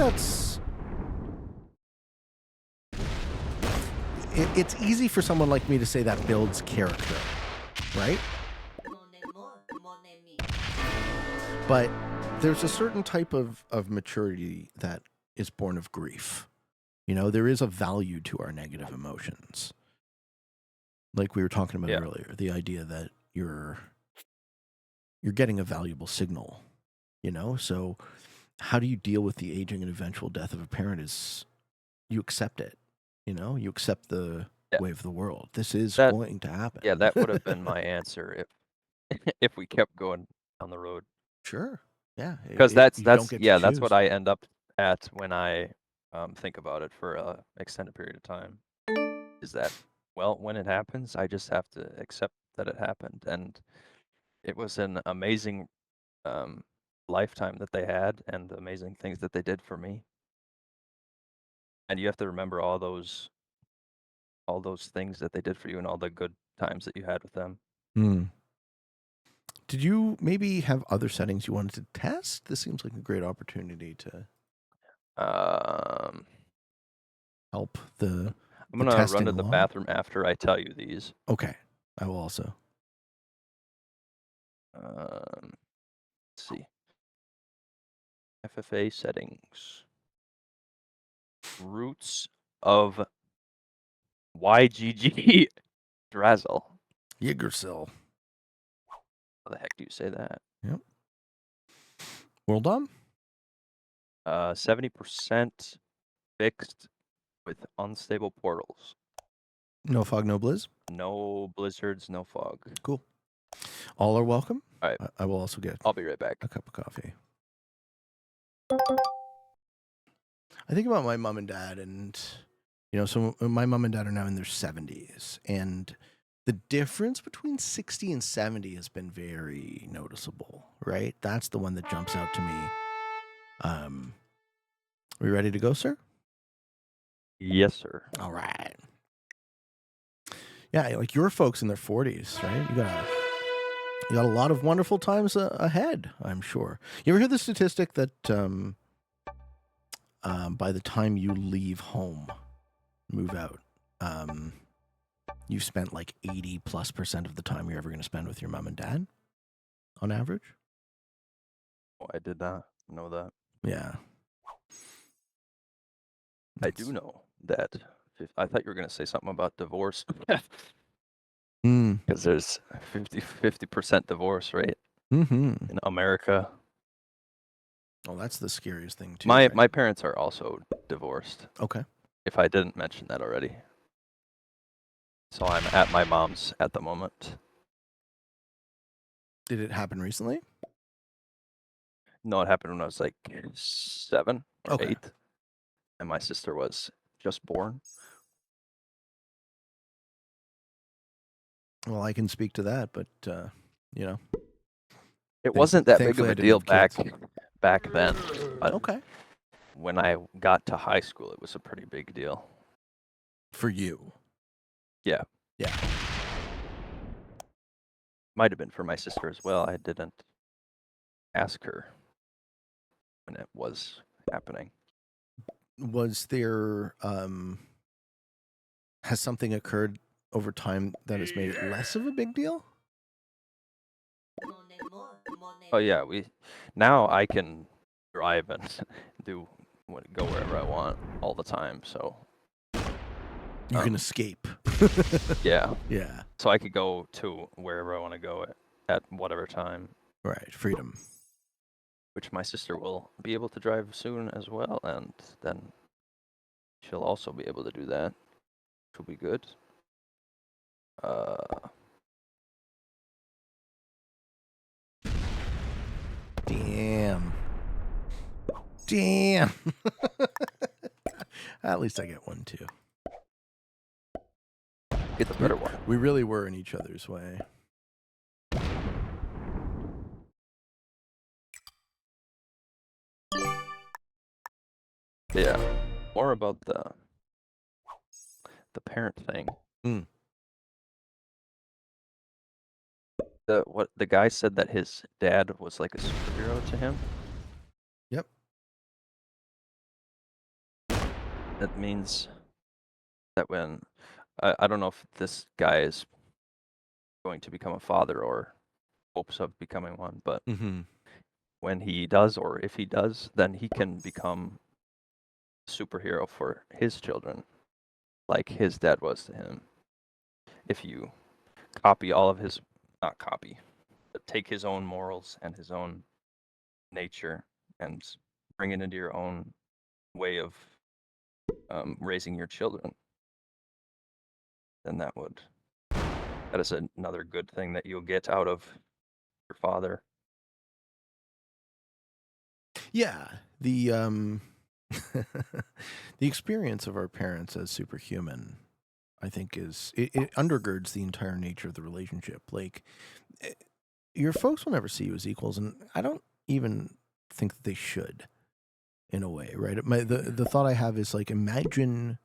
it's easy for someone like me to say that builds character, right? But there's a certain type of maturity that is born of grief. There is a value to our negative emotions. Like we were talking about earlier, the idea that you're getting a valuable signal, So how do you deal with the aging and eventual death of a parent is you accept it, you accept the way of the world. This is going to happen. Yeah, that would have been my answer if we kept going down the road. Sure. Yeah. Because You don't get to that's what choose. I end up at when I think about it for a extended period of time. Is that, well, when it happens, I just have to accept that it happened, and it was an amazing lifetime that they had, and the amazing things that they did for me. And you have to remember all those things that they did for you and all the good times that you had with them. Hmm. Did you maybe have other settings you wanted to test? This seems like a great opportunity to help the I'm gonna run testing to the along. bathroom after I tell you these. Okay. I will also. Let's see. FFA settings. Roots of YGG Drazzle. Yggdrasil. How the heck do you say that? Yep. World on? 70% fixed with unstable portals. No fog, no blizz. No blizzards, no fog. Cool. All are welcome. All right. I will also get I'll be right back. a cup of coffee. I think about my mom and dad, and so my mom and dad are now in their 70s, and the difference between 60 and 70 has been very noticeable, right? That's the one that jumps out to me. Are we ready to go, sir? Yes, sir. All right. Yeah, like your folks in their 40s, right? You got a lot of wonderful times ahead, I'm sure. You ever hear the statistic that by the time you leave home, move out, you've spent like 80+% of the time you're ever going to spend with your mom and dad on average? Oh, I did not know that. Yeah. I do know that. I thought you were going to say something about divorce. Mm. Because there's 50% divorce rate Mm-hmm. in America. Oh, that's the scariest thing too. My right? my parents are also divorced. Okay. If I didn't mention that already. So I'm at my mom's at the moment. Did it happen recently? No, it happened when I was like 7 or Okay. 8. And my sister was just born. Well, I can speak to that, but It wasn't that big of thankfully I a didn't deal have kids. back then. But Okay. when I got to high school, it was a pretty big deal. For you. Yeah. Yeah. Might have been for my sister as well. I didn't ask her when it was happening. Was there has something occurred over time that has made it less of a big deal? Oh yeah, now I can drive and go wherever I want all the time. So You can escape. yeah, Yeah. so I could go to wherever I want to go at whatever time. Right. Freedom. Which my sister will be able to drive soon as well, and then she'll also be able to do that, which will be good. Damn. At least I get one too. Get the better one. We really were in each other's way. Yeah, more about the parent thing. Mm. The guy said that his dad was like a superhero to him. Yep. That means that when I don't know if this guy is going to become a father or hopes of becoming one, but when he does, or if he does, then he can become a superhero for his children, like his dad was to him. If you copy all of his, not copy, but take his own morals and his own nature and bring it into your own way of raising your children, then that is another good thing that you'll get out of your father. Yeah. The the experience of our parents as superhuman, I think, it undergirds the entire nature of the relationship. Like, your folks will never see you as equals, and I don't even think that they should, in a way, right? The thought I have is like, imagine,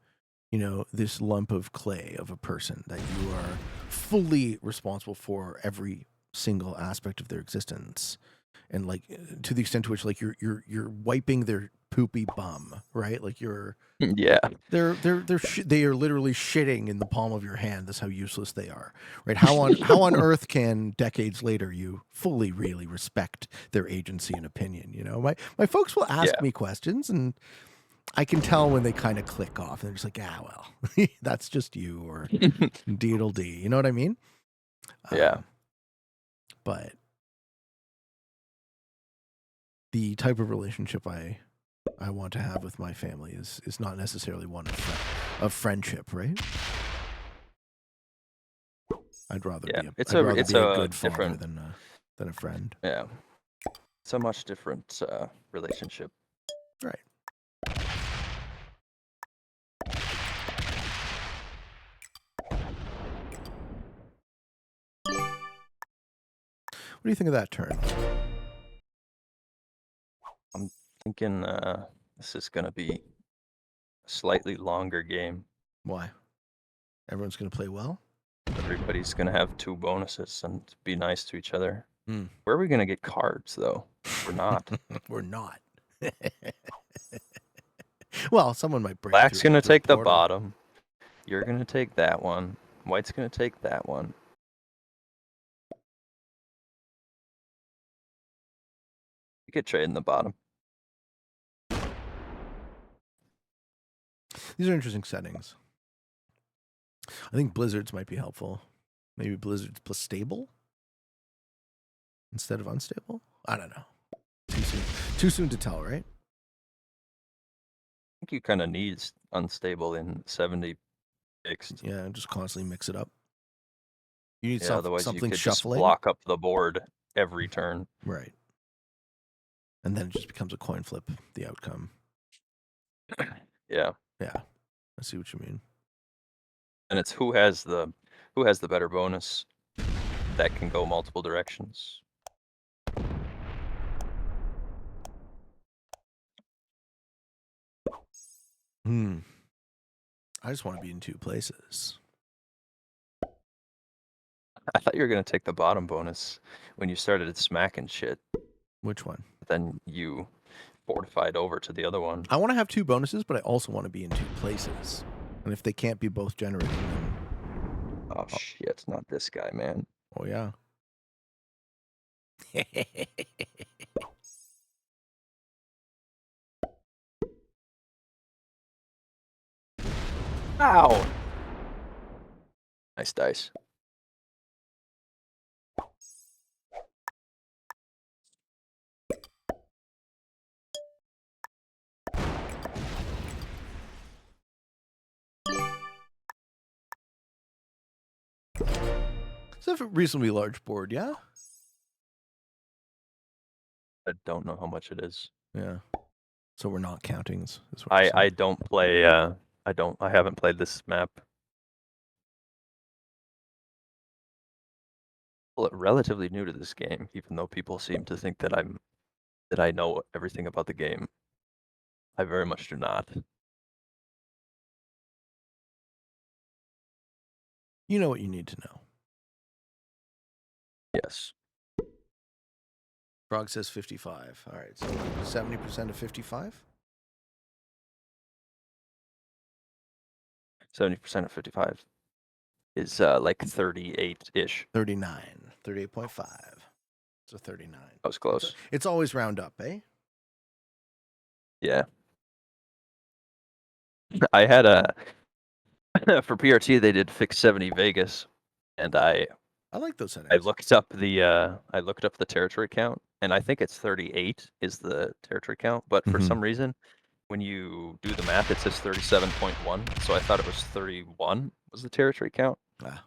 this lump of clay of a person that you are fully responsible for every single aspect of their existence, and like to the extent to which like you're wiping their poopy bum, right? Like you're Yeah. they are literally shitting in the palm of your hand. That's how useless they are, right? How on earth can decades later you fully really respect their agency and opinion? You know, my folks will ask Yeah. me questions, and I can tell when they kind of click off, and they're just like, well, that's just you, or deedle d. You know what I mean? Yeah. But the type of relationship I want to have with my family is not necessarily one of friendship, right? I'd rather Yeah. be It's I'd rather it's be a a good father different. than a friend. Yeah. It's a much different relationship. Right. What do you think of that turn? I'm thinking this is gonna be a slightly longer game. Why? Everyone's going to play well? Everybody's gonna have 2 bonuses and be nice to each other. Hmm. Where are we gonna get cards though? We're not. We're not. Well, someone might break Black's through gonna the take the portal. bottom. You're gonna take that one. White's gonna take that one. You could trade in the bottom. These are interesting settings. I think blizzards might be helpful. Maybe blizzards plus stable instead of unstable. I don't know. Too soon to tell, right? I think you kind of need unstable in 70 fixed. Yeah, just constantly mix it up. You need Yeah, otherwise you something could just shuffling, block up the board every turn. right? And then it just becomes a coin flip. The outcome. Yeah, Yeah, I see what you mean. and it's who has the better bonus that can go multiple directions. I just want to be in 2 places. I thought you were gonna take the bottom bonus when you started smacking shit. Which one? Then you fortified over to the other one. I want to have 2 bonuses, but I also want to be in 2 places. And if they can't be both generating, then Oh shit, not this guy, man. oh yeah. Ow! Nice dice. It's a reasonably large board, yeah? I don't know how much it is. Yeah. So we're not counting. Is what you're I saying. don't play. I haven't played this map. Well, relatively new to this game, even though people seem to think that I know everything about the game. I very much do not. You know what you need to know. Yes. Frog says 55. All right, so 70% of 55? 70% of 55 is like 38-ish. 39. 38.5. So 39. That was close. It's always round up, eh? Yeah. I had a for PRT they did fix 70 Vegas, and I like those settings. I looked up the territory count, and I think it's 38 is the territory count, but for some reason when you do the math it says 37.1, so I thought it was 31 was the territory count. Ah.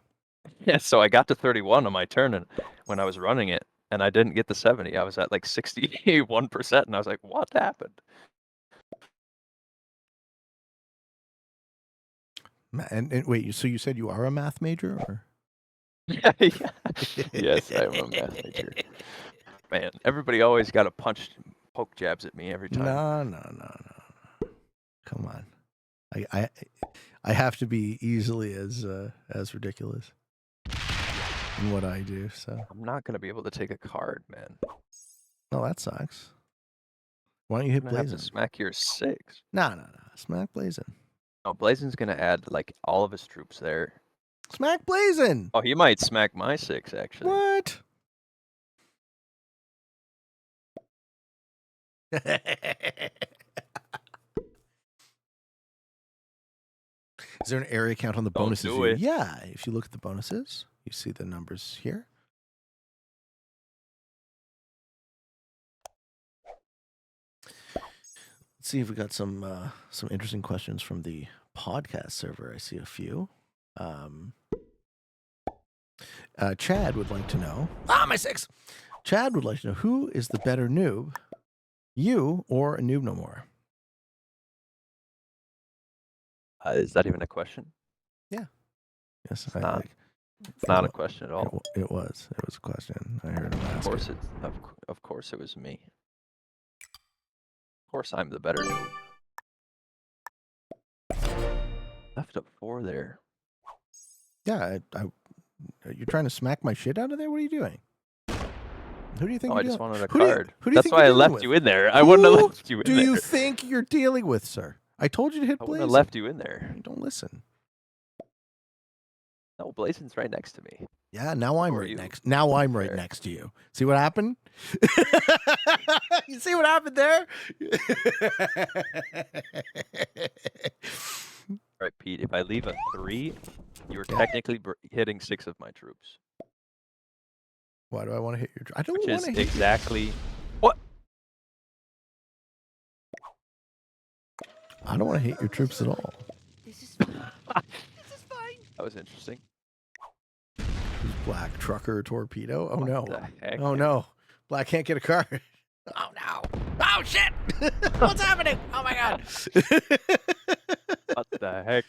Yeah, so I got to 31 on my turn, and when I was running it, and I didn't get the 70. I was at like 61%, and I was like, "What happened?" And wait, so you said you are a math major, or? Yeah. Yes, I am a math major. Man, everybody always got to poke jabs at me every time. No. Come on. I have to be easily as ridiculous in what I do, so. I'm not gonna be able to take a card, man. Oh, that sucks. Why don't you hit I'm gonna have to Blazin? smack your 6. No. Smack Blazin. Oh, Blazin's gonna add like all of his troops there. Smack Blazin! Oh, he might smack my 6 actually. What? Is there an area count on the Don't bonuses? do it. Yeah, if you look at the bonuses, you see the numbers here. Let's see if we got some interesting questions from the podcast server. I see a few. Chad would like to know. My 6. Chad would like to know, who is the better noob, you or a Noob No More? Is that even a question? Yes, It's not. It's not a question at all. It was a question. I heard him ask. Of course it was me. Of course I'm the better noob. Left a 4 there. Yeah, you're trying to smack my shit out of there? What are you doing? Who do you think Oh, you're I just dealing- wanted a who do you- card. who do you That's think why I you're dealing left with? you in there. I wouldn't have Who left you in do there. you think you're dealing with, sir? I told you to hit I Blazin. wouldn't have left you in there. You don't listen. No, Blazin's right next to me. Yeah, now I'm Who are right you? next. Now I'm right There. next to you. See what happened? You see what happened there? All right, Pete, if I leave a 3, you're technically hitting 6 of my troops. Why do I want to hit your? I don't Which want is to hit. exactly what? I don't want to hit your troops at all. This is fine. This is fine. That was interesting. Black trucker torpedo. Oh no. What the heck? Oh no. Black can't get a card. Oh no. Oh shit. What's happening? Oh my god. What the heck?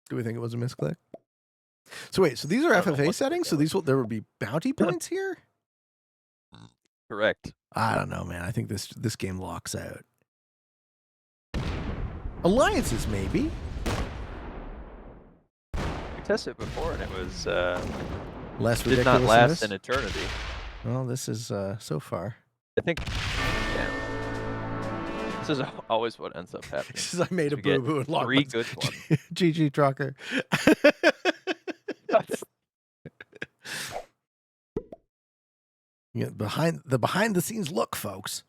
Do we think it was a misclick? So wait, so these are I don't know FFA what settings? So there would be bounty points here? Correct. I don't know, man. I think this game locks out. Alliances, maybe. We tested it before and it was Less did ridiculous not than last this? an eternity. Well, this is so far. I think this is always what ends up happening. This is I made a We get boo-boo and locked 3 good ones. GG trucker. Yeah, behind the scenes look, folks.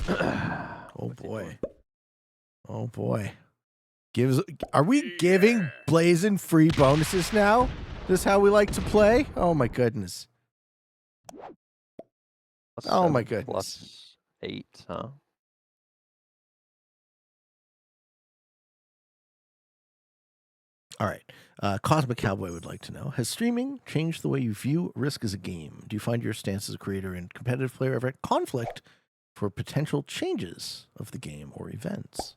Oh boy. Oh boy. Are we giving Blazin free bonuses now? This is how we like to play? Oh my goodness. Oh my 7 goodness. plus 8, huh? All right. Cosmic Cowboy would like to know, has streaming changed the way you view Risk as a game? Do you find your stance as a creator and competitive player ever at conflict for potential changes of the game or events?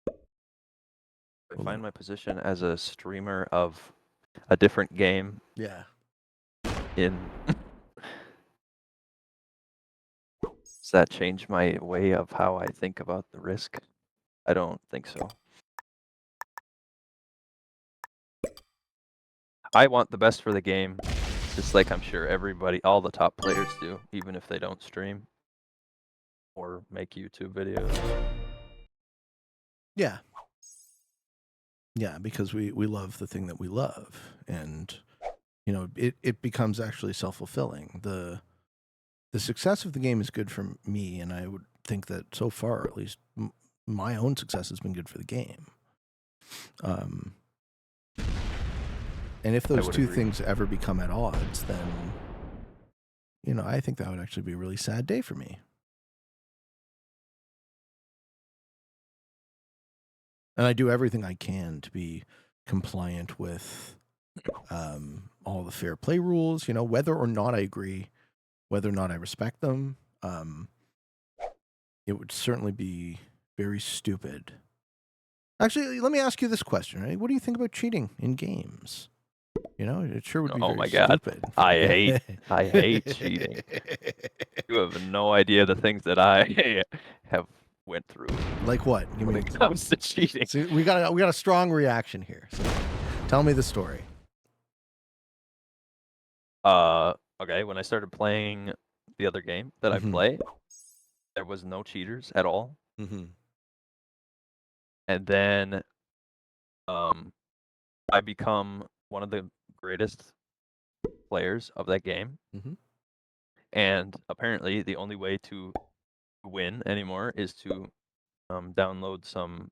I find my position as a streamer of a different game Yeah. in does that change my way of how I think about the risk? I don't think so. I want the best for the game, just like I'm sure all the top players do, even if they don't stream or make YouTube videos. Yeah. Yeah, because we love the thing that we love. And, you know, it becomes actually self-fulfilling. The success of the game is good for me, and I would think that so far, at least, my own success has been good for the game. And if those two things ever become at odds, then, you know, I think that would actually be a really sad day for me. And I do everything I can to be compliant with all the fair play rules, you know, whether or not I agree, whether or not I respect them. It would certainly be very stupid. Actually, let me ask you this question, right? What do you think about cheating in games? You know, it sure would be very stupid. I hate cheating. You have no idea the things that I have went through. Like what? When it comes to cheating. See, we got a strong reaction here. So Tell me the story. Okay, when I started playing the other game that I Mhm. play, there was no cheaters at all. Mm-hmm. And then I become one of the greatest players of that game. Mhm. And apparently the only way to win anymore is to download some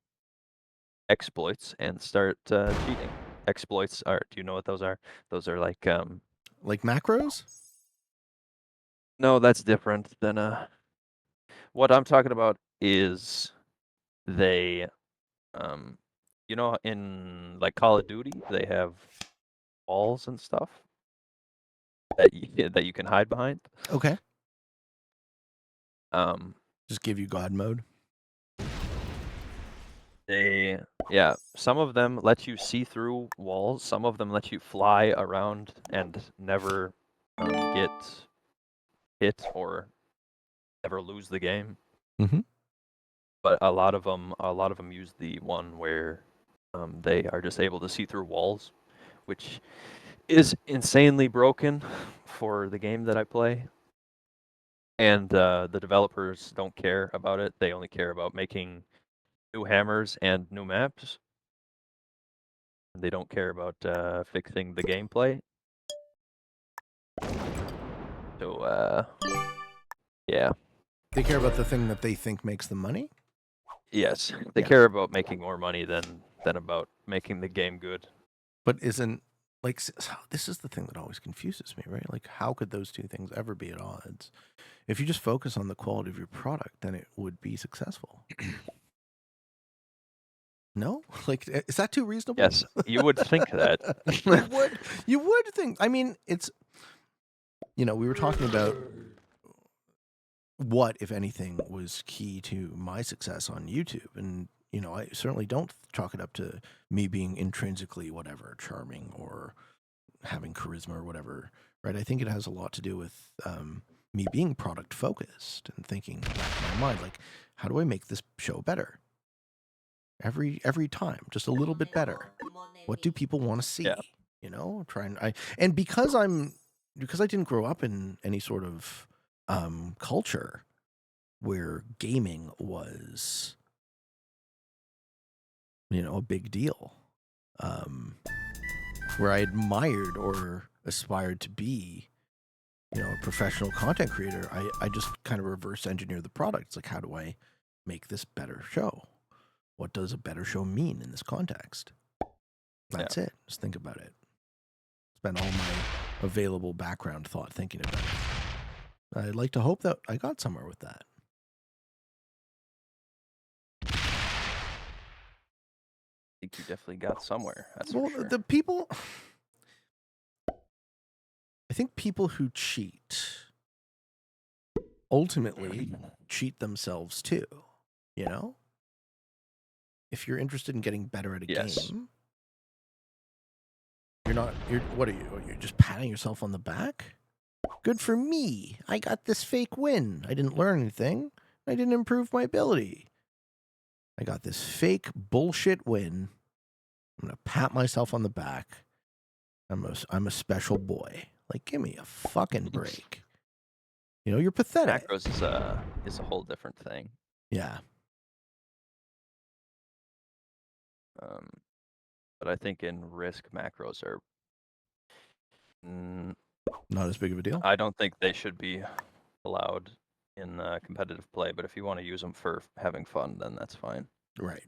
exploits and start cheating. Exploits are, do you know what those are? Those are like Like macros? no, that's different than what I'm talking about is they you know, in like Call of Duty, they have walls and stuff that you can hide behind. Okay. Um, Just give you God mode. yeah, some of them let you see through walls. Some of them let you fly around and never get hit or ever lose the game. Mhm. But a lot of them use the one where they are just able to see through walls, which is insanely broken for the game that I play. And the developers don't care about it. They only care about making new hammers and new maps. They don't care about fixing the gameplay. So yeah, They care about the thing that they think makes them money. yes, they Yeah. care about making more money than about making the game good. But isn't like this is the thing that always confuses me, right? Like, how could those two things ever be at odds? If you just focus on the quality of your product, then it would be successful. No, like, is that too reasonable? Yes, you would think that. You would think. I mean, it's we were talking about what, if anything, was key to my success on YouTube, and I certainly don't chalk it up to me being intrinsically whatever charming or having charisma or whatever, right? I think it has a lot to do with me being product focused and thinking back in my mind, like, how do I make this show better? Every time, just a little bit better. What do people want to see? Yeah. And because I didn't grow up in any sort of culture where gaming was, a big deal, where I admired or aspired to be, a professional content creator, I just kind of reverse engineer the product. It's like, how do I make this better show? What does a better show mean in this context? That's it. Just think about it. Spend all my available background thought thinking about it. I'd like to hope that I got somewhere with that. I think you definitely got somewhere. That's Well, for sure. the people, I think people who cheat ultimately cheat themselves too, If you're interested in getting better at a game, what are you? You're just patting yourself on the back? Good for me. I got this fake win. I didn't learn anything. I didn't improve my ability. I got this fake bullshit win. I'm going to pat myself on the back. I'm a special boy. Like, give me a fucking break. You're pathetic. Macros is a whole different thing. Yeah. But I think in Risk macros are not as big of a deal. I don't think they should be allowed in competitive play. But if you want to use them for having fun, then that's fine. Right.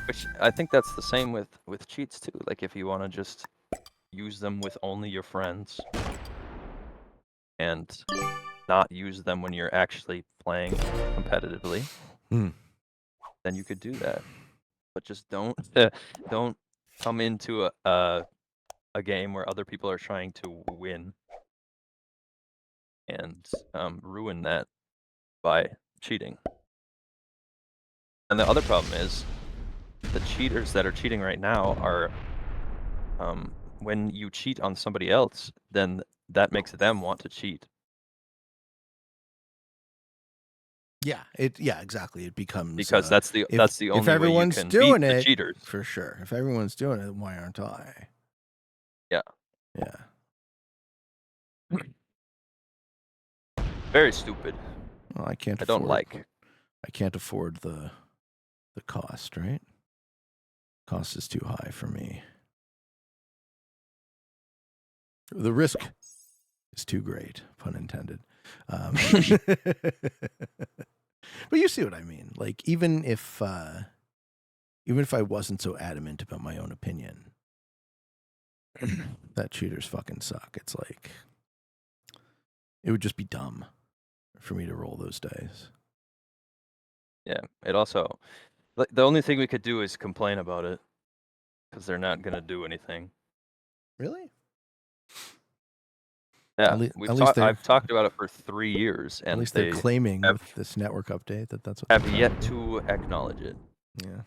Which I think that's the same with cheats too. Like if you want to just use them with only your friends and not use them when you're actually playing competitively, then you could do that. But just don't come into a game where other people are trying to win and ruin that by cheating. And the other problem is the cheaters that are cheating right now are when you cheat on somebody else, then that makes them want to cheat. Yeah, exactly. It becomes because that's the if only way you everyone's can beat doing the it, cheaters. for sure. If everyone's doing it, why aren't I? Yeah. Yeah. Very stupid. Well, I can't I afford. don't like. I can't afford the cost, right? Cost is too high for me. The risk is too great, pun intended. But you see what I mean. Like even if I wasn't so adamant about my own opinion, that cheaters fucking suck. It's like it would just be dumb for me to roll those dice. Yeah. It also, the only thing we could do is complain about it, because they're not gonna do anything. Really? Yeah, I've talked about it for 3 years, and at least they're claiming have, with this network update that that's what have they're yet trying do. to acknowledge it. Yeah.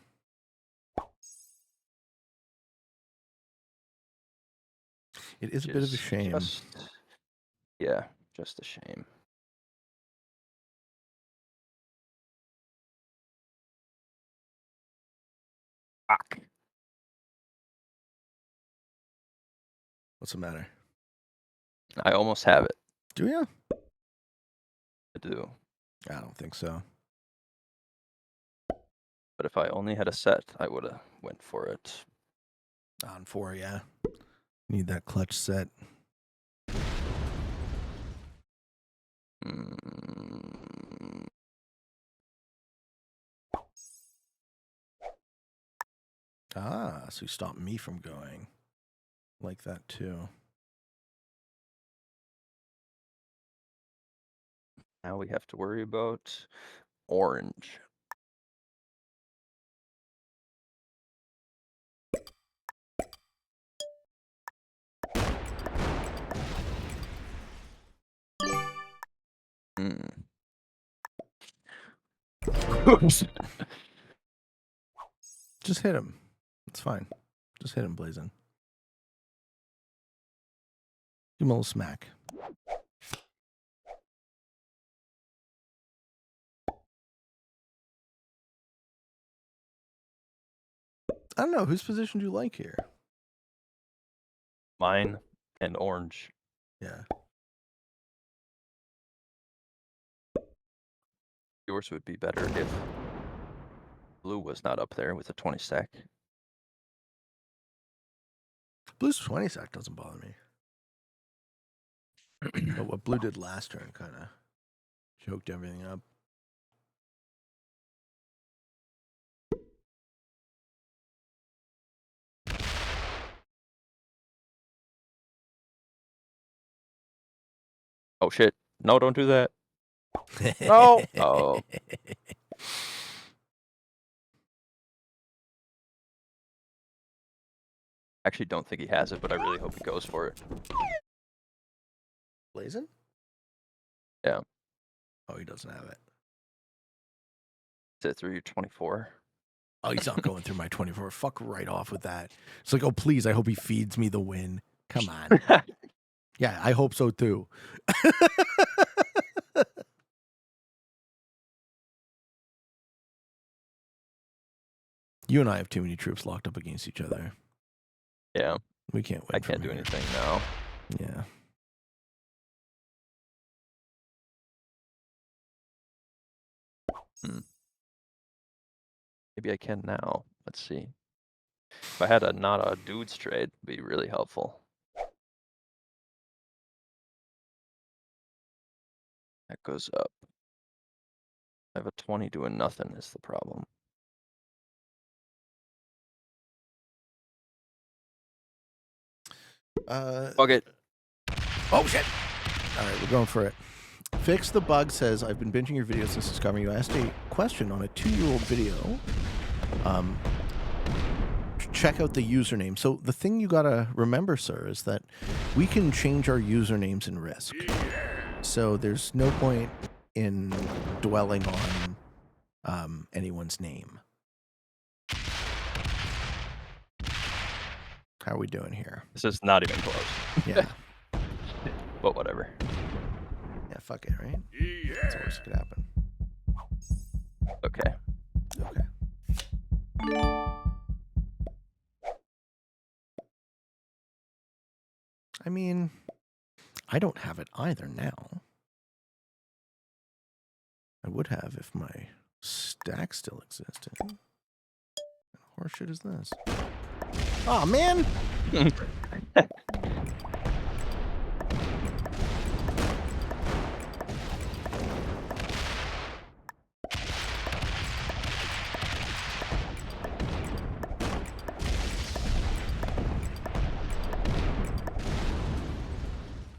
It is a bit of a shame. Yeah, just a shame. Fuck. What's the matter? I almost have it. Do you? I do. I don't think so. But if I only had a set, I would have went for it. On 4, yeah. Need that clutch set. Ah, so you stopped me from going. Like that too. Now we have to worry about orange. Just hit him. It's fine. Just hit him, Blazin'. Give him a little smack. I don't know. Whose position do you like here? Mine and orange. Yeah. Yours would be better if blue was not up there with a 20 stack. Blue's 20 stack doesn't bother me. But what blue did last turn kind of choked everything up. Oh shit. No, don't do that. No. Oh. Actually don't think he has it, but I really hope he goes for it. Blazin'? Yeah. Oh, he doesn't have it. Is it through your 24? Oh, he's not going through my 24. Fuck right off with that. It's like, oh, please, I hope he feeds me the win. Come on. Yeah, I hope so too. You and I have too many troops locked up against each other. Yeah. We can't win. I can't do anything now. Yeah. Maybe I can now. Let's see. If I had not a dudes trade, it'd be really helpful. That goes up. I have a 20 doing nothing is the problem. Fuck it. Oh shit. All right, we're going for it. Fix the Bug says, I've been binging your videos since discovering you. Asked a question on a 2-year-old video. Check out the username. So the thing you gotta remember, sir, is that we can change our usernames in Risk. So there's no point in dwelling on anyone's name. How are we doing here? This is not even close. Yeah. But whatever. Yeah, fuck it, right? That's the worst that could happen. Okay. Okay. I mean, I don't have it either now. I would have if my stack still existed. What horseshit is this? Oh man!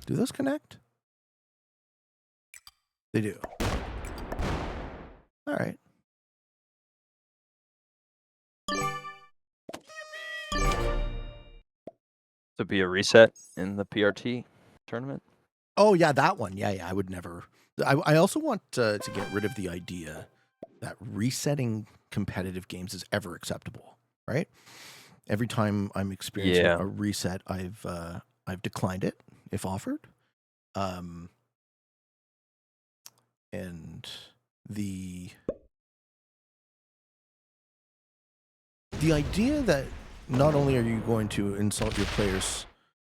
Do those connect? They do. All right. To be a reset in the PRT tournament. Oh yeah, that one. Yeah, I would never. I also want to get rid of the idea that resetting competitive games is ever acceptable. Right? Every time I'm experiencing Yeah. a reset, I've declined it if offered. And the idea that not only are you going to insult your players'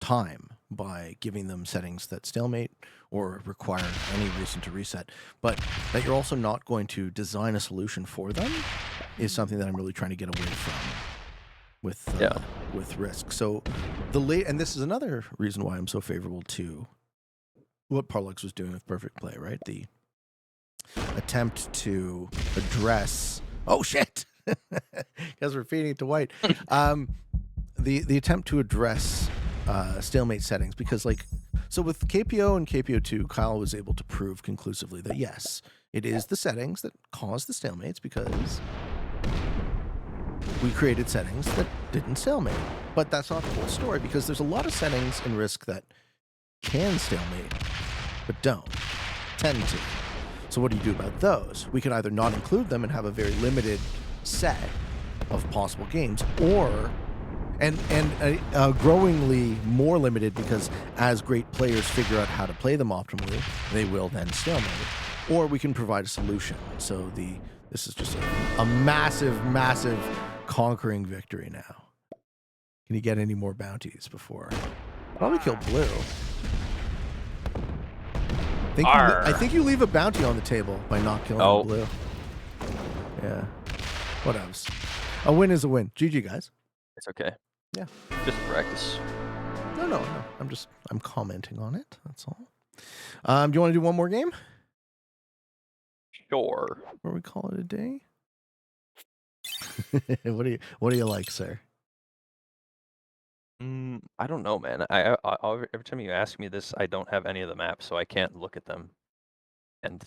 time by giving them settings that stalemate or require any reason to reset, but that you're also not going to design a solution for them is something that I'm really trying to get away from with Risk. So and this is another reason why I'm so favorable to what Parlux was doing with Perfect Play, right? The attempt to address because we're feeding it to White. The attempt to address stalemate settings, because so with KPO and KPO2, Kyle was able to prove conclusively that yes, it is the settings that cause the stalemates, because we created settings that didn't stalemate. But that's not the whole story, because there's a lot of settings in Risk that can stalemate but tend to. So what do you do about those? We can either not include them and have a very limited set of possible games, or and growingly more limited, because as great players figure out how to play them optimally, they will then stalemate. Or we can provide a solution. So this is just a massive, massive conquering victory now. Can you get any more bounties before? Probably kill Blue. I think you leave a bounty on the table by not killing Blue. Yeah. What else? A win is a win. GG, guys. It's okay. Yeah. Just practice. No. I'm commenting on it. That's all. Do you want to do one more game? Sure. Or we call it a day? What do you like, sir? I don't know, man. Every time you ask me this, I don't have any of the maps, so I can't look at them and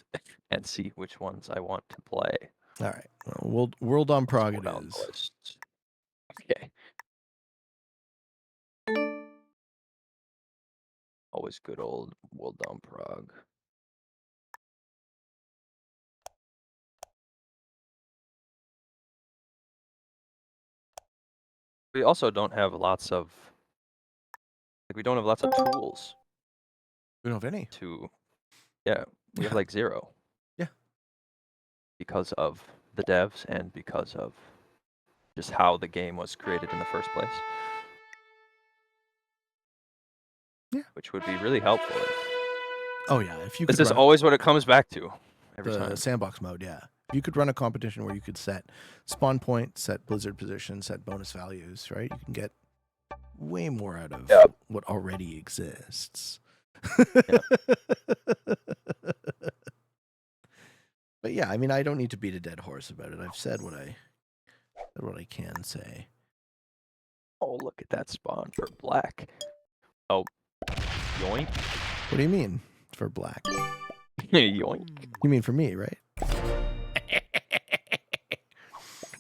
see which ones I want to play. All right. Well, World on Prague it is. Okay. Always good old World on Prague. We also don't have lots of we don't have lots of tools. We don't have any. We have like 0. Yeah. Because of the devs and because of just how the game was created in the first place. Yeah. Which would be really helpful. Oh yeah, if you could. This is always what it comes back to every the time. Sandbox mode, yeah. If you could run a competition where you could set spawn point, set blizzard position, set bonus values, right? You can get way more out of what already exists. But yeah, I mean, I don't need to beat a dead horse about it. I've said what I can say. Oh, look at that spawn for black. Oh, yoink. What do you mean for black? Yoink. You mean for me, right?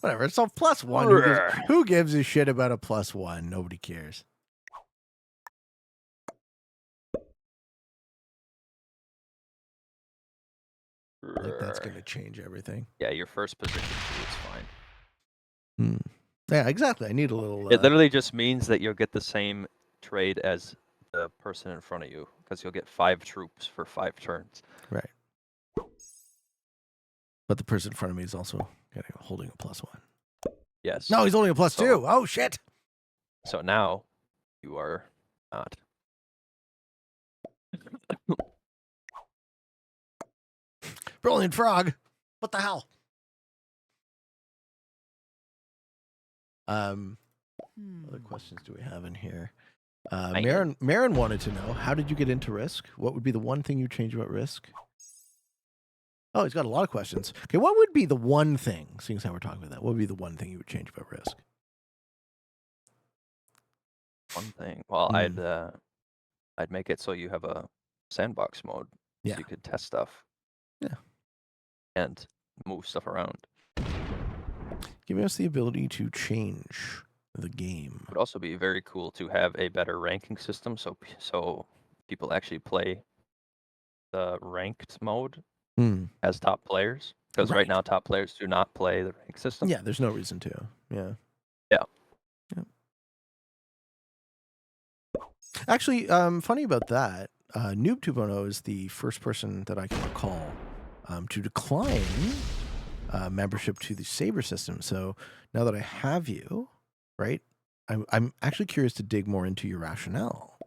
Whatever, it's all +1. Who gives a shit about a +1? Nobody cares. Like that's gonna change everything. Yeah, your first position too is fine. Yeah, exactly. I need a little. It literally just means that you'll get the same trade as the person in front of you, because you'll get 5 troops for 5 turns. Right. But the person in front of me is also holding a +1. Yes. No, he's holding a +2. Oh, shit. So now you are not. Brilliant frog. What the hell? Other questions do we have in here? Marin wanted to know, how did you get into Risk? What would be the one thing you'd change about Risk? Oh, he's got a lot of questions. Okay, what would be the one thing, seeing as how we're talking about that, what would be the one thing you would change about Risk? One thing. Well, I'd make it so you have a sandbox mode, Yeah. so you could test stuff. Yeah. And move stuff around. Giving us the ability to change the game. It would also be very cool to have a better ranking system, so people actually play the ranked mode as top players. Because right now, top players do not play the rank system. Yeah, there's no reason to. Yeah. Yeah. Actually, funny about that, Noob 2.0 is the first person that I can recall to decline membership to the Saber system. So now that I have you, right, I'm actually curious to dig more into your rationale,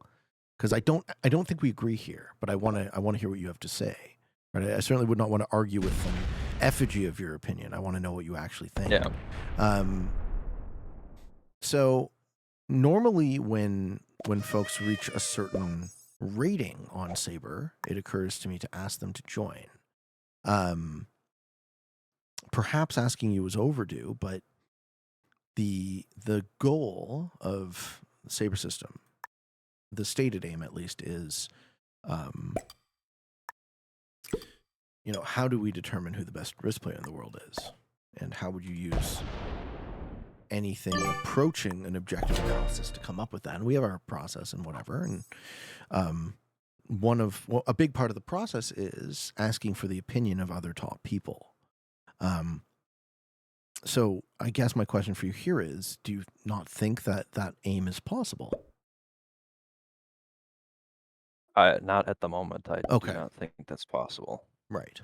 because I don't think we agree here, but I want to hear what you have to say. Right? I certainly would not want to argue with an effigy of your opinion. I want to know what you actually think. Yeah. So normally when folks reach a certain rating on Saber, it occurs to me to ask them to join. Perhaps asking you was overdue, but the goal of the Saber system, the stated aim at least, is how do we determine who the best Risk player in the world is? And how would you use anything approaching an objective analysis to come up with that? And we have our process and whatever. And a big part of the process is asking for the opinion of other top people. So I guess my question for you here is, do you not think that aim is possible? Not at the moment. I do not think that's possible. Right.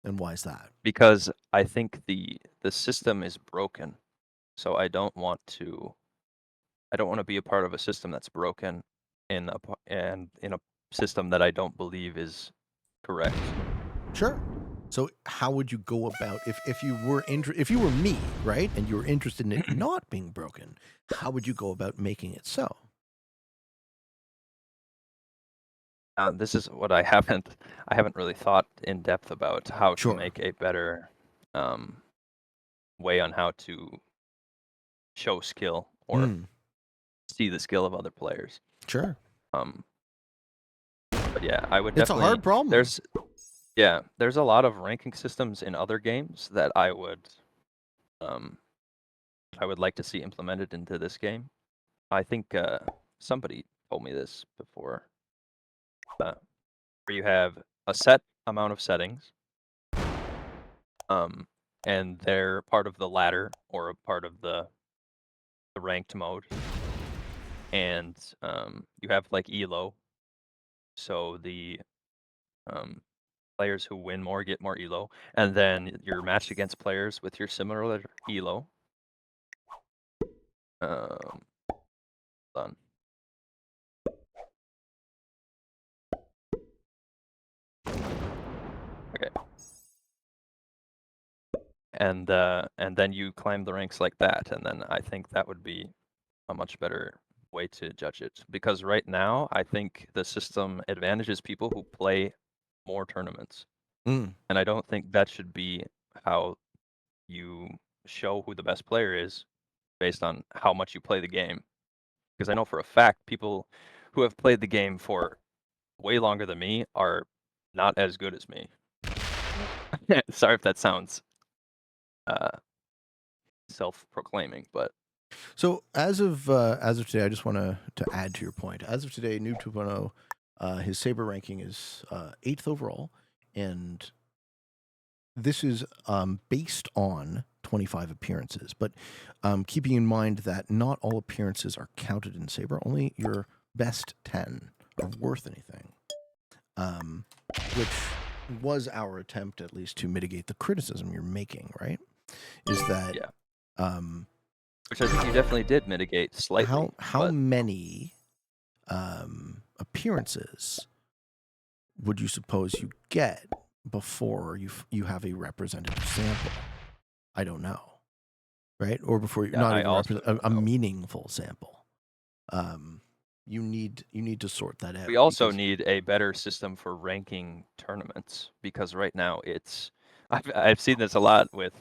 And why is that? Because I think the system is broken. So I don't want to be a part of a system that's broken in a system that I don't believe is correct. Sure. So how would you go about if you were me, right, and you were interested in it not being broken? How would you go about making it so? This is what I haven't really thought in depth about how to make a better way on how to show skill or see the skill of other players. Sure. But yeah, I would definitely. It's a hard problem. There's a lot of ranking systems in other games that I would like to see implemented into this game. I think somebody told me this before. Where you have a set amount of settings, and they're part of the ladder or a part of the ranked mode, and you have like elo. So the players who win more get more elo, and then you're matched against players with your similar elo. Done. Okay. And then you climb the ranks like that, and then I think that would be a much better way to judge it. Because right now, I think the system advantages people who play more tournaments. And I don't think that should be how you show who the best player is based on how much you play the game. Because I know for a fact people who have played the game for way longer than me are not as good as me. Sorry if that sounds self-proclaiming, but so as of today, I just want to add to your point. As of today, Noob 2.0, his Saber ranking is 8th overall, and this is based on 25 appearances. But keeping in mind that not all appearances are counted in Saber, only your best 10 are worth anything. Which was our attempt, at least, to mitigate the criticism you're making, right? Is that Yeah. um, Which I think you definitely did mitigate slightly. how but many appearances would you suppose you get before you have a representative sample? I don't know, right? Or before you Yeah, not I even also a don't know. meaningful sample. You need to sort that out. We also because- need a better system for ranking tournaments, because right now it's I've seen this a lot with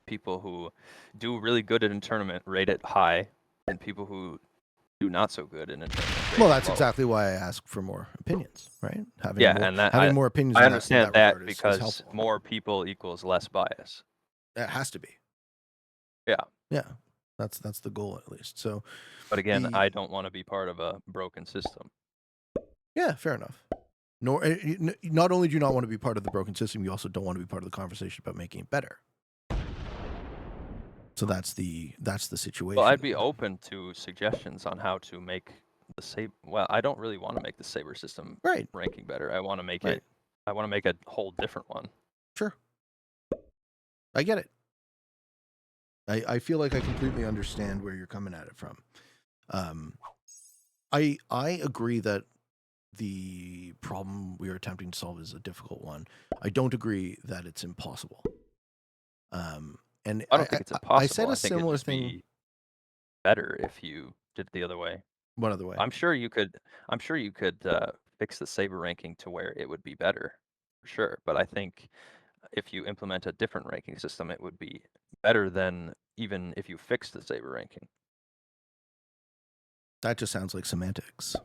people who do really good in a tournament, rate it high, and people who do not so good in a tournament, rate Well, it that's low. exactly why I ask for more opinions, right? Having Yeah, more and that having more opinions I in understand that that regard is because helpful. more people equals less bias. It has to be. Yeah. Yeah, that's the goal at least. So, But again, I don't want to be part of a broken system. yeah, fair enough. Nor not only do you not want to be part of the broken system, you also don't want to be part of the conversation about making it better. So that's the situation. Well, I'd be open to suggestions on how to make the Saber. Well, I don't really want to make the Saber system Right. ranking better. I want to make Right. it. I want to make a whole different one. Sure. I get it. I feel like I completely understand where you're coming at it from. I agree that the problem we are attempting to solve is a difficult one. I don't agree that it's impossible. And I don't think it's impossible. I said a I think it'd similar just thing. be better if you did it the other way. What other way? I'm sure you could. I'm sure you could fix the Saber ranking to where it would be better, for sure. But I think if you implement a different ranking system, it would be better than even if you fixed the Saber ranking. That just sounds like semantics.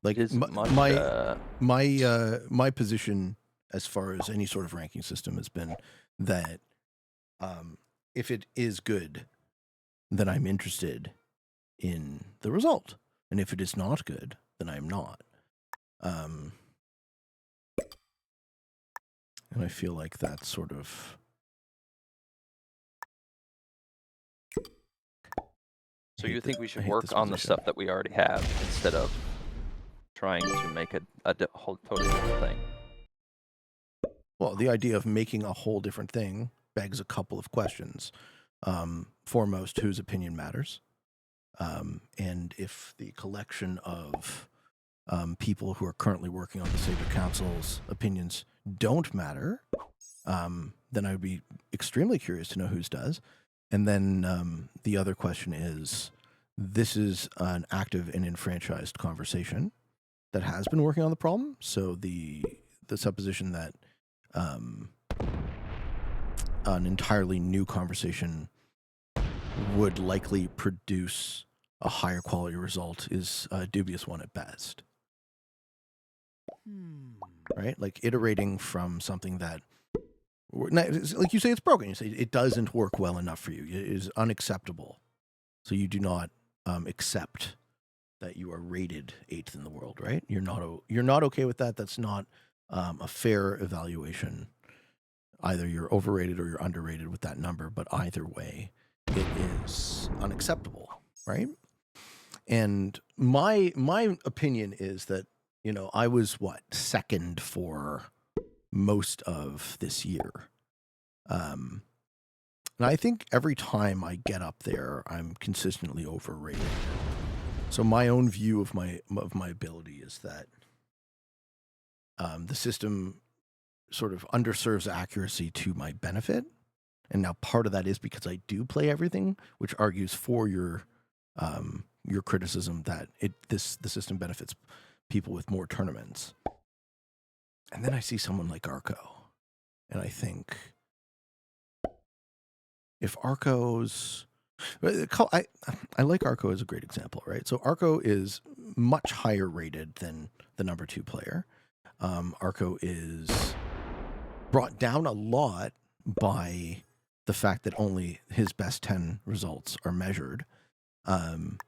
Like my position as far as any sort of ranking system has been that if it is good, then I'm interested in the result, and if it is not good, then I'm not. And I feel like that's sort of. So you think we should work on the stuff that we already have instead of trying to make a whole totally different thing? Well, the idea of making a whole different thing begs a couple of questions. Foremost, whose opinion matters? And if the collection of people who are currently working on the Saber Council's opinions don't matter, then I would be extremely curious to know whose does. And then the other question is, this is an active and enfranchised conversation that has been working on the problem. So the supposition that an entirely new conversation would likely produce a higher quality result is a dubious one at best. Right? Like iterating from something that, like you say, it's broken. You say it doesn't work well enough for you. It is unacceptable. So you do not accept that you are rated 8th in the world, right? You're not okay with that. That's not a fair evaluation. Either you're overrated or you're underrated with that number, but either way, it is unacceptable, right? And my opinion is that, I was second for most of this year. And I think every time I get up there, I'm consistently overrated. So my own view of my ability is that the system sort of underserves accuracy to my benefit. And now part of that is because I do play everything, which argues for your criticism that the system benefits people with more tournaments. And then I see someone like Arco, and I think if Arco's, I like Arco as a great example, right? So Arco is much higher rated than the number 2 player. Arco is brought down a lot by the fact that only his best 10 results are measured. And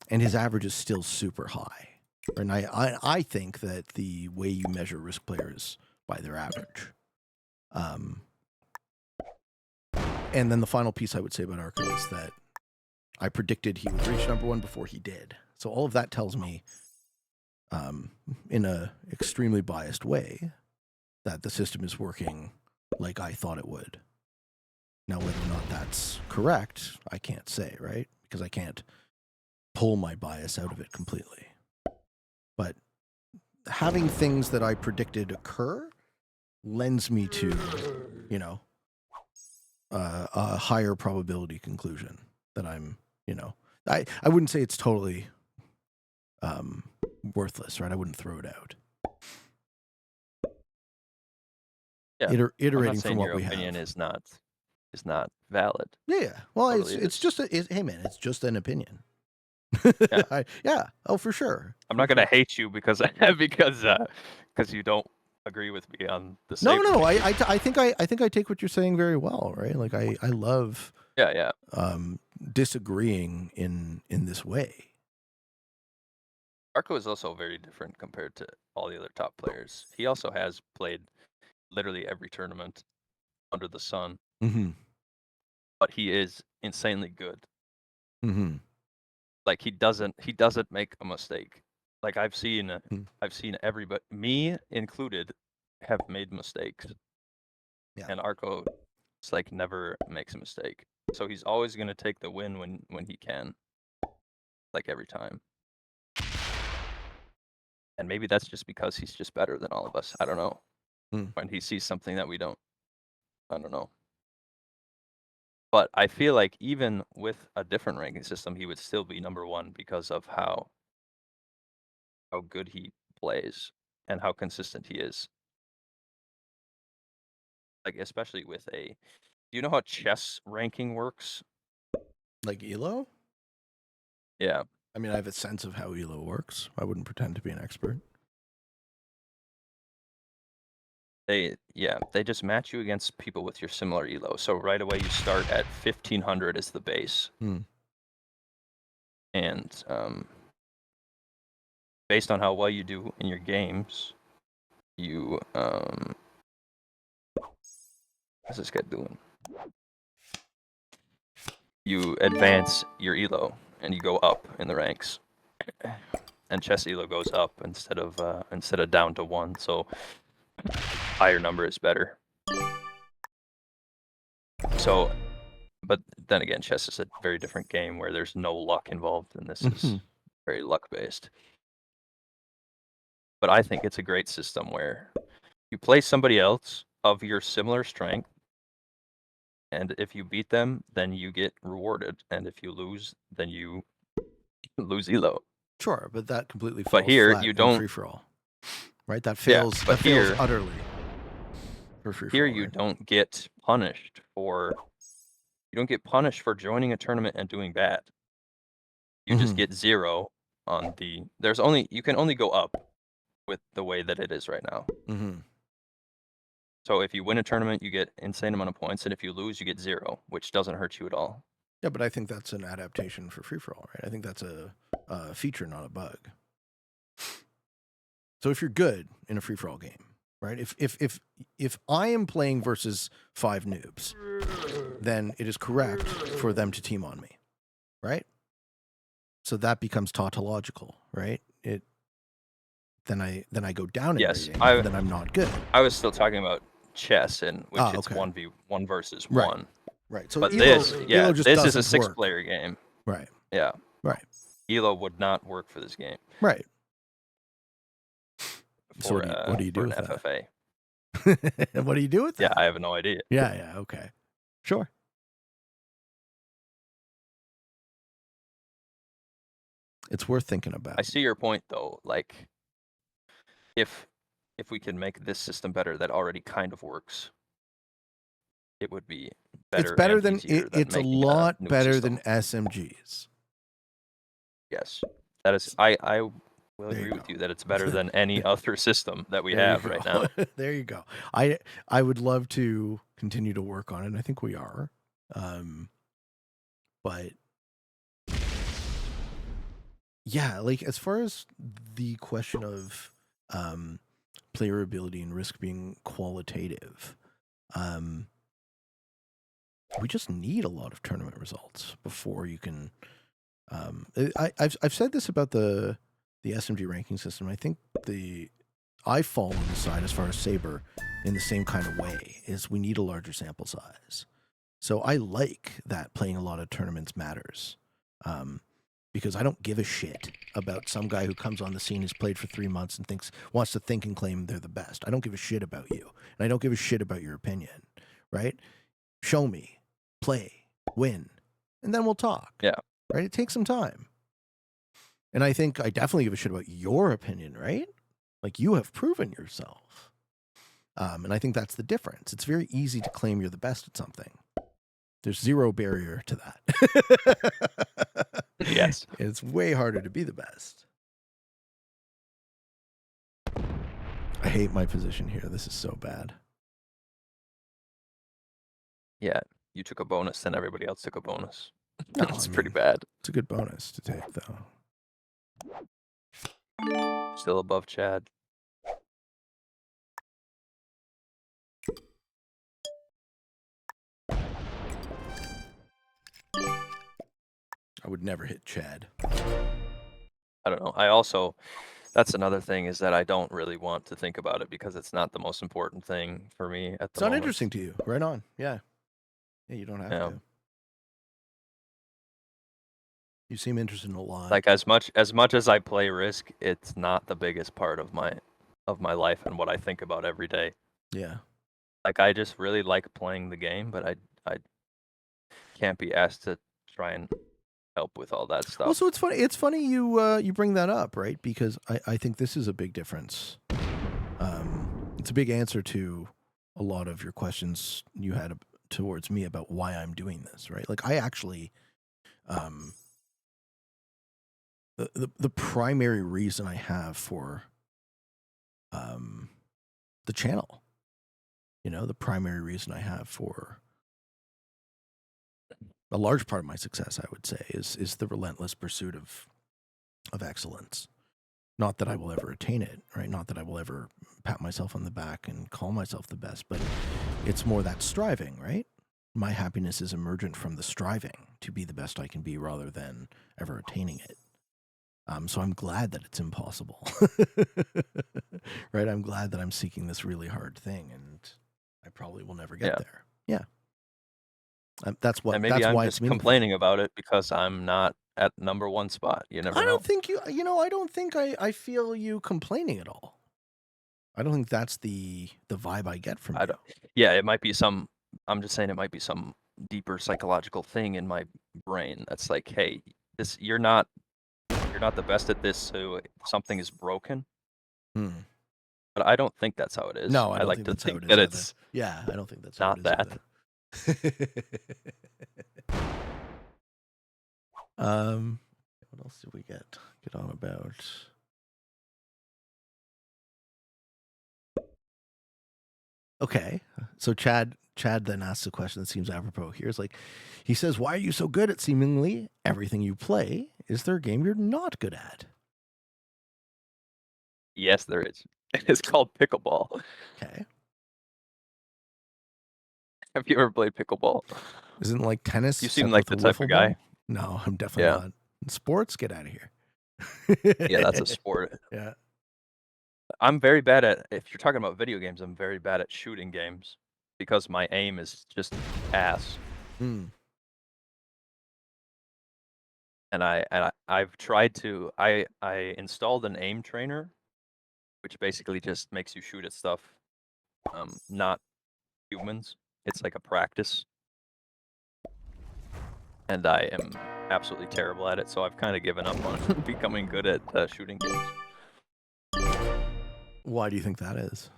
his average is still super high. And I think that the way you measure risk players by their average. And then the final piece I would say about Arco is that I predicted he would reach number 1 before he did. So all of that tells me, in a extremely biased way, that the system is working like I thought it would. Now, whether or not that's correct, I can't say, right? Because I can't pull my bias out of it completely. But having things that I predicted occur lends me to, you know, a higher probability conclusion that I'm, you know, I wouldn't say it's totally worthless, right? I wouldn't throw it out. Yeah, I'm not Iterating from saying what your we opinion have. is not valid. Yeah. Well, Totally it's is. just hey man, it's just an opinion. Yeah. Yeah. Oh, for sure. I'm not gonna hate you because because you don't agree with me on the No, Saber. I think I take what you're saying very well, right? Like I love Yeah. disagreeing in this way. Arco is also very different compared to all the other top players. He also has played literally every tournament under the sun, Mm-hmm. but he is insanely good. Mm-hmm. Like he doesn't make a mistake. Like I've seen everybody, me included, have made mistakes. Yeah. And Arco just like never makes a mistake. So he's always gonna take the win when he can. Like every time. And maybe that's just because he's just better than all of us. I don't know. When he sees something that we don't. I don't know. But I feel like even with a different ranking system, he would still be number one because of how good he plays and how consistent he is. Like especially with do you know how chess ranking works? Like ELO? Yeah. I mean, I have a sense of how ELO works. I wouldn't pretend to be an expert. They just match you against people with your similar elo. So right away you start at 1500 as the base. And based on how well you do in your games, you what's this guy doing? You advance your elo and you go up in the ranks. And chess elo goes up instead of down to 1. So higher number is better. So, but then again, chess is a very different game where there's no luck involved, and this is very luck based. But I think it's a great system where you play somebody else of your similar strength, and if you beat them, then you get rewarded, and if you lose, then you lose elo. Sure, but that completely falls But here flat you in don't. free for all, right? That fails. Yeah, but that fails here, utterly for free here for all. you Right? don't get punished for. You don't get punished for joining a tournament and doing bad. You just get 0 on the. You can only go up with the way that it is right now. So if you win a tournament, you get insane amount of points, and if you lose, you get 0, which doesn't hurt you at all. Yeah, but I think that's an adaptation for free for all, right? I think that's a feature, not a bug. So if you're good in a free for all game, right? If I am playing versus 5 noobs, then it is correct for them to team on me, right? So that becomes tautological, right? Then I go down in rating, and then I'm not good. I was still talking about chess, in which it's 1v1 versus 1. Right. So but ELO, this just this is a doesn't work. 6-player game. Right. Yeah. Right. ELO would not work for this game. Right. For, so what do you do with FFA. And what do you do with that? Yeah, I have no idea. Yeah. Okay. Sure. It's worth thinking about. I see your point, though. Like, if we can make this system better, that already kind of works, it would be better. It's better and than easier than it's a making lot new better system. than SMGs. Yes, that is. I will agree with you that it's better than any other system that we have right now. There you go. I would love to continue to work on it. I think we are, but yeah, like as far as the question of player ability and risk being qualitative, we just need a lot of tournament results before you can I've said this about the SMG ranking system. I think I fall on the side as far as Saber in the same kind of way, is we need a larger sample size. So I like that playing a lot of tournaments matters, because I don't give a shit about some guy who comes on the scene who's played for 3 months and wants to think and claim they're the best. I don't give a shit about you, and I don't give a shit about your opinion, right? Show me, play, win, and then we'll talk. Yeah. Right? It takes some time. And I think I definitely give a shit about your opinion, right? Like, you have proven yourself. And I think that's the difference. It's very easy to claim you're the best at something. There's zero barrier to that. Yes. It's way harder to be the best. I hate my position here. This is so bad. Yeah. You took a bonus, then everybody else took a bonus. No, It's I pretty mean, bad. It's a good bonus to take, though. Still above Chad. I would never hit Chad. I don't know. I also, that's another thing, is that I don't really want to think about it because it's not the most important thing for me at the It's not moment. interesting to you. Right on. Yeah. Yeah, you don't have Yeah. to. You seem interested in a lot. Like, as much as I play Risk, it's not the biggest part of my life and what I think about every day. Yeah. Like, I just really like playing the game, but I can't be asked to try and help with all that stuff. Well, so it's funny. It's funny you bring that up, right? Because I think this is a big difference. It's a big answer to a lot of your questions you had towards me about why I'm doing this, right? Like, I actually, the primary reason I have for the channel, the primary reason I have for a large part of my success, I would say, is the relentless pursuit of excellence. Not that I will ever attain it, right? Not that I will ever pat myself on the back and call myself the best, but it's more that striving, right? My happiness is emergent from the striving to be the best I can be rather than ever attaining it. So I'm glad that it's impossible, right? I'm glad that I'm seeking this really hard thing, and I probably will never get there. Yeah. That's And maybe that's I'm why just it's meaningful. complaining about it because I'm not at #1 spot. You never know. I don't think I don't think I feel you complaining at all. I don't think that's the vibe I get from you. Yeah, it might be some. I'm just saying it might be some deeper psychological thing in my brain that's like, hey, you're not the best at this, so something is broken. But I don't think that's how it is. No, I don't like think to that's how think it that is it's yeah, I don't think that's not how it that. What else did we get on about? Okay, so Chad then asks a question that seems apropos here. It's like, he says, why are you so good at seemingly everything you play? Is there a game you're not good at? Yes, there is. It's called pickleball. Okay. Have you ever played pickleball? Isn't like tennis? You seem like the type of guy. No, I'm definitely not. Sports, get out of here. Yeah, that's a sport. Yeah. I'm very bad at, if you're talking about video games, I'm very bad at shooting games because my aim is just ass. And I've tried to, I installed an aim trainer, which basically just makes you shoot at stuff, not humans. It's like a practice. And I am absolutely terrible at it, so I've kind of given up on becoming good at shooting games. Why do you think that is?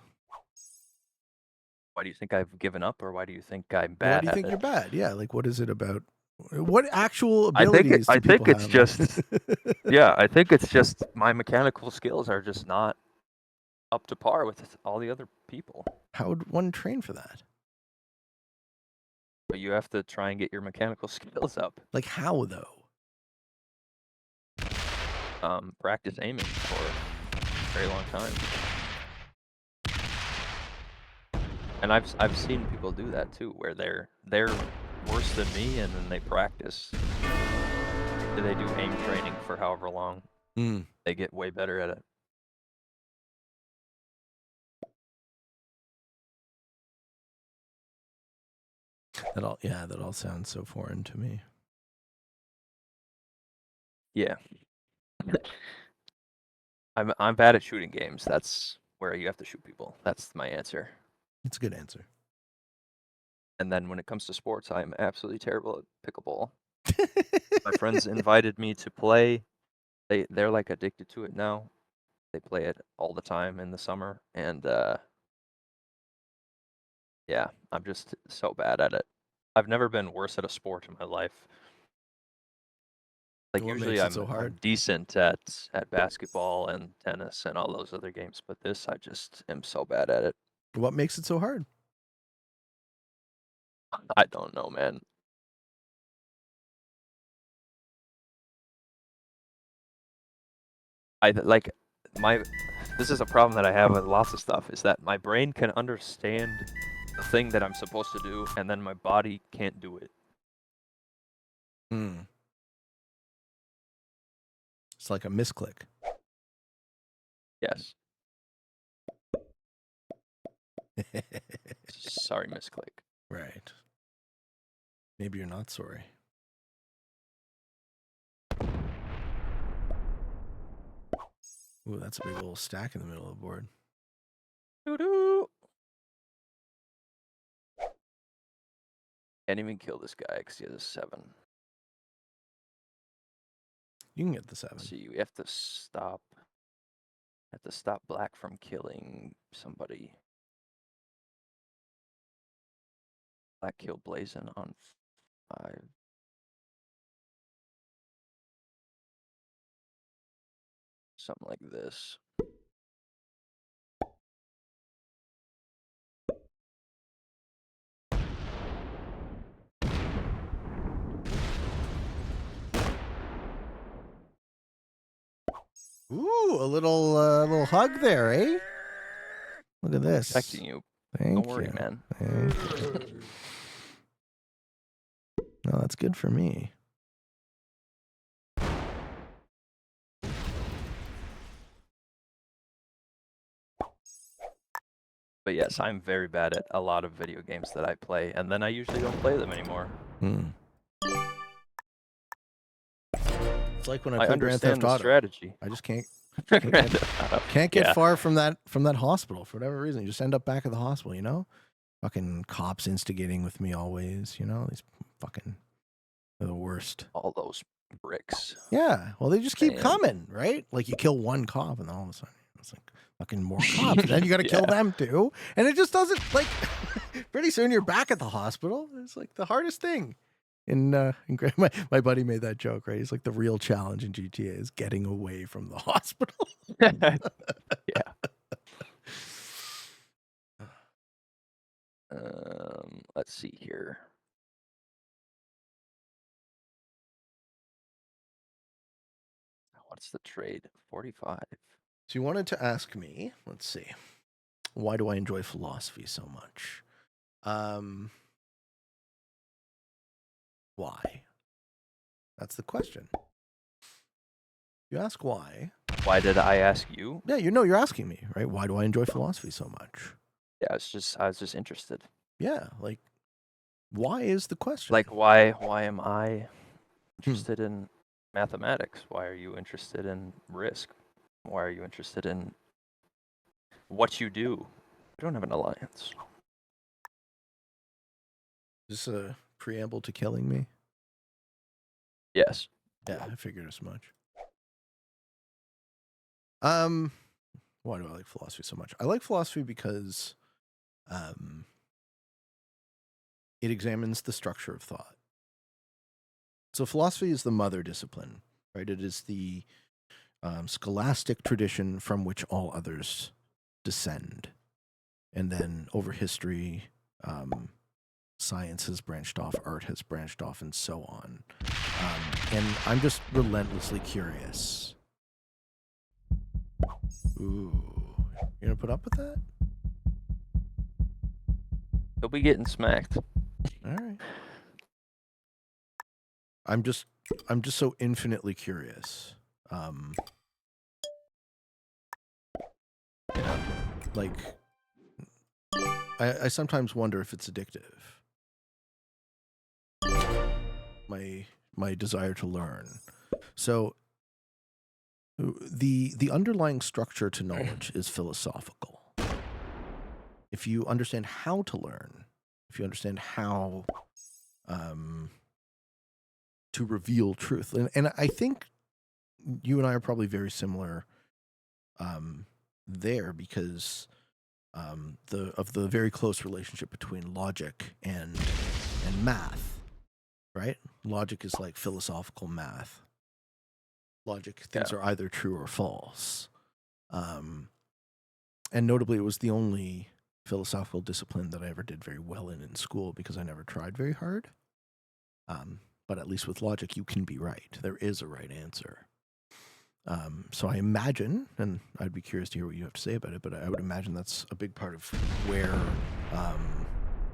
Why do you think I've given up, or why do you think I'm bad? Why do you think you're bad? Yeah, like, what is it about? What actual abilities I do people think it's have? just yeah, I think it's just my mechanical skills are just not up to par with all the other people. How would one train for that? But you have to try and get your mechanical skills up. Like, how though? Practice aiming for a very long time. And I've seen people do that too, where they're worse than me, and then they practice. they do aim training for however long. Mm. They get way better at it. That all sounds so foreign to me. Yeah. I'm bad at shooting games. That's where you have to shoot people. That's my answer. It's a good answer. And then when it comes to sports, I'm absolutely terrible at pickleball. My friends invited me to play. They're like addicted to it now. They play it all the time in the summer, and yeah, I'm just so bad at it. I've never been worse at a sport in my life. Like What usually makes it I'm so hard? decent at basketball and tennis and all those other games, but this I just am so bad at it. What makes it so hard? I don't know, man. This is a problem that I have with lots of stuff, is that my brain can understand the thing that I'm supposed to do, and then my body can't do it. Hmm. It's like a misclick. Yes. Sorry, misclick. Right. Maybe you're not sorry. Ooh, that's a big little stack in the middle of the board. Doo-doo. Can't even kill this guy because he has a 7. You can get the 7. See, we have to stop. Black from killing somebody. Black killed Blazin on 5. Something like this. Ooh, a little hug there, eh? Look at this. Protecting you. Thank Don't worry, you. man. Thank you. No, that's good for me. But yes, I'm very bad at a lot of video games that I play, and then I usually don't play them anymore. Hmm. It's like when I I play Grand understand Theft the Auto. strategy. I just can't Grand Theft Auto. get Yeah. far from that hospital for whatever reason. You just end up back at the hospital, you know? Fucking cops instigating with me always, you know? These fucking they're the worst. All those bricks. Yeah. Well, they just keep Man. coming, right? Like you kill one cop and then all of a sudden it's like fucking more cops. Then you got to kill them too. And it just doesn't like pretty soon you're back at the hospital. It's like the hardest thing. My buddy made that joke, right? He's like the real challenge in GTA is getting away from the hospital. Yeah. Let's see here. What's the trade? 45. So you wanted to ask me, let's see, why do I enjoy philosophy so much? Why? That's the question. You ask why. Why did I ask you? Yeah, you know you're asking me, right? Why do I enjoy philosophy so much? Yeah, I was just interested. Yeah, like why is the question? Like why am I interested in mathematics? Why are you interested in risk? Why are you interested in what you do? We don't have an alliance. Is this a preamble to killing me? Yes. Yeah, I figured as much. Why do I like philosophy so much? I like philosophy because it examines the structure of thought. So philosophy is the mother discipline, right? It is the scholastic tradition from which all others descend. And then over history, science has branched off, art has branched off, and so on. And I'm just relentlessly curious. Ooh, you gonna put up with that? He'll be getting smacked. All right. I'm just I'm just so infinitely curious. Yeah. Like, I sometimes wonder if it's addictive. My desire to learn. So the underlying structure to knowledge is philosophical. If you understand how to learn, if you understand how to reveal truth, and I think you and I are probably very similar there, because of the very close relationship between logic and math, right? Logic is like philosophical math. Logic, things are either true or false. And notably, it was the only philosophical discipline that I ever did very well in school, because I never tried very hard. But at least with logic, you can be right. There is a right answer. So I imagine, and I'd be curious to hear what you have to say about it, but I would imagine that's a big part of where,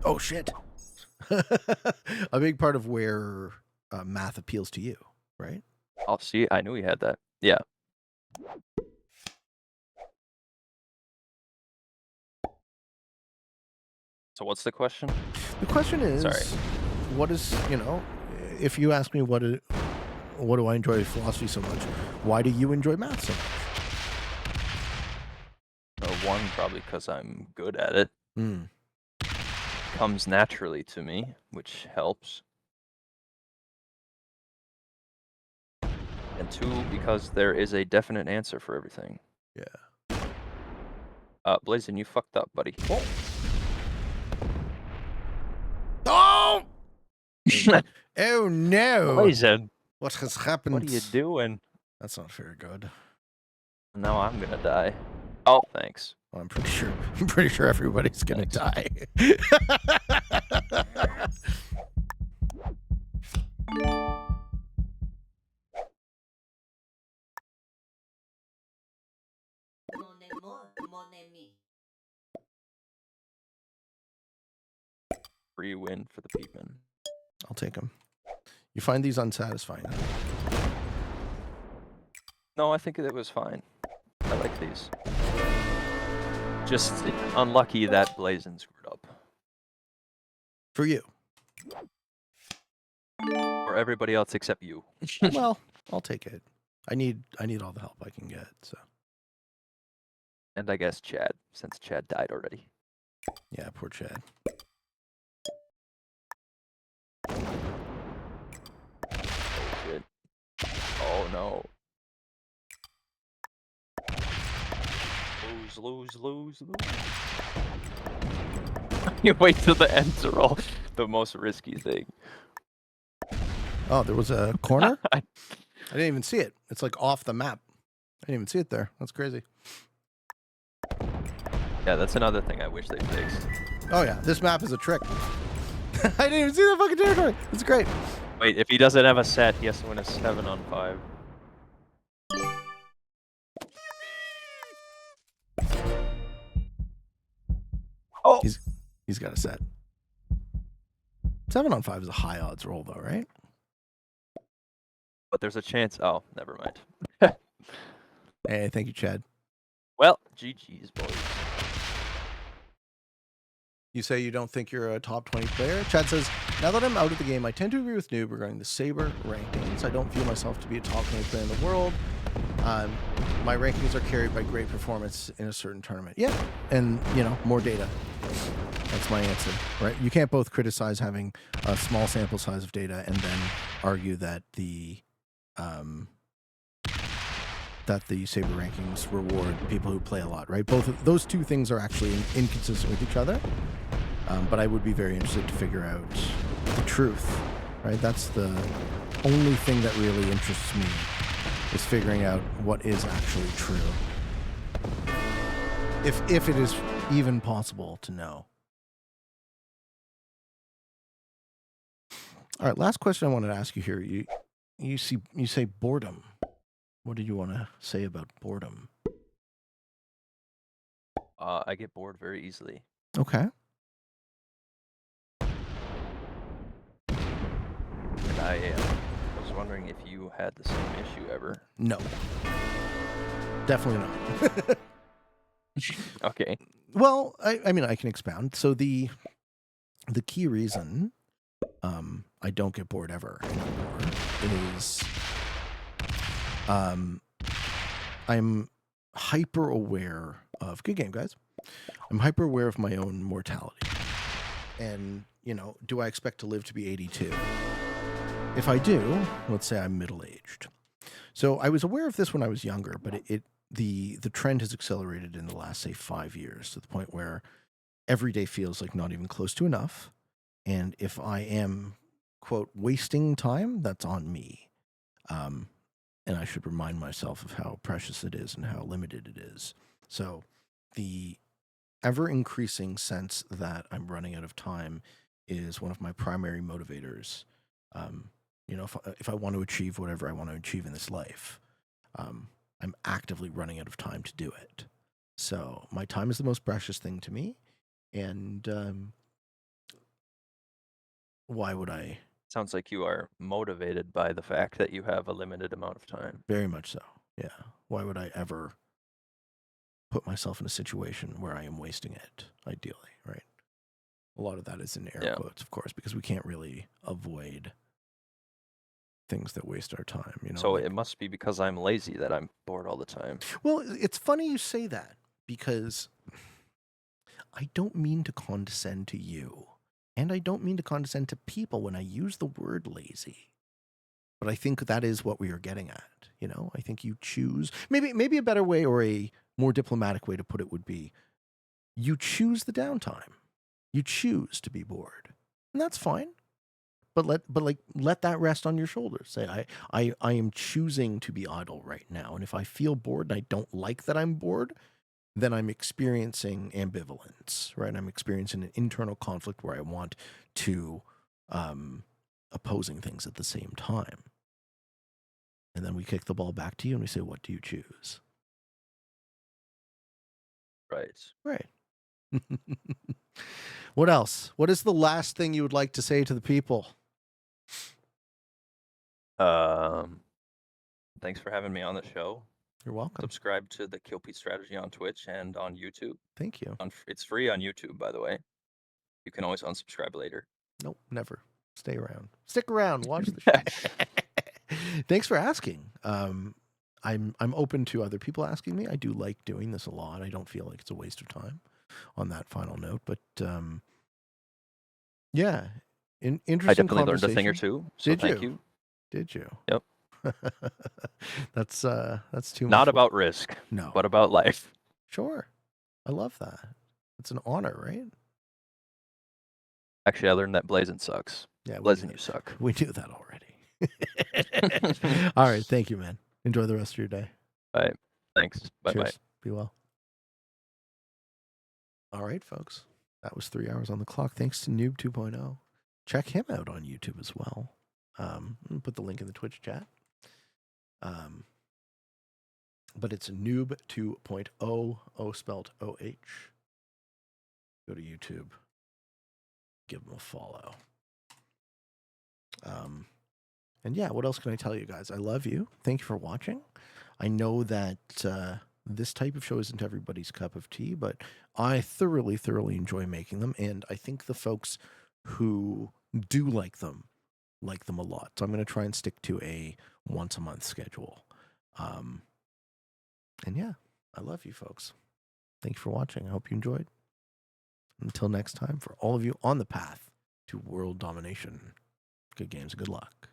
oh shit, a big part of where math appeals to you, right? Oh, see, I knew he had that. Yeah. So what's the question? The question is, Sorry. what is, if you ask me what do I enjoy philosophy so much, why do you enjoy math so much? One, probably because I'm good at it. Mm. Comes naturally to me, which helps. And two, because there is a definite answer for everything. Yeah. Blazin, you fucked up, buddy. Oh! Oh! Oh no! Blazin, What has happened? what are you doing? That's not very good. Now I'm gonna die. Oh, thanks. Well, I'm pretty sure everybody's gonna die. Free win for the peepin. I'll take them. You find these unsatisfying? No, I think it was fine. I like these. Just unlucky that Blazin screwed up. For you. For everybody else except you. Well, I'll take it. I need all the help I can get, so. And I guess Chad, since Chad died already. Yeah, poor Chad. Oh shit. Oh no. Lose. You wait till the end to roll the most risky thing. Oh, there was a corner? I didn't even see it. It's like off the map. I didn't even see it there. That's crazy. Yeah, that's another thing I wish they fixed. Oh yeah, this map is a trick. I didn't even see that fucking territory. It's great. Wait, if he doesn't have a set, he has to win a 7-on-5. Oh! He's got a set. 7-on-5 is a high odds roll though, right? But there's a chance. Oh, never mind. Hey, thank you, Chad. Well, GG's, boys. You say you don't think you're a top 20 player? Chad says, now that I'm out of the game, I tend to agree with Noob regarding the Saber rankings. I don't feel myself to be a top 20 player in the world. My rankings are carried by great performance in a certain tournament. Yeah, and, more data. That's my answer, right? You can't both criticize having a small sample size of data and then argue that the Saber rankings reward people who play a lot, right? Both of those two things are actually inconsistent with each other. But I would be very interested to figure out the truth, right? That's the only thing that really interests me, is figuring out what is actually true. If it is even possible to know. All right, last question I wanted to ask you here. You say boredom. What did you want to say about boredom? I get bored very easily. Okay. And I was one wondering if you had the same issue ever. No. Definitely not. Okay. Well, I mean, I can expound. So the key reason I don't get bored ever anymore is I'm hyper aware of good game, guys. I'm hyper aware of my own mortality. And, you know, do I expect to live to be 82? If I do, let's say I'm middle-aged. So I was aware of this when I was younger, but the trend has accelerated in the last, say, 5 years to the point where every day feels like not even close to enough. And if I am, quote, wasting time, that's on me. And I should remind myself of how precious it is and how limited it is. So the ever-increasing sense that I'm running out of time is one of my primary motivators. You know, if I want to achieve whatever I want to achieve in this life, I'm actively running out of time to do it. So my time is the most precious thing to me. And why would I? Sounds like you are motivated by the fact that you have a limited amount of time. Very much so. Yeah. Why would I ever put myself in a situation where I am wasting it, ideally, right? A lot of that is in air quotes, of course, because we can't really avoid things that waste our time, you know. So it must be because I'm lazy that I'm bored all the time. Well, it's funny you say that because I don't mean to condescend to you, and I don't mean to condescend to people when I use the word lazy. But I think that is what we are getting at, you know. I think you choose maybe a better way or a more diplomatic way to put it would be you choose the downtime. You choose to be bored. And that's fine. But let that rest on your shoulders. Say I am choosing to be idle right now. And if I feel bored and I don't like that I'm bored, then I'm experiencing ambivalence, right? I'm experiencing an internal conflict where I want to opposing things at the same time. And then we kick the ball back to you and we say, what do you choose? Right. Right. What else? What is the last thing you would like to say to the people? Thanks for having me on the show. You're welcome. Subscribe to the Kill Pete Strategy on Twitch and on YouTube. Thank you. It's free on YouTube, by the way. You can always unsubscribe later. Nope, never. Stay around. Stick around. Watch the show. Thanks for asking. I'm open to other people asking me. I do like doing this a lot. I don't feel like it's a waste of time on that final note. But yeah, interesting. I definitely learned a conversation. thing or two. So thank you. Did you? Yep. That's too much. Not about risk. No. But about life. Sure. I love that. It's an honor, right? Actually, I learned that blazing sucks. Yeah, Blazing, you suck. We knew that already. All right. Thank you, man. Enjoy the rest of your day. All right. Thanks. Bye-bye. Be well. All right, folks. That was 3 hours on the clock. Thanks to Noob 2.0. Check him out on YouTube as well. I'll put the link in the Twitch chat. But it's Noob 2.0, O spelled O-H. Go to YouTube. Give him a follow. And yeah, what else can I tell you guys? I love you. Thank you for watching. I know that this type of show isn't everybody's cup of tea, but I thoroughly enjoy making them. And I think the folks who do like them a lot. So I'm going to try and stick to a once a month schedule. And yeah, I love you folks. Thank you for watching. I hope you enjoyed. Until next time, for all of you on the path to world domination, good games and good luck.